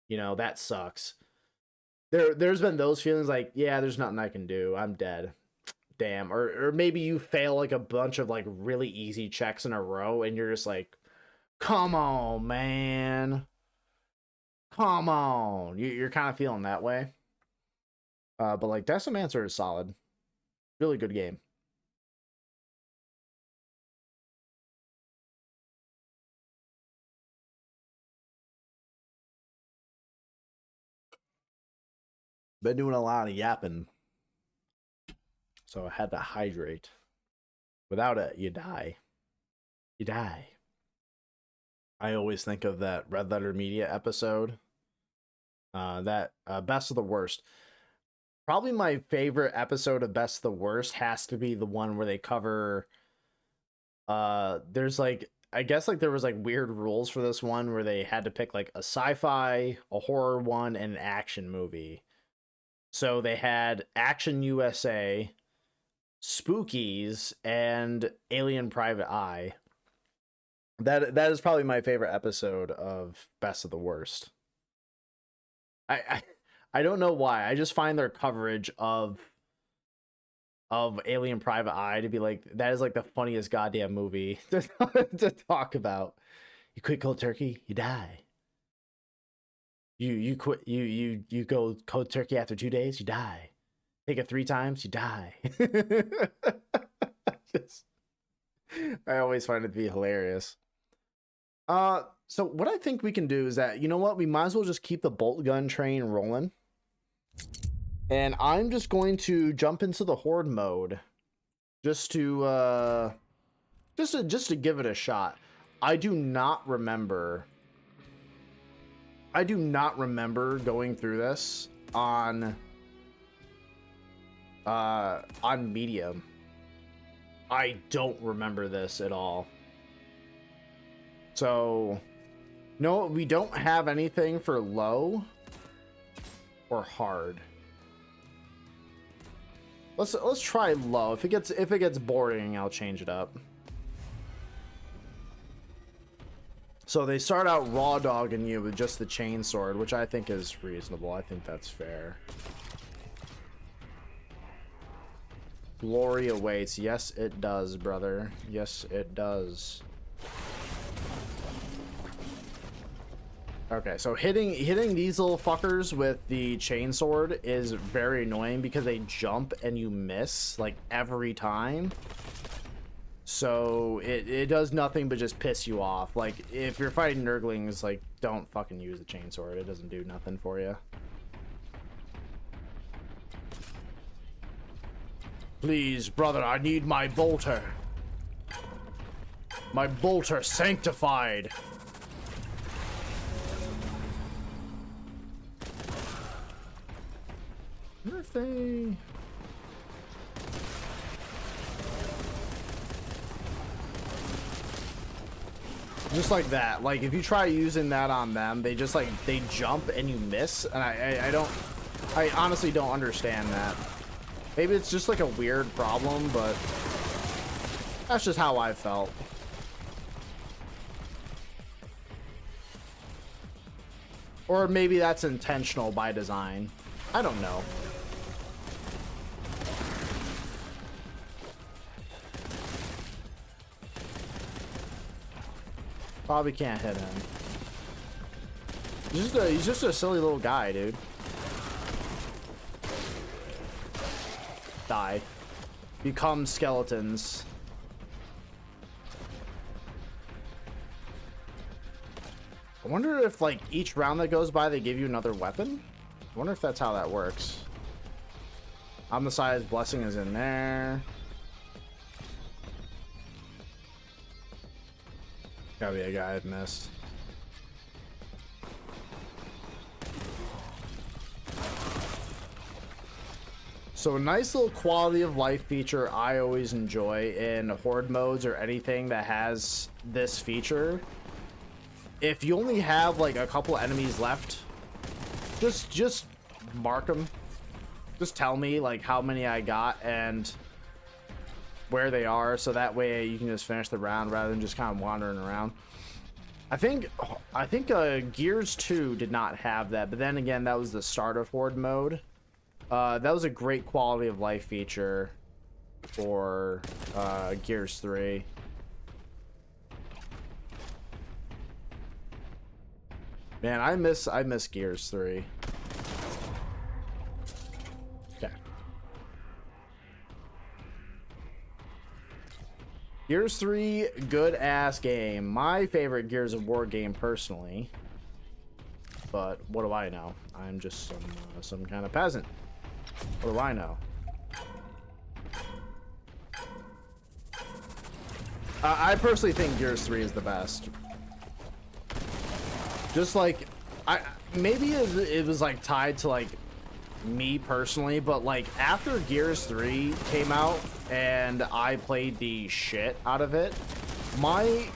You know, that sucks. There's been those feelings like, yeah, there's nothing I can do. I'm dead. Damn. Or maybe you fail like a bunch of like really easy checks in a row and you're just like, come on, man. Come on. You're kind of feeling that way. But like Decimancer is solid. Really good game. Been doing a lot of yapping. So I had to hydrate. Without it, you die. You die. I always think of that Red Letter Media episode. That Best of the Worst. Probably my favorite episode of Best of the Worst has to be the one where they cover there's like I guess like there was like weird rules for this one where they had to pick like a sci-fi, a horror one, and an action movie. So they had Action USA, Spookies, and Alien Private Eye. That is probably my favorite episode of Best of the Worst. I don't know why. I just find their coverage of Alien Private Eye to be like, that is like the funniest goddamn movie to talk about. You quit cold turkey, you die. You quit you go cold turkey after 2 days, you die. Take it 3 times, you die. I always find it to be hilarious. So what I think we can do is that, you know what, we might as well just keep the bolt gun train rolling. And I'm just going to jump into the horde mode just to give it a shot. I do not remember going through this on medium. I don't remember this at all. So no, we don't have anything for low or hard. Let's try low. If it gets boring, I'll change it up. So they start out raw dogging you with just the chainsword, which I think is reasonable. I think that's fair. Glory awaits. Yes, it does, brother. Yes, it does. Okay, so hitting these little fuckers with the chainsword is very annoying because they jump and you miss like every time. So it does nothing but just piss you off. Like if you're fighting nurglings, like don't fucking use the chainsword. It doesn't do nothing for you. Please, brother, I need my bolter. My bolter sanctified. I wonder if they... Just like that. Like, if you try using that on them, they just, like, they jump and you miss. And I honestly don't understand that. Maybe it's just, like, a weird problem, but that's just how I felt. Or maybe that's intentional by design. I don't know. Probably can't hit him. He's just a silly little guy, dude. Die. Become skeletons. I wonder if, like, each round that goes by, they give you another weapon? I wonder if that's how that works. Omnicide Blessing is in there. Gotta be a guy I've missed. So a nice little quality of life feature I always enjoy in horde modes or anything that has this feature. If you only have like a couple enemies left, just mark them. Just tell me like how many I got and where they are, so that way you can just finish the round rather than just kind of wandering around. I think Gears 2 did not have that, but then again, that was the start of horde mode. That was a great quality of life feature for Gears 3. Man, I miss Gears 3. Okay. Gears 3, good ass game. My favorite Gears of War game personally. But what do I know? I'm just some kind of peasant. What do I know? I personally think Gears 3 is the best. Just like, maybe it was like tied to like me personally, but like after Gears 3 came out and I played the shit out of it, my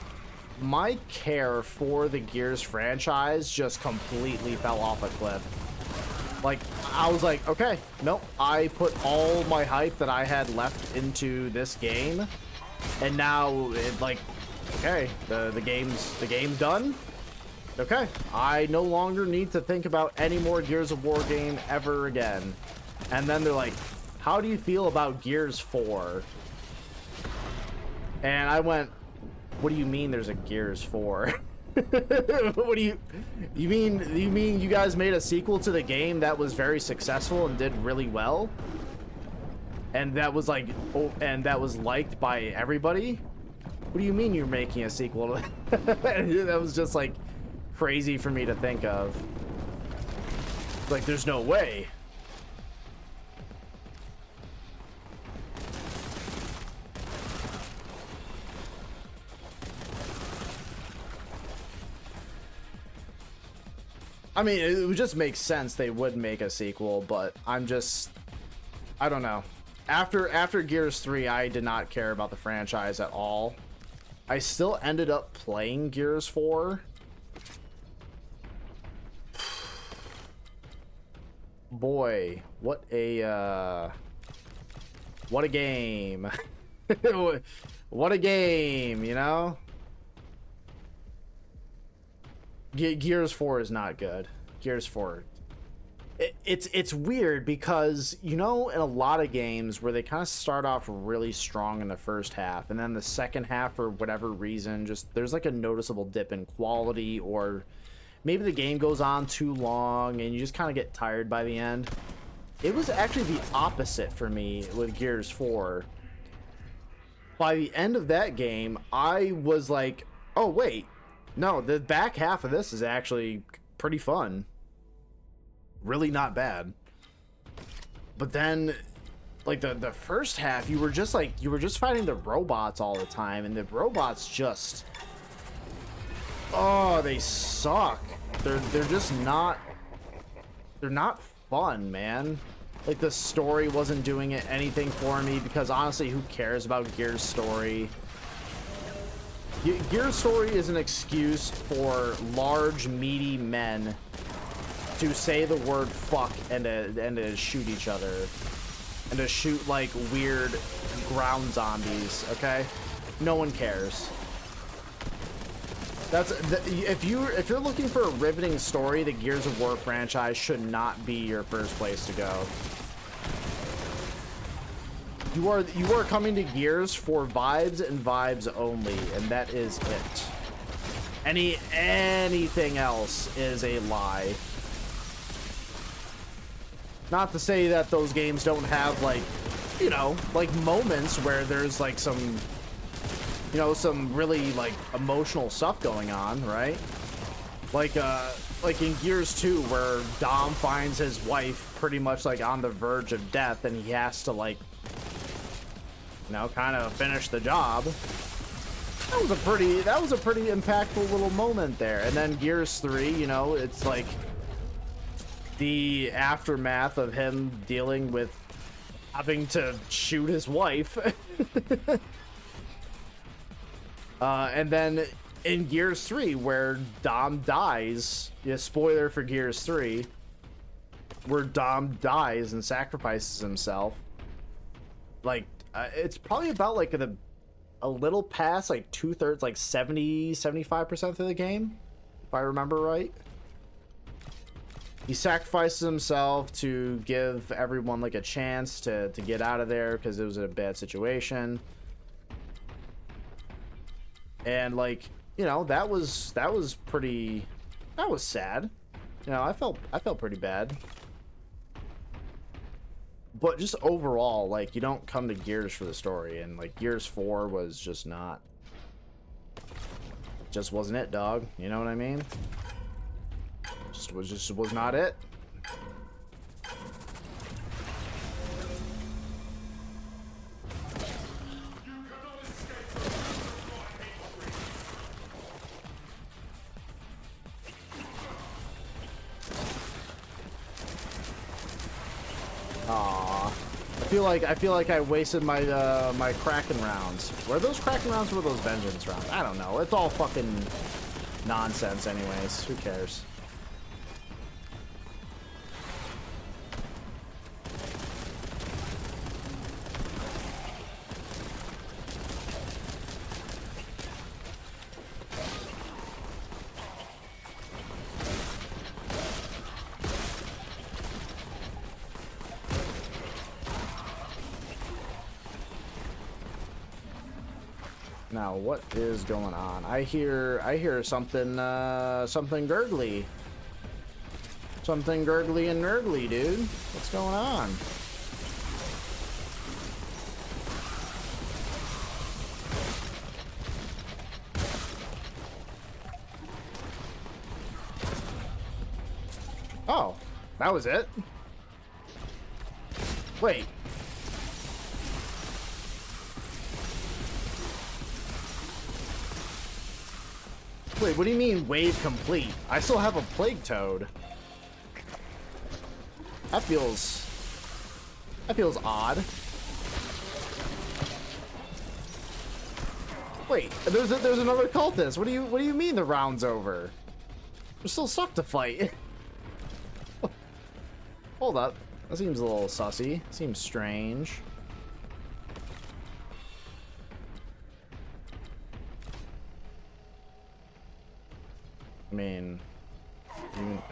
my care for the Gears franchise just completely fell off a cliff. Like, I was like, okay, nope, I put all my hype that I had left into this game, and now it, like, okay, the game's done. Okay, I no longer need to think about any more Gears of War game ever again. And then they're like, how do you feel about Gears 4? And I went, what do you mean there's a Gears 4? What do you mean you guys made a sequel to the game that was very successful and did really well? And that was like, oh, and that was liked by everybody? What do you mean you're making a sequel to that? Was just like crazy for me to think of. Like, there's no way. I mean, it would just make sense they would make a sequel, but I don't know. After Gears 3, I did not care about the franchise at all. I still ended up playing Gears 4. Boy, what a game. What a game, you know? Gears 4 is not good. Gears 4. It's weird because, you know, in a lot of games where they kind of start off really strong in the first half, and then the second half, for whatever reason, just there's like a noticeable dip in quality, or maybe the game goes on too long and you just kind of get tired by the end. It was actually the opposite for me with Gears 4. By the end of that game, I was like, oh wait, no, the back half of this is actually pretty fun. Really not bad. But then, like, the first half, you were just fighting the robots all the time, and the robots just, oh, they suck. They're just not, they're not fun, man. Like, the story wasn't doing anything for me, because honestly, who cares about Gears' story? Gears' story is an excuse for large, meaty men to say the word fuck and to shoot each other. And to shoot, like, weird ground zombies, okay? No one cares. If you're looking for a riveting story, the Gears of War franchise should not be your first place to go. You are coming to Gears for vibes and vibes only, and that is it. Anything else is a lie. Not to say that those games don't have, like, you know, like moments where there's like some, you know, some really like emotional stuff going on, right? Like in Gears 2, where Dom finds his wife pretty much like on the verge of death, and he has to, like, you know, kind of finish the job. That was a pretty impactful little moment there. And then Gears 3, you know, it's like the aftermath of him dealing with having to shoot his wife. And then in Gears 3, where Dom dies, yeah, spoiler for Gears 3, where Dom dies and sacrifices himself, like, it's probably about like a little past like 2/3, like 75% of the game, if I remember right. He sacrifices himself to give everyone like a chance to get out of there because it was a bad situation. And, like, you know, that was sad. You know, I felt pretty bad. But just overall, like, you don't come to Gears for the story, and like Gears 4 was just not, just wasn't it, dog. You know what I mean? Just was not it. Aww. feel like I wasted my my Kraken rounds. Were those Kraken rounds or were those Vengeance rounds? I don't know. It's all fucking nonsense anyways. Who cares? Now, what is going on? I hear something, something gurgly. Something gurgly and nurgly, dude. What's going on? Oh, that was it? Wait. Wait, what do you mean wave complete? I still have a plague toad. That feels odd. Wait, there's another cultist. What do you mean the round's over? We're still stuck to fight. Hold up. That seems a little sussy. Seems strange. I mean,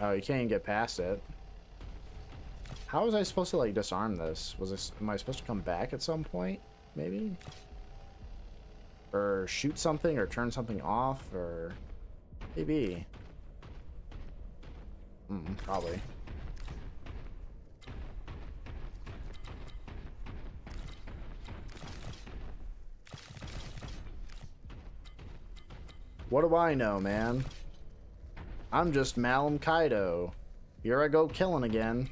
oh, you can't even get past it. How was I supposed to like disarm this? Am I supposed to come back at some point? Maybe? Or shoot something or turn something off or maybe. Probably. What do I know, man? I'm just Malum Kaido. Here I go killing again.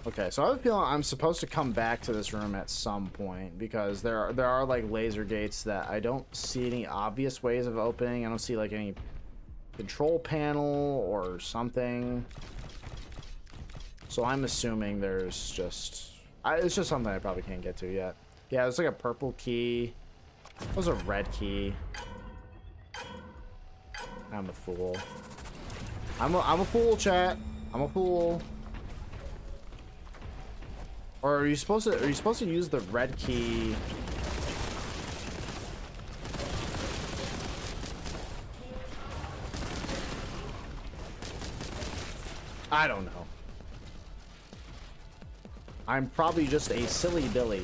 Okay, so I have a feeling I'm supposed to come back to this room at some point because there are like laser gates that I don't see any obvious ways of opening. I don't see like any control panel or something. So I'm assuming there's just... it's just something I probably can't get to yet. Yeah, it's like a purple key. That was a red key. I'm a fool. I'm a fool, chat. I'm a fool. Or are you supposed to use the red key? I don't know. I'm probably just a silly Billy.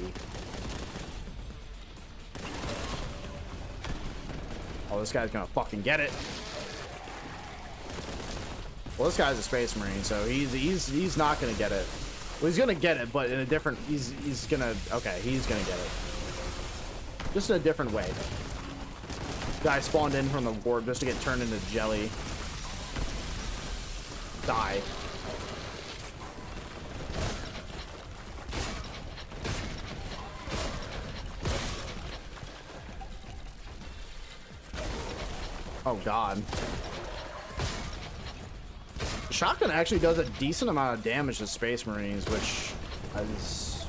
Oh, this guy's gonna fucking get it. Well, this guy's a space marine, so he's not gonna get it. Well, he's gonna get it, but in a different. He's gonna. Okay, he's gonna get it. Just in a different way. Guy spawned in from the warp just to get turned into jelly. Die. Oh god. The shotgun actually does a decent amount of damage to Space Marines, which is,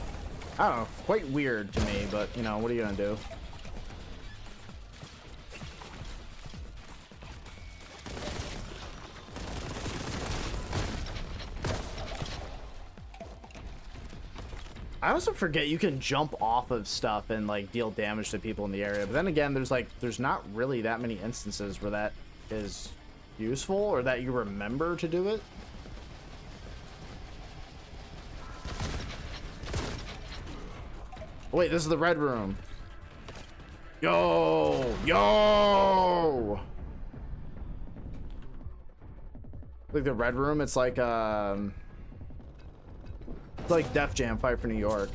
I don't know, quite weird to me, but you know, what are you gonna do? I also forget you can jump off of stuff and like deal damage to people in the area, but then again, there's not really that many instances where that is useful or that you remember to do it. Wait, this is the red room. Yo! Like the red room, it's like it's like Def Jam Fight for New York.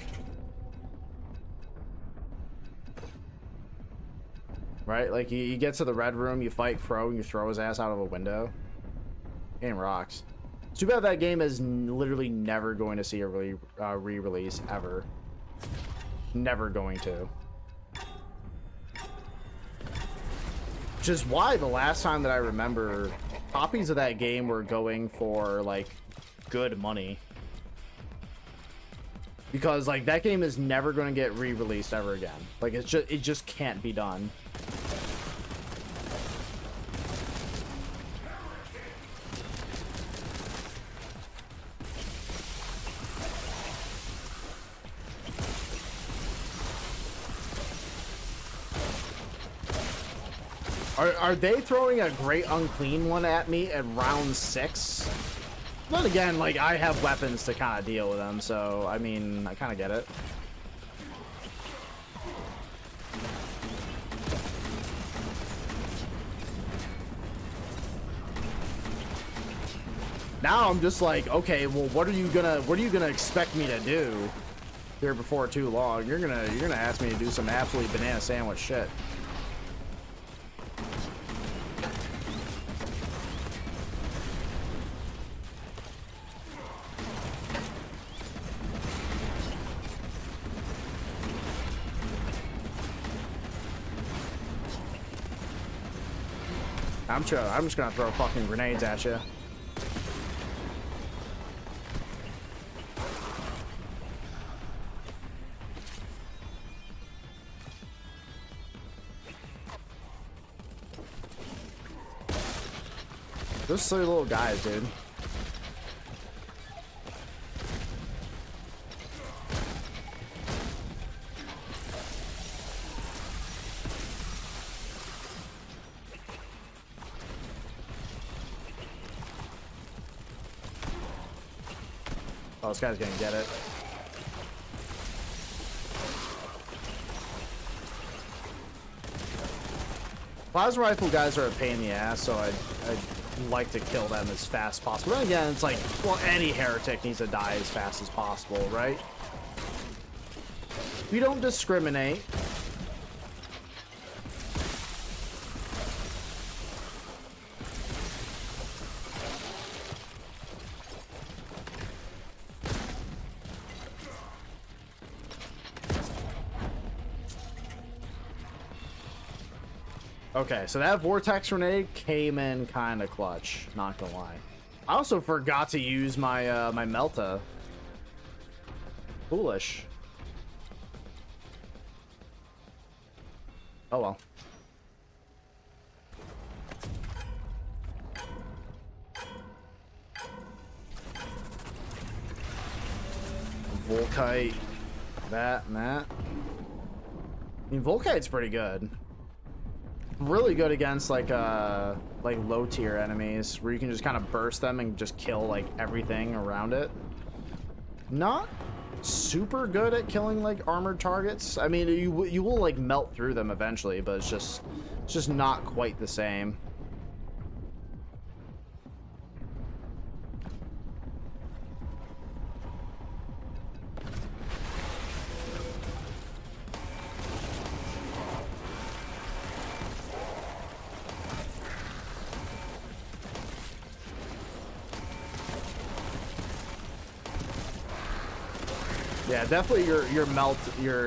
Right? Like you get to the red room, you fight Crow, and you throw his ass out of a window. Game rocks. It's too bad that game is literally never going to see a re-release ever. Never going to. Which is why the last time that I remember, copies of that game were going for, like, good money. Because, like, that game is never going to get re-released ever again. Like, it just can't be done. Are they throwing a great unclean one at me at round 6? But again, like, I have weapons to kind of deal with them, so, I mean, I kind of get it. Now I'm just like, okay, well, what are you gonna expect me to do here before too long? You're gonna ask me to do some absolutely banana sandwich shit. I'm just gonna throw fucking grenades at you. Those silly little guys, dude. Oh, this guy's gonna get it. Plasma rifle guys are a pain in the ass, so I'd like to kill them as fast as possible. But again, it's like, well, any heretic needs to die as fast as possible, right? We don't discriminate. Okay, so that vortex grenade came in kind of clutch, not gonna lie. I also forgot to use my my Melta. Foolish. Oh well. Volkite, that and that. I mean, Volkite's pretty good. Really good against like low tier enemies where you can just kind of burst them and just kill like everything around it. Not super good at killing like armored targets. I mean, you will like melt through them eventually, but it's just not quite the same. Yeah, definitely your Volkite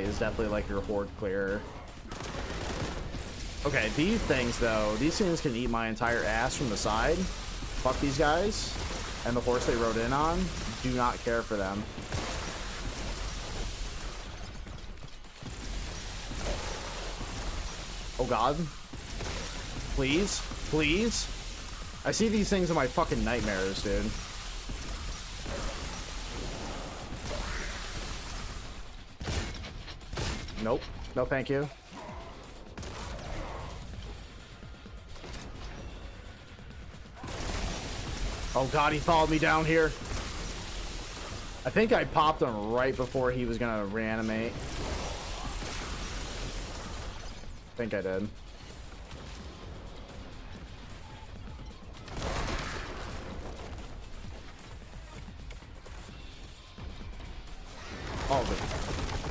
is definitely like your horde clearer. Okay, these things though, these things can eat my entire ass from the side. Fuck these guys. And the horse they rode in on, do not care for them. Oh god. Please, please. I see these things in my fucking nightmares, dude. Nope. No, thank you. Oh god, he followed me down here. I think I popped him right before he was gonna reanimate. I think I did. Oh, but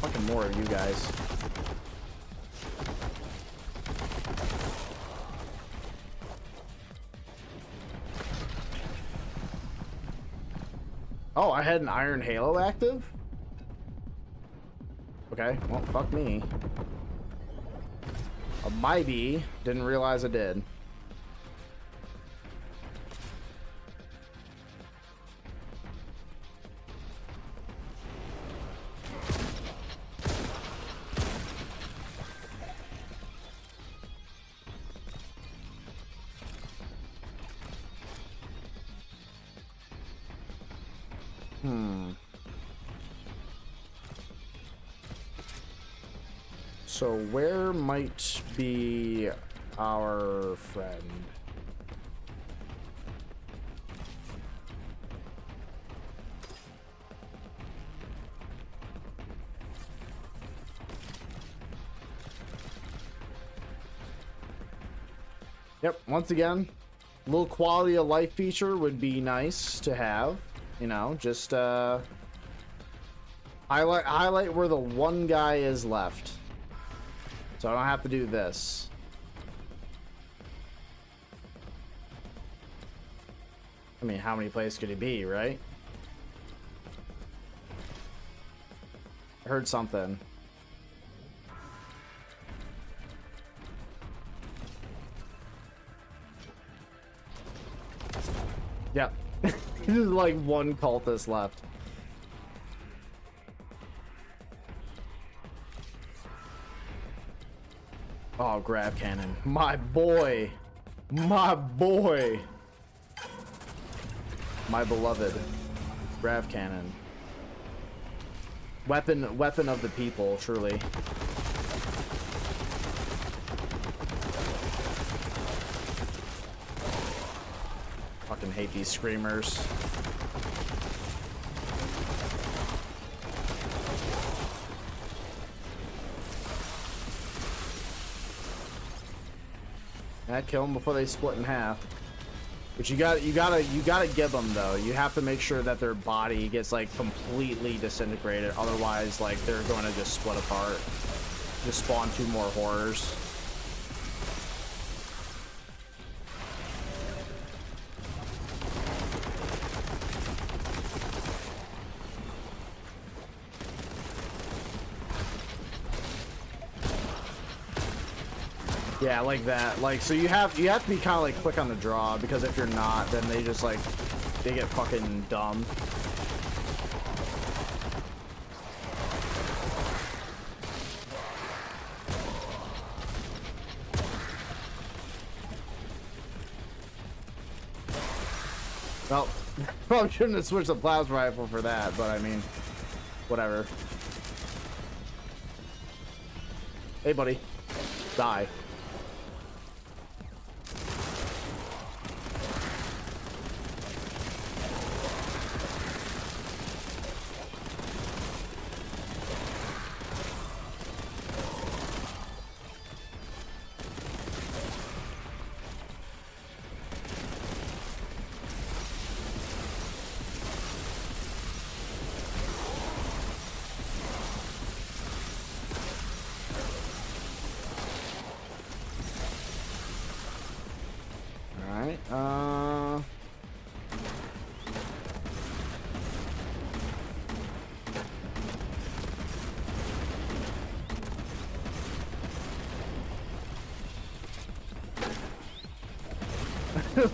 fucking more of you guys. Oh, I had an Iron Halo active? Okay, well, fuck me. A maybe. Didn't realize I did. So where might be our friend? Yep, once again, a little quality of life feature would be nice to have. You know, just highlight where the one guy is left. So I don't have to do this. I mean, how many places could he be, right? I heard something. Yep. There's like one cultist left. Oh, grab cannon. My boy. My boy. My beloved. Grav cannon. Weapon of the people, truly. Fucking hate these screamers. I kill them before they split in half. But you gotta give them though. You have to make sure that their body gets like completely disintegrated. Otherwise, like they're going to just split apart. Just spawn two more horrors. Yeah, like that. Like, so you have to be kind of like quick on the draw, because if you're not, then they just like they get fucking dumb. Well, probably shouldn't have switched the plasma rifle for that, but I mean, whatever. Hey, buddy, die.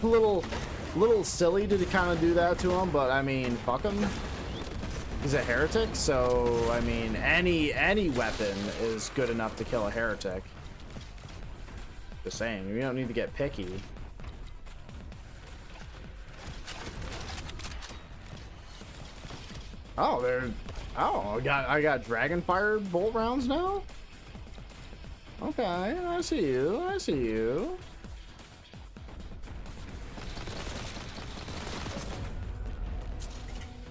little silly to kind of do that to him, but I mean, fuck him. He's a heretic, so I mean, any weapon is good enough to kill a heretic. Just saying, you don't need to get picky. Oh, I got dragonfire bolt rounds now. Okay, I see you. I see you.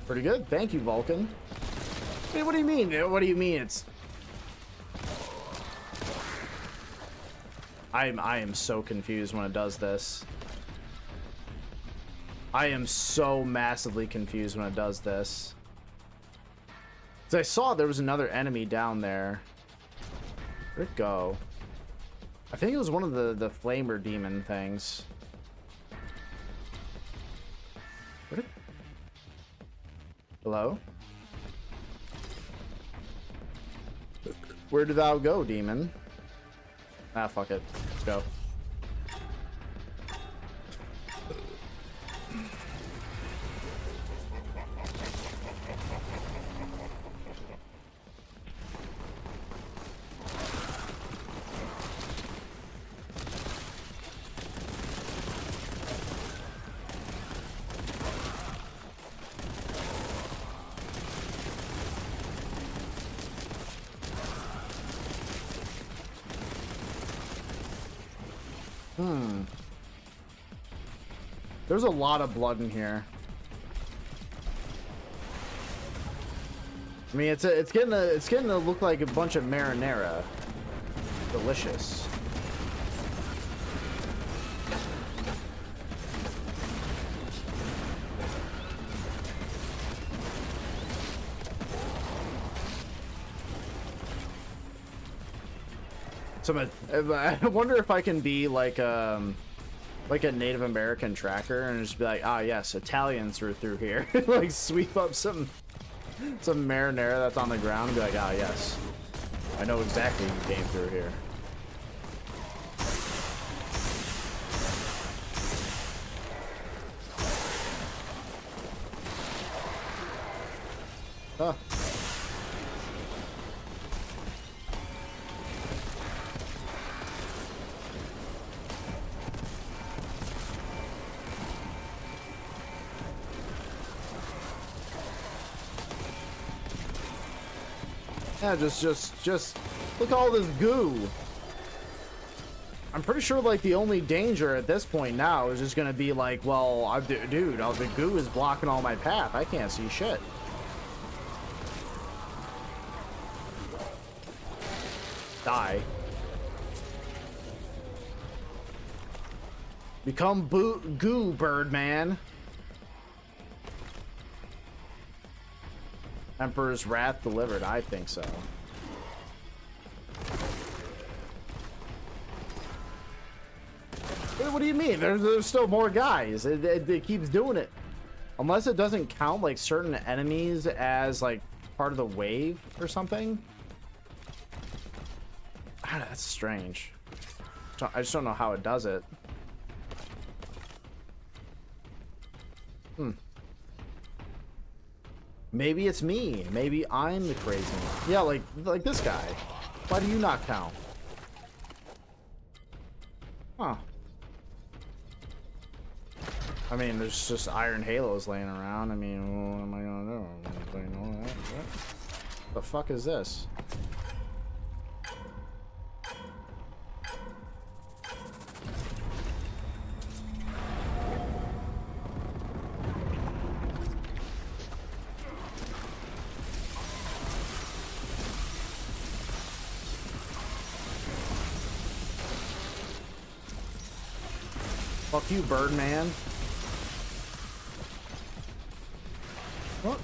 Pretty good. Thank you, Vulcan. Hey, what do you mean? What do you mean it's... I am so confused when it does this. I am so massively confused when it does this. 'Cause I saw there was another enemy down there. Where'd it go? I think it was one of the flamer demon things. Where'd it... Hello? Where did thou go, demon? Ah, fuck it. Let's go. There's a lot of blood in here. I mean, it's getting to look like a bunch of marinara. Delicious. So I wonder if I can be like a Native American tracker and just be like, ah, yes, Italians are through here. Like sweep up some marinara that's on the ground and be like, ah, yes, I know exactly who came through here. Huh. Yeah, just look at all this goo. I'm pretty sure like the only danger at this point now is just gonna be like, well, dude, the goo is blocking all my path. I can't see shit. Die. Become goo, Birdman. Emperor's Wrath delivered. I think so. What do you mean? There's still more guys. It keeps doing it. Unless it doesn't count like certain enemies as like part of the wave or something. Ah, that's strange. I just don't know how it does it. Maybe it's me. Maybe I'm the crazy one. Yeah, like this guy. Why do you not count? Huh. I mean, there's just iron halos laying around. I mean, what am I gonna do? What the fuck is this? Fuck you, Birdman. What?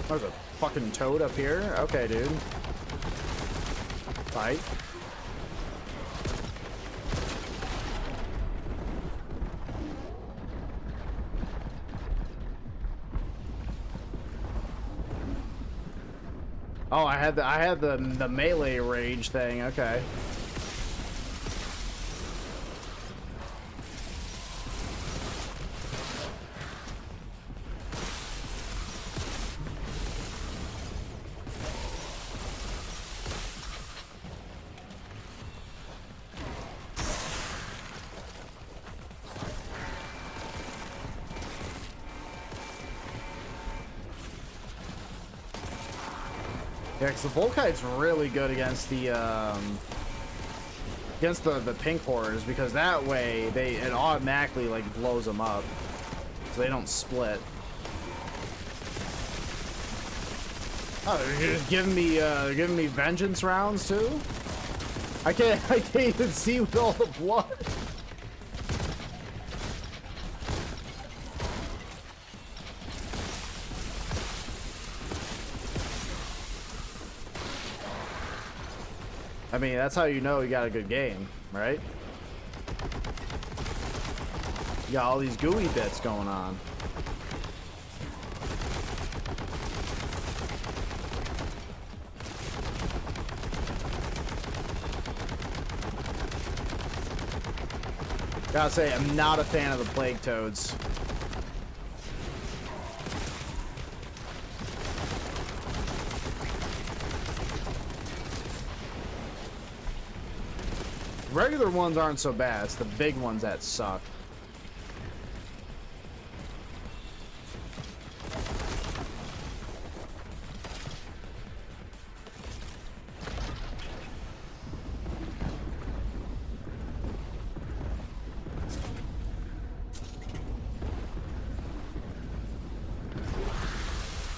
There's a fucking toad up here? Okay, dude. Fight. Oh, I had the melee rage thing. Okay. Yeah, because the Volkite's really good against the pink horrors, because that way it automatically like blows them up, so they don't split. Oh, they're just giving me vengeance rounds too. I can't even see with all the blood. I mean, that's how you know you got a good game, right? You got all these gooey bits going on. Gotta say, I'm not a fan of the plague toads. Regular ones aren't so bad. It's the big ones that suck.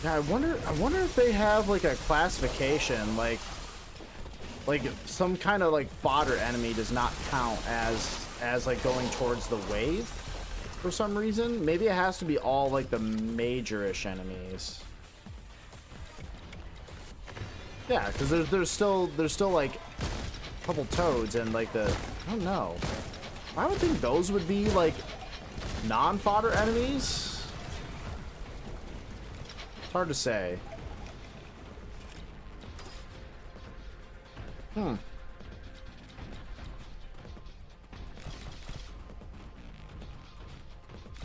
Yeah, I wonder if they have like a classification, like some kind of like fodder enemy does not count as like going towards the wave for some reason. Maybe it has to be all like the major-ish enemies. Yeah, because there's still like a couple toads and like I don't know. I would think those would be like non-fodder enemies. Hard to say.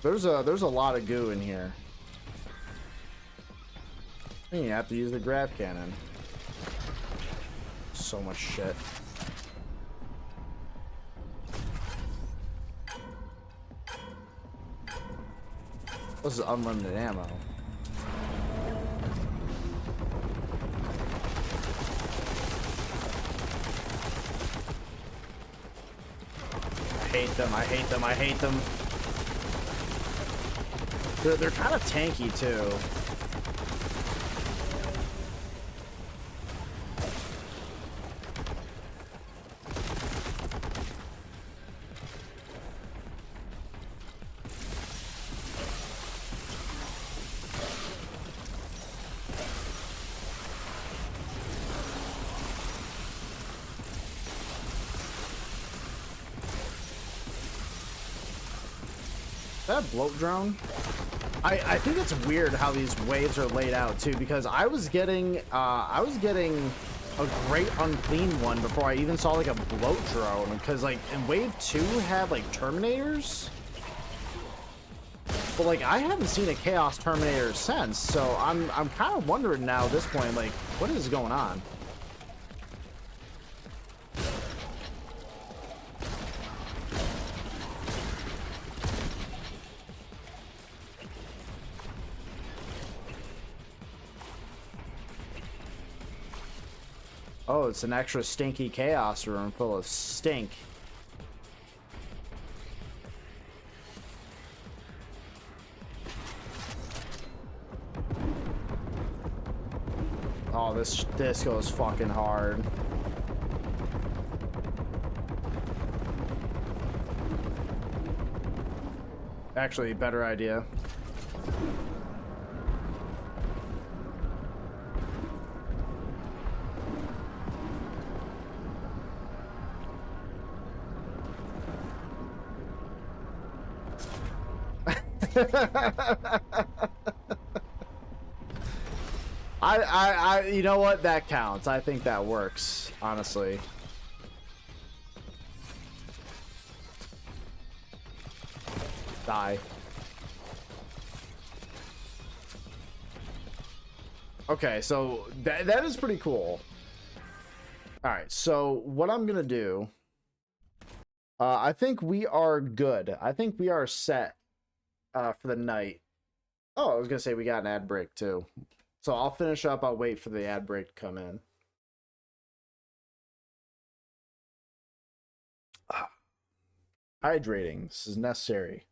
There's a lot of goo in here. And you have to use the grab cannon. So much shit. This is unlimited ammo. I hate them, I hate them, I hate them. They're kind of tanky too. That bloat drone? I think it's weird how these waves are laid out too, because I was getting a great unclean one before I even saw like a bloat drone, because like in wave 2 had like Terminators, but like I haven't seen a Chaos Terminator since, so I'm kind of wondering now at this point, like, what is going on? Oh, it's an extra stinky chaos room full of stink. Oh, this goes fucking hard. Actually, better idea. You know what? That counts. I think that works, honestly. Die. Okay, so that is pretty cool. All right, so what I'm gonna do, I think we are good. I think we are set for the night. Oh, I was gonna say we got an ad break too. So I'll finish up. I'll wait for the ad break to come in. Hydrating. This is necessary.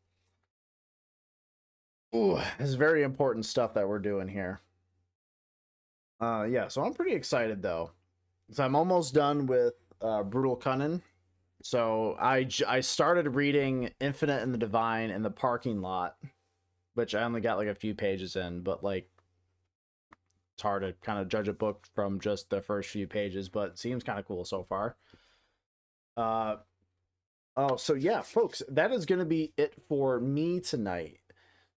Ooh, this is very important stuff that we're doing here. Yeah, so I'm pretty excited though. So I'm almost done with Brutal Cunning. So I started reading Infinite and the Divine in the parking lot, which I only got like a few pages in, but like It's hard to kind of judge a book from just the first few pages, but it seems kind of cool so far. Oh, so yeah, folks, that is going to be it for me tonight.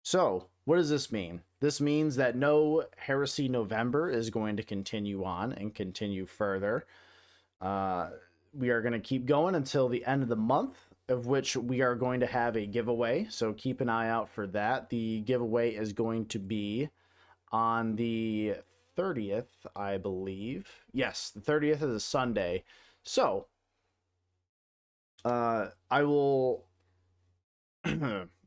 So, what does this mean? This means that no Heresy November is going to continue on and continue further. We are going to keep going until the end of the month, of which we are going to have a giveaway. So keep an eye out for that. The giveaway is going to be on the 30th, I believe. Yes, the 30th is a Sunday. So, I will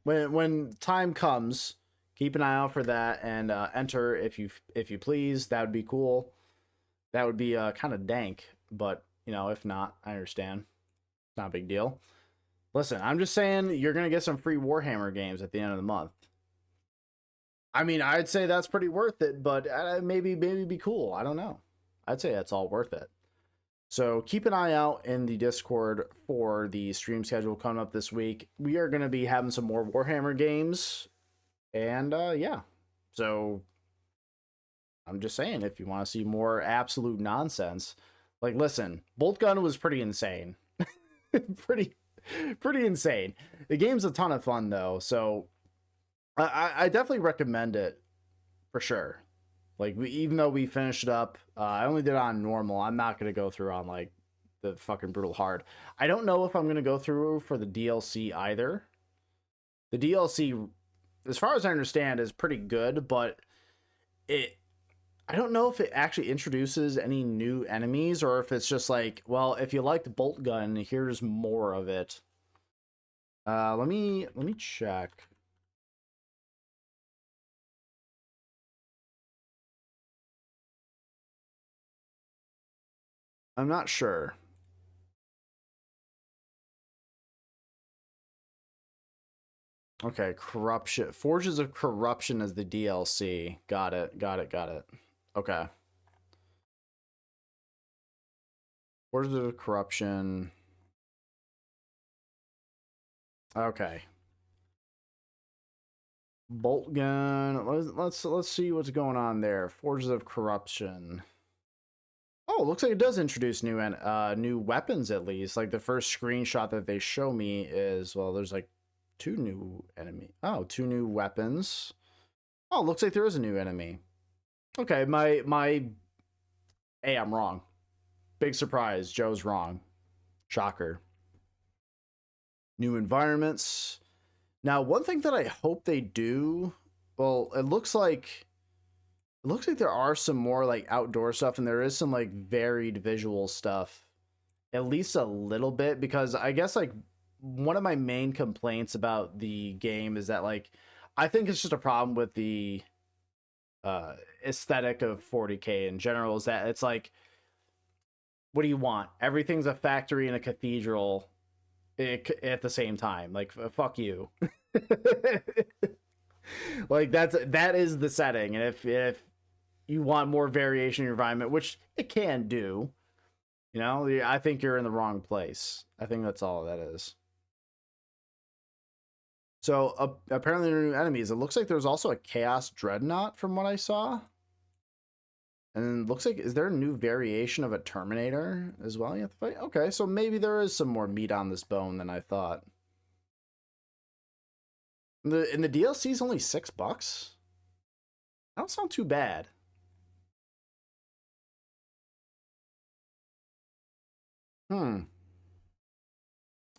when time comes, keep an eye out for that and enter if you please. That would be cool. That would be kind of dank, but you know, if not, I understand. Not a big deal. Listen, I'm just saying you're gonna get some free Warhammer games at the end of the month. I mean, I'd say that's pretty worth it, but maybe be cool. I don't know. I'd say that's all worth it. So keep an eye out in the Discord for the stream schedule coming up this week. We are going to be having some more Warhammer games. And yeah, so I'm just saying, if you want to see more absolute nonsense, like, listen, Boltgun was pretty insane. pretty insane. The game's a ton of fun, though. So I definitely recommend it for sure. Like, even though we finished it up, I only did it on normal. I'm not going to go through on, like, the fucking brutal hard. I don't know if I'm going to go through for the DLC either. The DLC, as far as I understand, is pretty good, but I don't know if it actually introduces any new enemies or if it's just like, well, if you liked Boltgun, here's more of it. Let me check. I'm not sure. Okay, Corruption. Forges of Corruption is the DLC. Got it. Okay. Forges of Corruption. Okay. Boltgun. Let's see what's going on there. Forges of Corruption. Oh, it looks like it does introduce new weapons at least. Like the first screenshot that they show me is, well, there's like two new weapons. Oh, looks like there is a new enemy. Okay, hey, I'm wrong. Big surprise, Joe's wrong. Shocker. New environments. Now, one thing that I hope they do, well, it looks like there are some more like outdoor stuff and there is some like varied visual stuff. At least a little bit, because I guess like one of my main complaints about the game is that, like, I think it's just a problem with the aesthetic of 40K in general, is that it's like, what do you want? Everything's a factory and a cathedral at the same time. Like, fuck you. Like, that is the setting, and if you want more variation in your environment, which it can do, you know, I think you're in the wrong place. I think that's all that is. So apparently there are new enemies. It looks like there's also a Chaos Dreadnought from what I saw. And it looks like, is there a new variation of a Terminator as well you have to fight? Okay, so maybe there is some more meat on this bone than I thought. And the DLC is only $6? That don't sound too bad.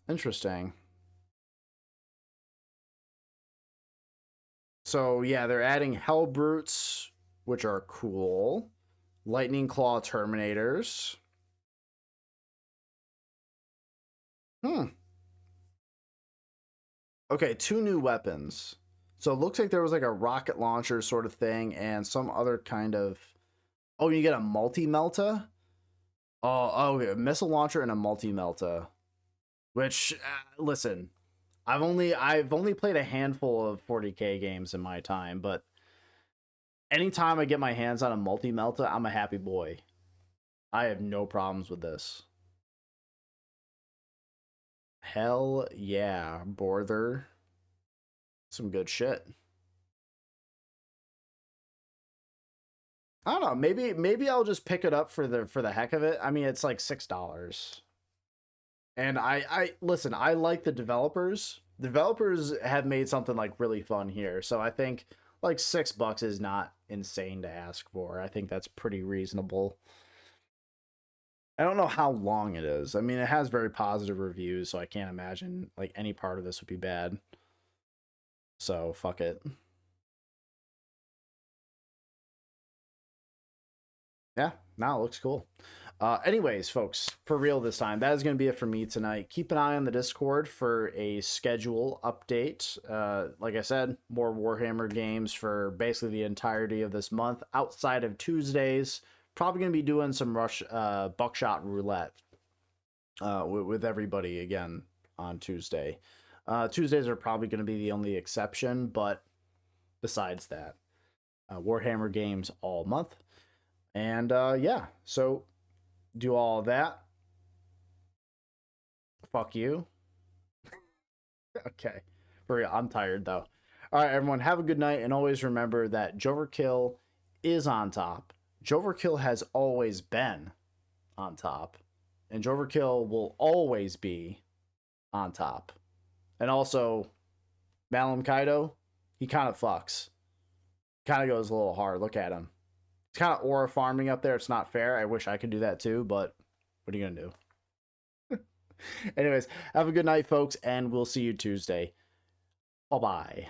Interesting. So yeah, they're adding Hell Brutes, which are cool. Lightning Claw Terminators. Okay, 2 new weapons. So it looks like there was like a rocket launcher sort of thing and some other kind of... Oh, you get a multi-melta? Oh, a missile launcher and a multi-melta. Which, listen, I've only played a handful of 40K games in my time, but anytime I get my hands on a multi-melta, I'm a happy boy. I have no problems with this. Hell yeah, Borther. Some good shit. I don't know. Maybe I'll just pick it up for the heck of it. I mean, it's like $6. And I listen, I like the developers. Developers have made something like really fun here. So I think like $6 is not insane to ask for. I think that's pretty reasonable. I don't know how long it is. I mean, it has very positive reviews, so I can't imagine like any part of this would be bad. So fuck it. Yeah, now it looks cool. Anyways, folks, for real this time, that is going to be it for me tonight. Keep an eye on the Discord for a schedule update. Like I said, more Warhammer games for basically the entirety of this month, outside of Tuesdays. Probably going to be doing some buckshot roulette with everybody again on Tuesday. Tuesdays are probably going to be the only exception, but besides that, Warhammer games all month. And yeah, so do all that. Fuck you. Okay. For real, I'm tired though. All right, everyone, have a good night, and always remember that j0everkill is on top. j0everkill has always been on top, and j0everkill will always be on top. And also, Malum Kaido, he kind of fucks. Kind of goes a little hard. Look at him. It's kind of aura farming up there. It's not fair. I wish I could do that too, but what are you going to do? Anyways, have a good night, folks, and we'll see you Tuesday. Bye-bye.